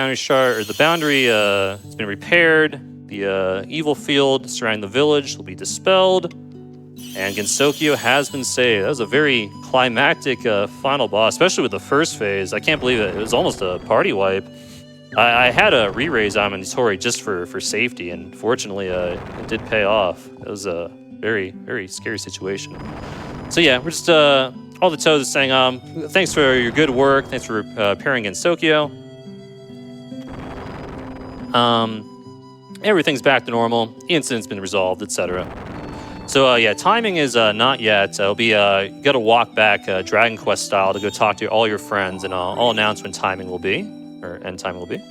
boundary has been repaired. The evil field surrounding the village will be dispelled. And Gensokyo has been saved. That was a very climactic final boss, especially with the first phase. I can't believe it. It was almost a party wipe. I had a re-raise on Nitori just for safety, and fortunately it did pay off. It was a very, very scary situation. So yeah, we're just, all the toes saying, thanks for your good work. Thanks for pairing Gensokyo. Everything's back to normal. The incident's been resolved, etc. So yeah, timing is not yet. It'll be you got to walk back Dragon Quest style to go talk to all your friends, and I'll announce when timing will be, or end time will be.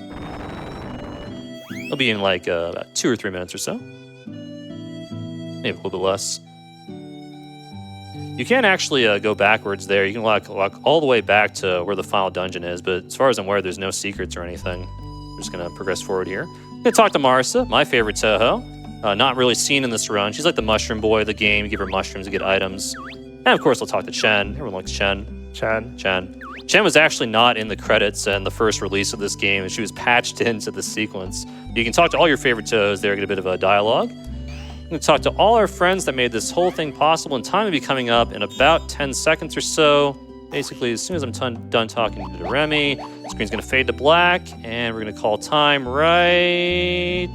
It'll be in like about 2 or 3 minutes or so, maybe a little bit less. You can't actually go backwards there. You can walk all the way back to where the final dungeon is, but as far as I'm aware, there's no secrets or anything. I'm just gonna progress forward here. I'm gonna talk to Marissa, my favorite Touhou. Not really seen in this run. She's like the mushroom boy of the game. You give her mushrooms to get items. And of course, I'll talk to Chen. Everyone likes Chen. Chen was actually not in the credits and the first release of this game, and she was patched into the sequence. You can talk to all your favorite Touhous there, get a bit of a dialogue. I'm going to talk to all our friends that made this whole thing possible, and time will be coming up in about 10 seconds or so. Basically, as soon as I'm done talking to Remy, the screen's going to fade to black, and we're going to call time right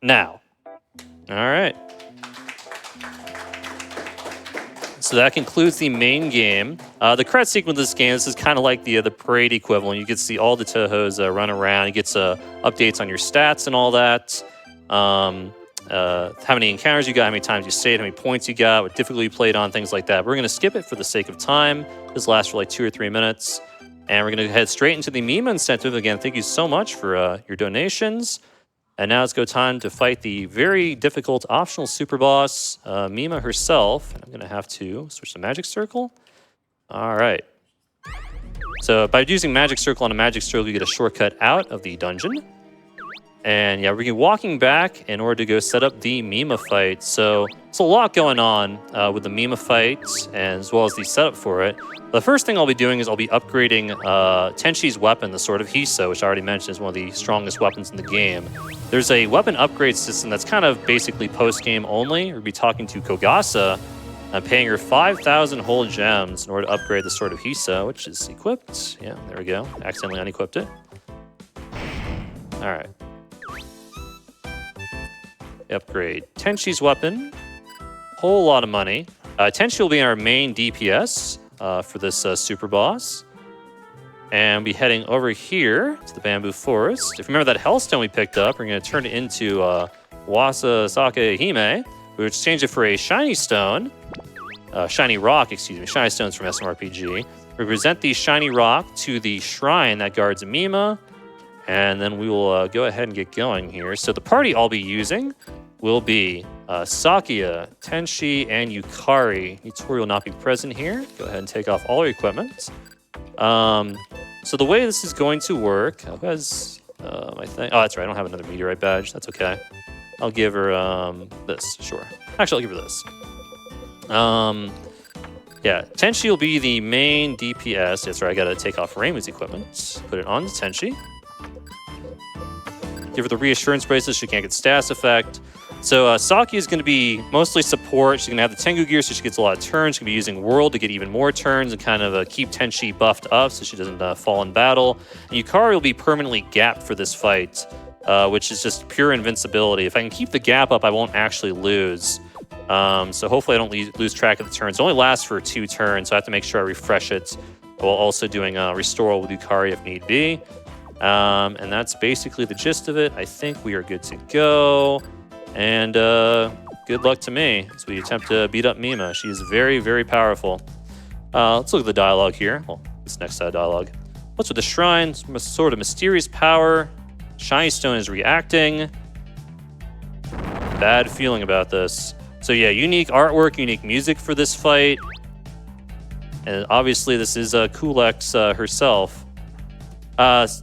now. All right. So that concludes the main game. The credit sequence of this game, this is kind of like the parade equivalent. You get to see all the Touhous run around. You get updates on your stats and all that. How many encounters you got, how many times you stayed, how many points you got, what difficulty you played on, things like that. We're going to skip it for the sake of time. This lasts for like 2 or 3 minutes. And we're going to head straight into the Mima incentive. Again, thank you so much for your donations. And now it's go time to fight the very difficult optional super boss, Mima herself. And I'm going to have to switch to Magic Circle. All right. So by using Magic Circle on a Magic Circle, you get a shortcut out of the dungeon. And yeah, we're going to be walking back in order to go set up the Mima fight. So there's a lot going on with the Mima fight, and as well as the setup for it. The first thing I'll be doing is I'll be upgrading Tenshi's weapon, the Sword of Hiso, which I already mentioned is one of the strongest weapons in the game. There's a weapon upgrade system that's kind of basically post-game only. We'll be talking to Kogasa, paying her 5,000 whole gems in order to upgrade the Sword of Hiso, which is equipped. Yeah, there we go. Accidentally unequipped it. All right. Upgrade Tenshi's weapon. Whole lot of money. Tenshi will be our main DPS for this super boss. And we'll be heading over here to the Bamboo Forest. If you remember that Hellstone we picked up, we're going to turn it into Wasa Sake Hime. We exchange it for a shiny stone. Shiny rock, excuse me. Shiny stones from SMRPG. We present the shiny rock to the shrine that guards Mima. And then we will go ahead and get going here. So the party I'll be using will be Sakuya, Tenshi, and Yukari. Yutori will not be present here. Go ahead and take off all your equipment. So the way this is going to work, who has my thing? Oh, that's right. I don't have another meteorite badge. That's okay. I'll give her this. Sure. Actually, I'll give her this. Yeah, Tenshi will be the main DPS. That's right. I got to take off Reimu's equipment. Put it on to Tenshi. Give her the reassurance bracelet. She can't get status effect. So Saki is going to be mostly support. She's going to have the Tengu gear, so she gets a lot of turns. She's going to be using World to get even more turns and kind of keep Tenshi buffed up so she doesn't fall in battle. And Yukari will be permanently gapped for this fight, which is just pure invincibility. If I can keep the gap up, I won't actually lose. So hopefully I don't lose track of the turns. It only lasts for 2 turns, so I have to make sure I refresh it while also doing Restore with Yukari if need be. And that's basically the gist of it. I think we are good to go. And good luck to me as we attempt to beat up Mima. She is very, very powerful. Let's look at the dialogue here. Well, this next dialogue. What's with the shrine? Some sort of mysterious power. Shiny stone is reacting. Bad feeling about this. So yeah, unique artwork, unique music for this fight. And obviously this is Kulex herself. This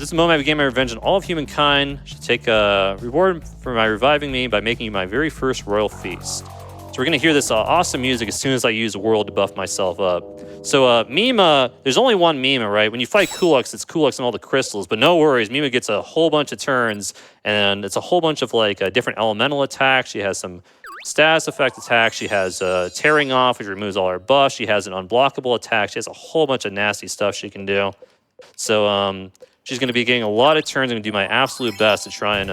is the moment I began my revenge on all of humankind. Should take a reward for my reviving me by making you my very first royal feast. So we're going to hear this awesome music as soon as I use World to buff myself up. So Mima, there's only one Mima, right? When you fight Kulex, it's Kulex and all the crystals. But no worries, Mima gets a whole bunch of turns. And it's a whole bunch of like different elemental attacks. She has some status effect attacks. She has tearing off, which removes all her buffs. She has an unblockable attack. She has a whole bunch of nasty stuff she can do. So she's going to be getting a lot of turns. I'm going to do my absolute best to try and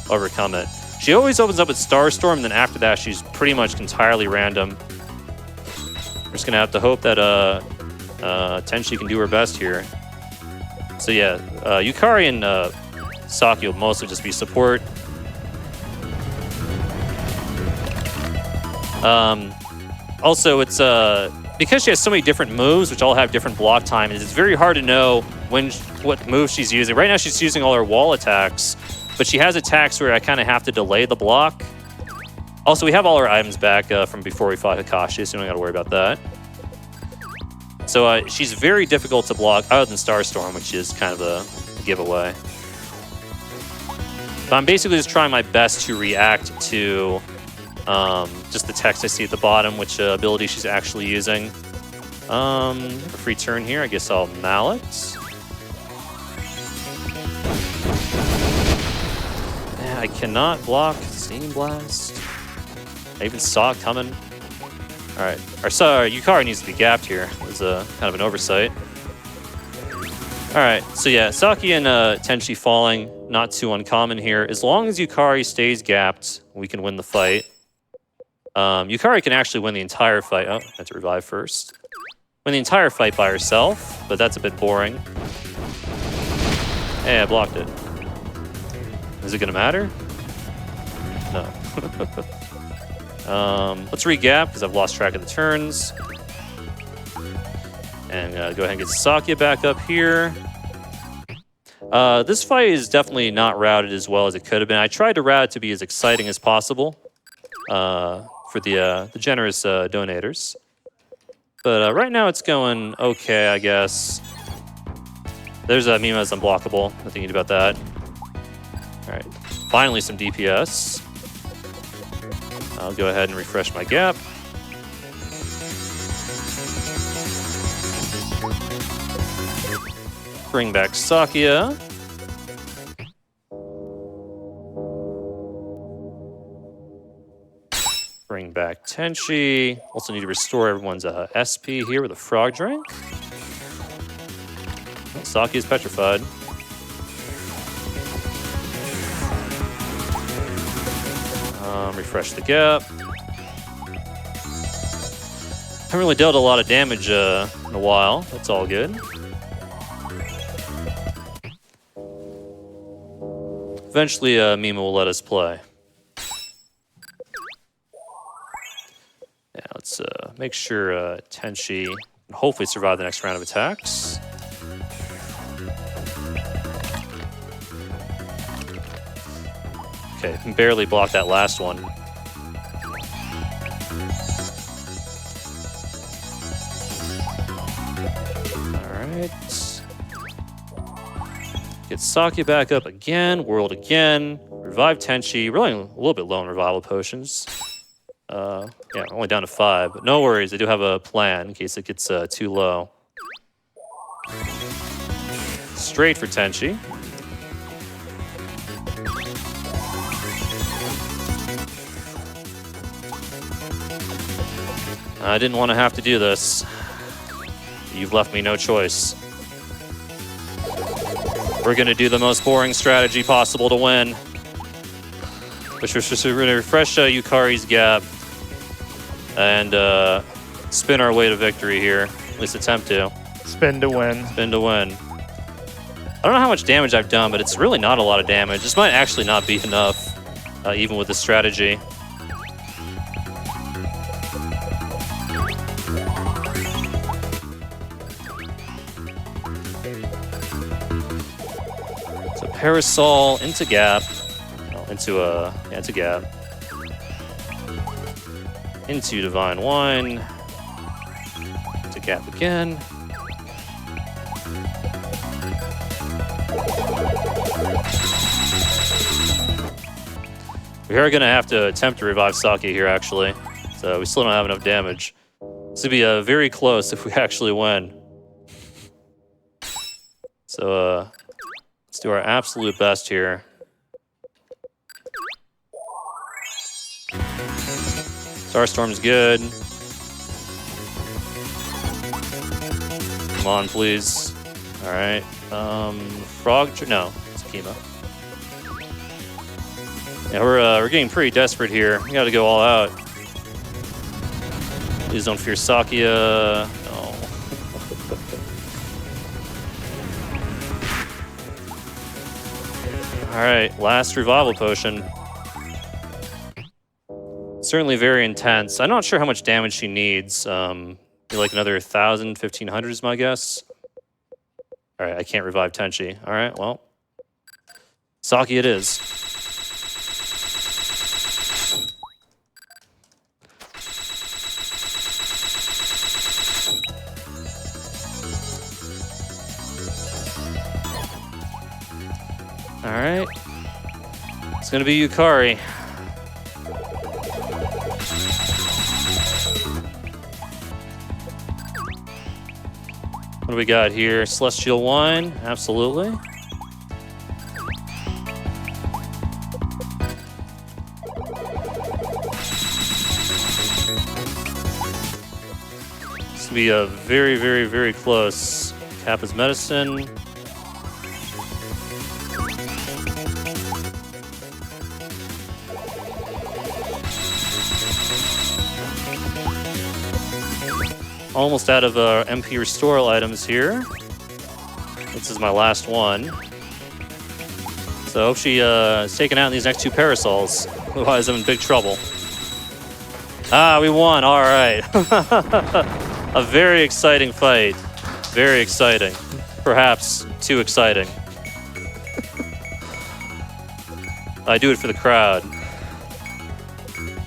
overcome it. She always opens up with Starstorm, and then after that, she's pretty much entirely random. We're just going to have to hope that Tenshi can do her best here. So yeah, Yukari and Saki will mostly just be support. Also, it's because she has so many different moves, which all have different block times, it's very hard to know what move she's using. Right now, she's using all her wall attacks, but she has attacks where I kind of have to delay the block. Also, we have all our items back from before we fought Kakashi, so we don't got to worry about that. So she's very difficult to block, other than Starstorm, which is kind of a giveaway. But I'm basically just trying my best to react to just the text I see at the bottom, which ability she's actually using. A free turn here. I guess I'll mallet. Yeah, I cannot block Steam Blast. I even saw it coming. All right. Yukari needs to be gapped here. It was kind of an oversight. All right. So yeah, Saki and Tenchi falling, not too uncommon here. As long as Yukari stays gapped, we can win the fight. Yukari can actually win the entire fight. Oh, I have to revive first. Win the entire fight by herself, but that's a bit boring. Hey, I blocked it. Is it going to matter? No. Let's regap, because I've lost track of the turns. And go ahead and get Sakia back up here. This fight is definitely not routed as well as it could have been. I tried to route it to be as exciting as possible for the generous donators. But right now it's going okay, I guess. There's Mima's unblockable. Nothing you can do about that. All right, finally some DPS. I'll go ahead and refresh my gap. Bring back Sakia. Bring back Tenchi. Also need to restore everyone's SP here with a frog drink. Sakia's petrified. Refresh the gap. Haven't really dealt a lot of damage in a while. That's all good. Eventually, Mima will let us play. Yeah, let's make sure Tenchi can hopefully survive the next round of attacks. Okay, can barely block that last one. Alright. Get Sakia back up again, World again, revive Tenchi. Really a little bit low on revival potions. Yeah, only down to 5, but no worries, I do have a plan in case it gets too low. Straight for Tenchi. I didn't want to have to do this. You've left me no choice. We're going to do the most boring strategy possible to win. Which we're going to refresh Yukari's gap and spin our way to victory here. At least attempt to. Spin to win. Spin to win. I don't know how much damage I've done, but it's really not a lot of damage. This might actually not be enough, even with this strategy. Parasol into gap, into gap, into Divine Wine, into gap again. We are going to have to attempt to revive Saki here, actually, so we still don't have enough damage. This would be very close if we actually win. So, let's do our absolute best here. Starstorm's good. Come on, please. All right. No, it's Kima. Yeah, we're getting pretty desperate here. We got to go all out. Please don't fear Sakia. No. All right, last revival potion. Certainly very intense. I'm not sure how much damage she needs. Maybe like another 1,000, 1,500 is my guess. All right, I can't revive Tenchi. All right, well, Saki it is. All right. It's going to be Yukari. What do we got here? Celestial Wine, absolutely. This will be a very, very, very close. Kappa's Medicine. Almost out of MP Restoral items here. This is my last one. So I hope she is taken out in these next 2 parasols. Otherwise, I'm in big trouble. Ah, we won. All right. A very exciting fight. Very exciting. Perhaps too exciting. I do it for the crowd.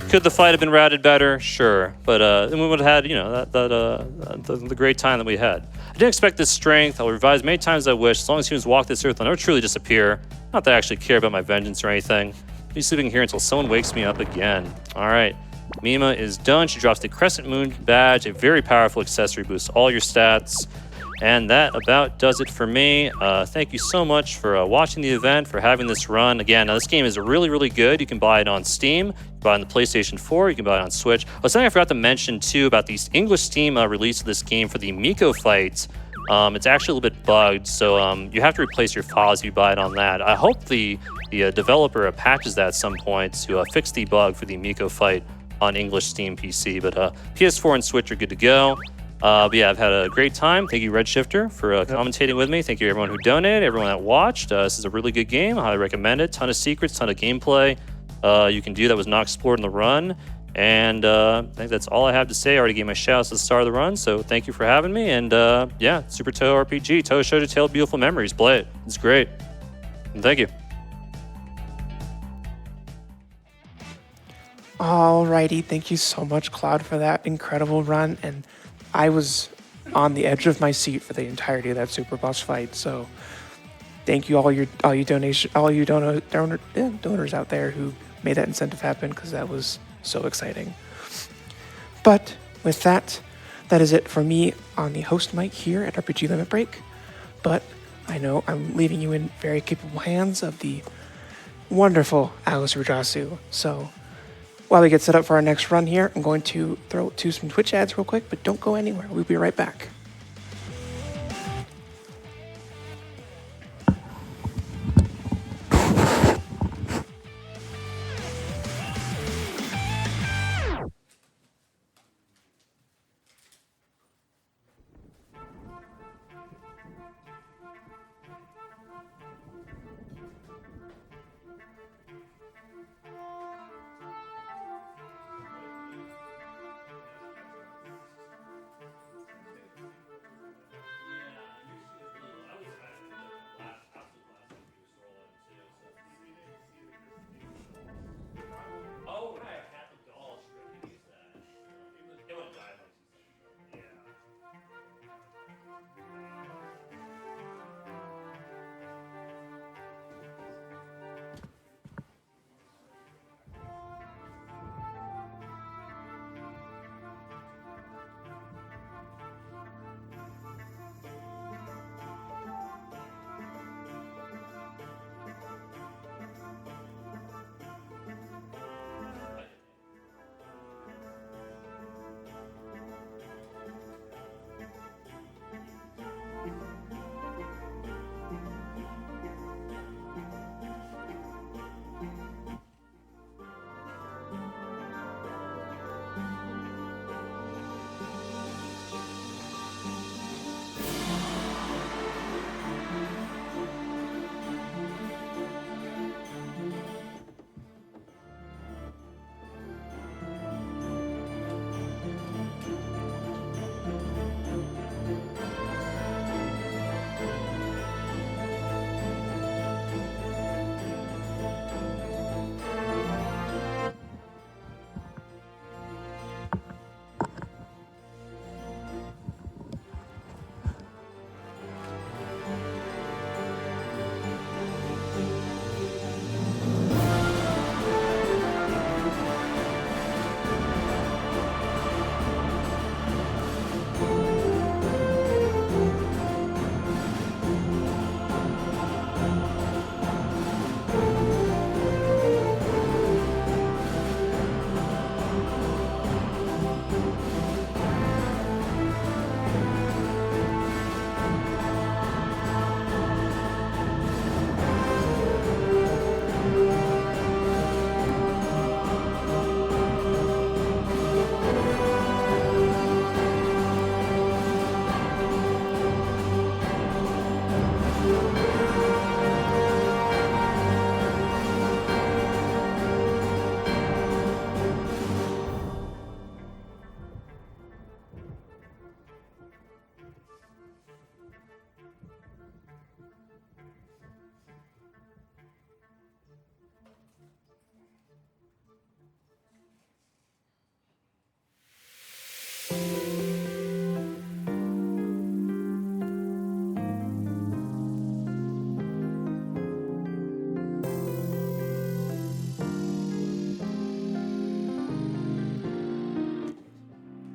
Could the fight have been routed better? Sure, but then we would have had, you know, the great time that we had. I didn't expect this strength. I'll revise as many times as I wish. As long as humans walk this earth, I'll never truly disappear. Not that I actually care about my vengeance or anything. I'll be sleeping here until someone wakes me up again. All right, Mima is done. She drops the Crescent Moon badge, a very powerful accessory, boosts all your stats. And that about does it for me. Thank you so much for watching the event, for having this run. Again, now this game is really, really good. You can buy it on Steam, you can buy it on the PlayStation 4, you can buy it on Switch. Oh, something I forgot to mention too about the English Steam release of this game for the Miko fight. It's actually a little bit bugged, so you have to replace your files if you buy it on that. I hope the developer patches that at some point to fix the bug for the Miko fight on English Steam PC. But PS4 and Switch are good to go. But yeah, I've had a great time. Thank you, Redshifter, for commentating with me. Thank you, everyone who donated, everyone that watched. This is a really good game. I highly recommend it. Ton of secrets, ton of gameplay you can do that was not explored in the run. And I think that's all I have to say. I already gave my shout-outs at the start of the run, so thank you for having me. And yeah, Super Touhou RPG, Touhou Shoujo Tale of Beautiful Memories. Play it. It's great. And thank you. Alrighty, thank you so much, Claude, for that incredible run. And I was on the edge of my seat for the entirety of that Superboss fight. So thank you all you donors out there who made that incentive happen, because that was so exciting. But with that, that is it for me on the host mic here at RPG Limit Break. But I know I'm leaving you in very capable hands of the wonderful Alice Rajasu. So while we get set up for our next run here, I'm going to throw to some Twitch ads real quick, but don't go anywhere. We'll be right back.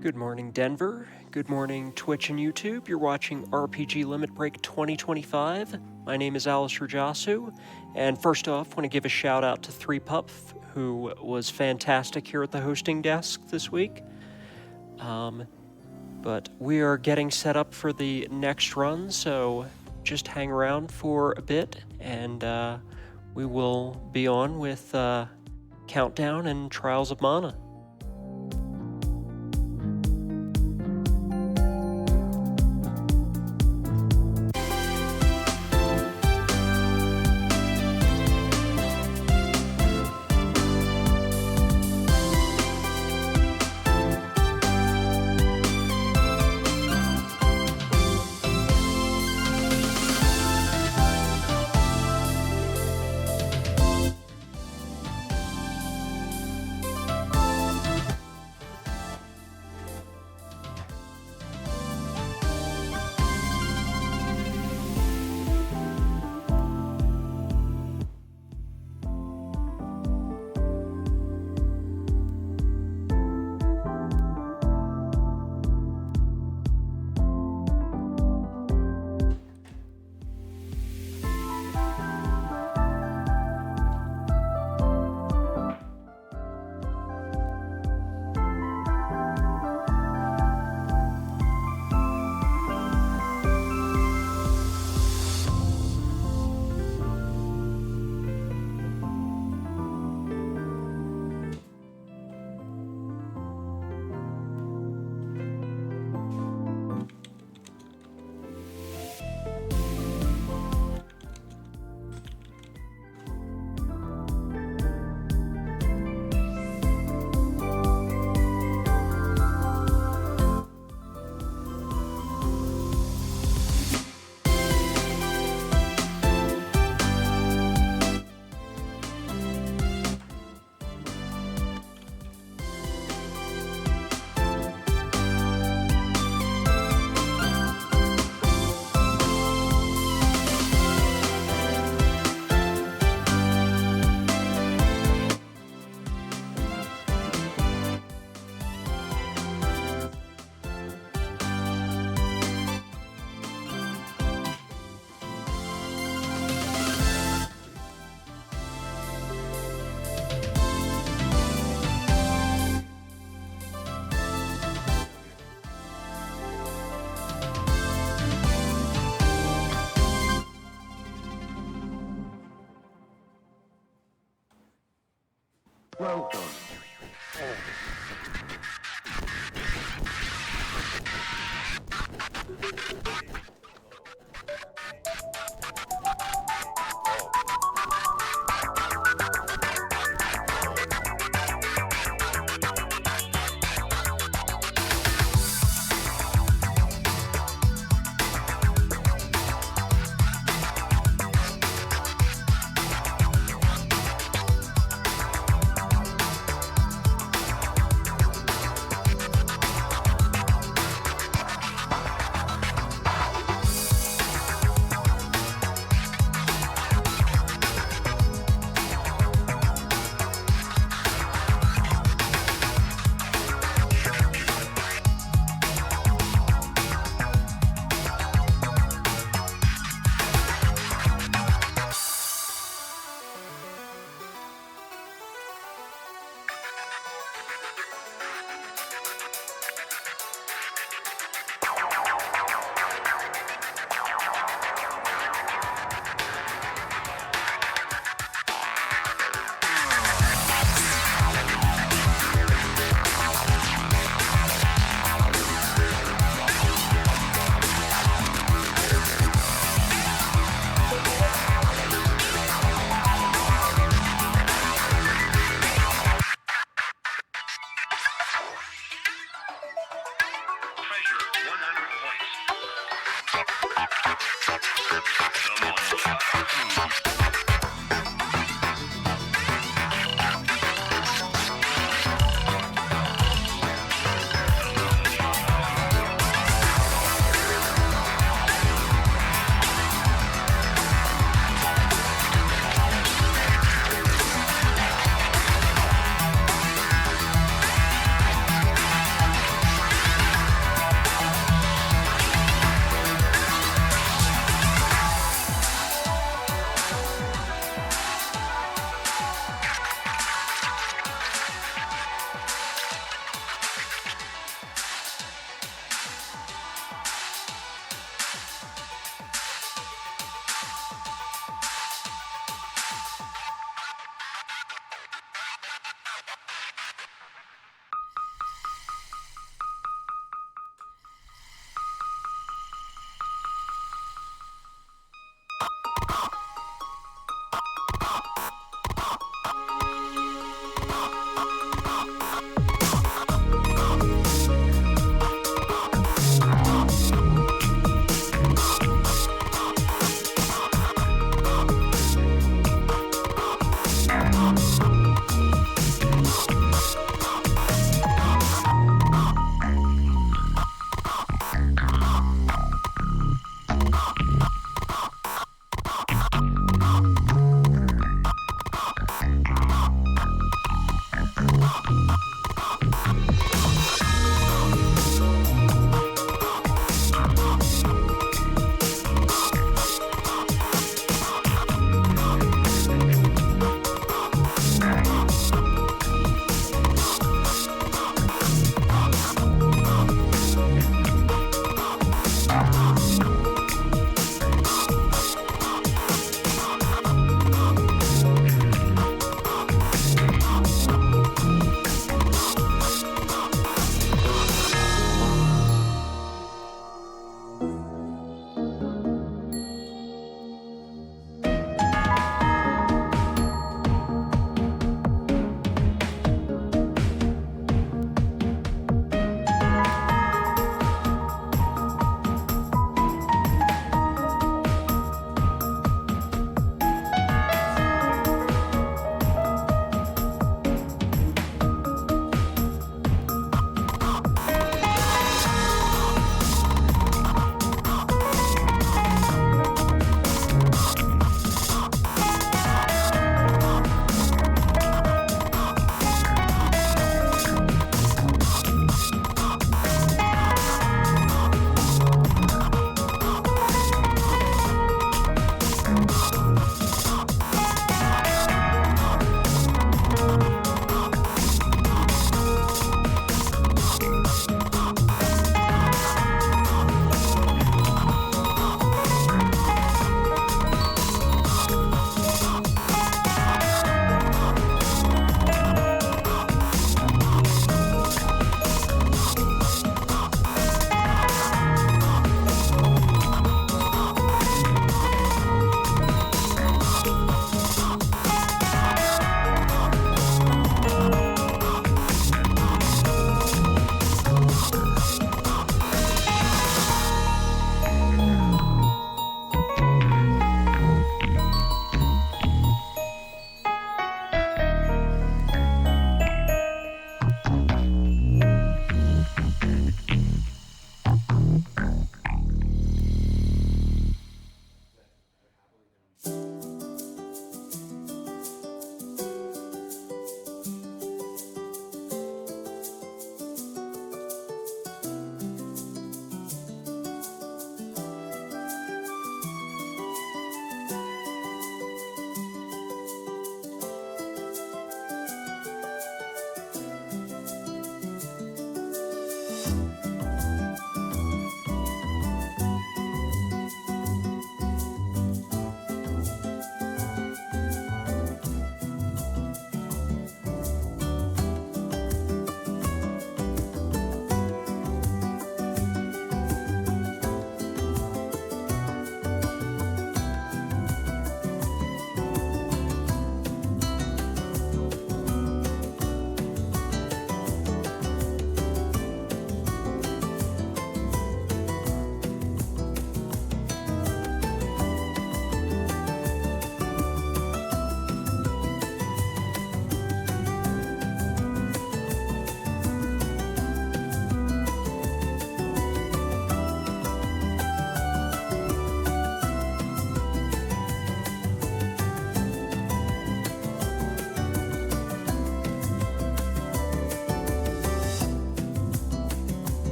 Good morning, Denver. Good morning, Twitch and YouTube. You're watching RPG Limit Break 2025. My name is Alistair Jasu, and first off, I want to give a shout out to 3Pup, who was fantastic here at the hosting desk this week. But we are getting set up for the next run, so just hang around for a bit, and we will be on with Countdown and Trials of Mana. Welcome.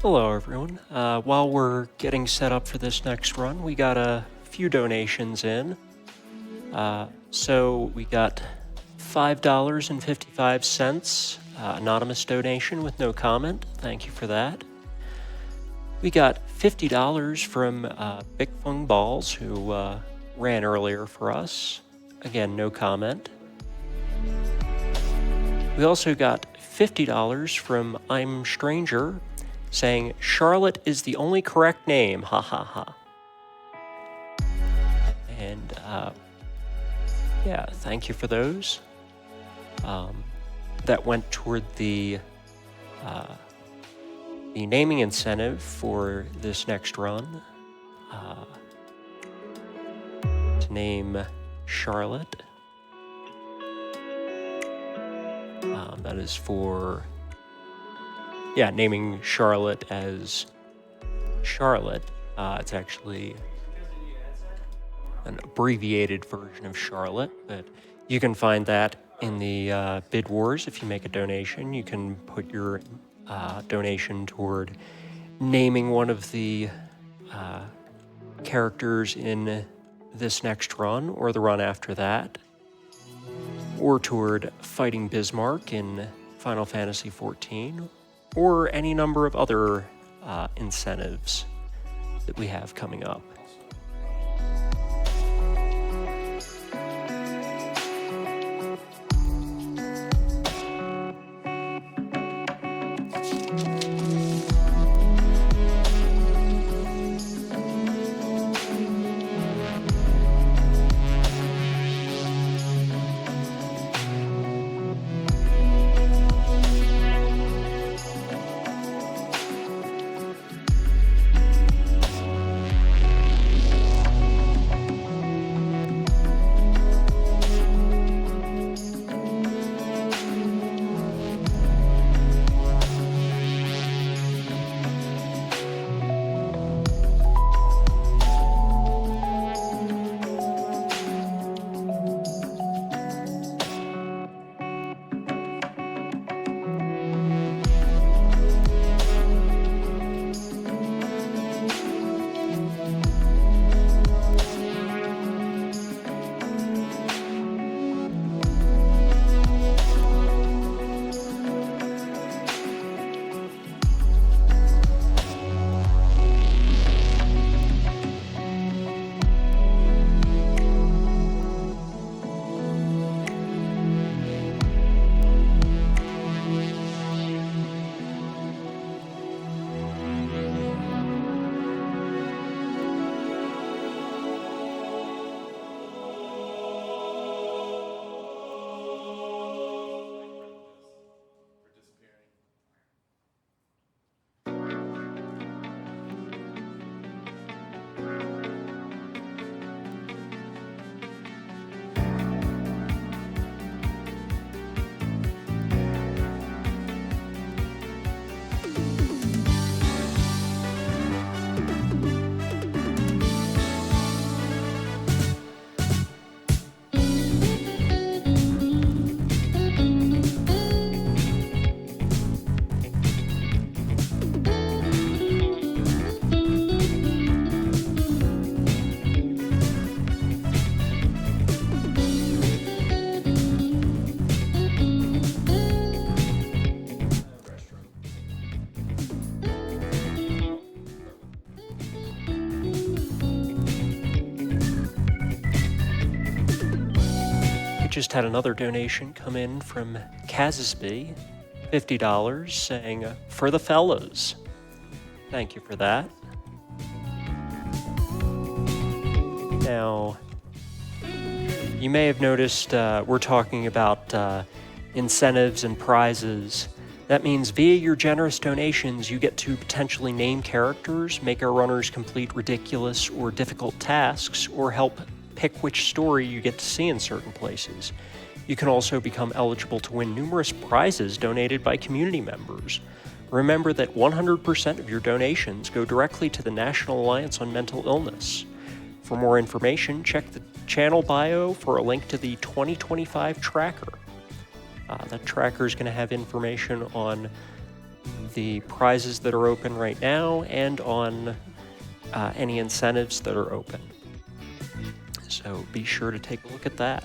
Hello, everyone. While we're getting set up for this next run, we got a few donations in. So we got $5.55, anonymous donation with no comment. Thank you for that. We got $50 from Big Fung Balls, who ran earlier for us. Again, no comment. We also got $50 from I'm Stranger, saying Charlotte is the only correct name, ha ha ha. And yeah, thank you for those. That went toward the naming incentive for this next run, to name Charlotte. That is for, naming Charlotte as Charlotte. It's actually an abbreviated version of Charlotte, but you can find that in the bid wars. If you make a donation, you can put your donation toward naming one of the characters in this next run or the run after that, or toward fighting Bismarck in Final Fantasy XIV, or any number of other incentives that we have coming up. Just had another donation come in from Kazisby, $50, saying, for the fellas. Thank you for that. Now, you may have noticed we're talking about incentives and prizes. That means via your generous donations, you get to potentially name characters, make our runners complete ridiculous or difficult tasks, or help pick which story you get to see in certain places. You can also become eligible to win numerous prizes donated by community members. Remember that 100% of your donations go directly to the National Alliance on Mental Illness. For more information, check the channel bio for a link to the 2025 tracker. That tracker is going to have information on the prizes that are open right now and on any incentives that are open. So be sure to take a look at that.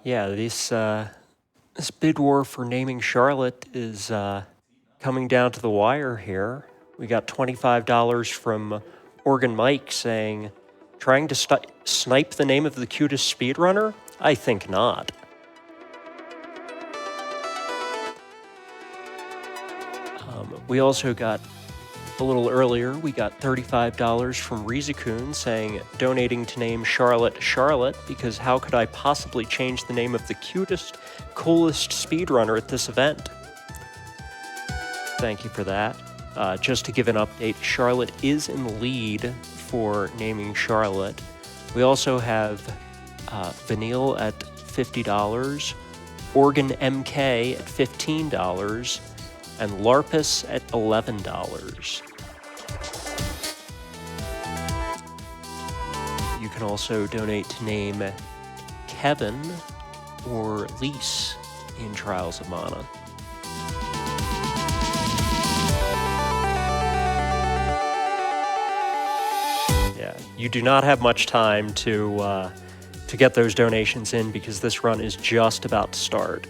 Yeah, this bid war for naming Charlotte is coming down to the wire here. We got $25 from Organ Mike saying, trying to snipe the name of the cutest speedrunner? I think not. We also got, a little earlier, we got $35 from Rizakun saying, donating to name Charlotte Charlotte, because how could I possibly change the name of the cutest, coolest speedrunner at this event? Thank you for that. Just to give an update, Charlotte is in the lead for naming Charlotte. We also have Vanille at $50, Organ MK at $15, and Larpus at $11. You can also donate to name Kevin or Lise in Trials of Mana. Yeah, you do not have much time to get those donations in because this run is just about to start.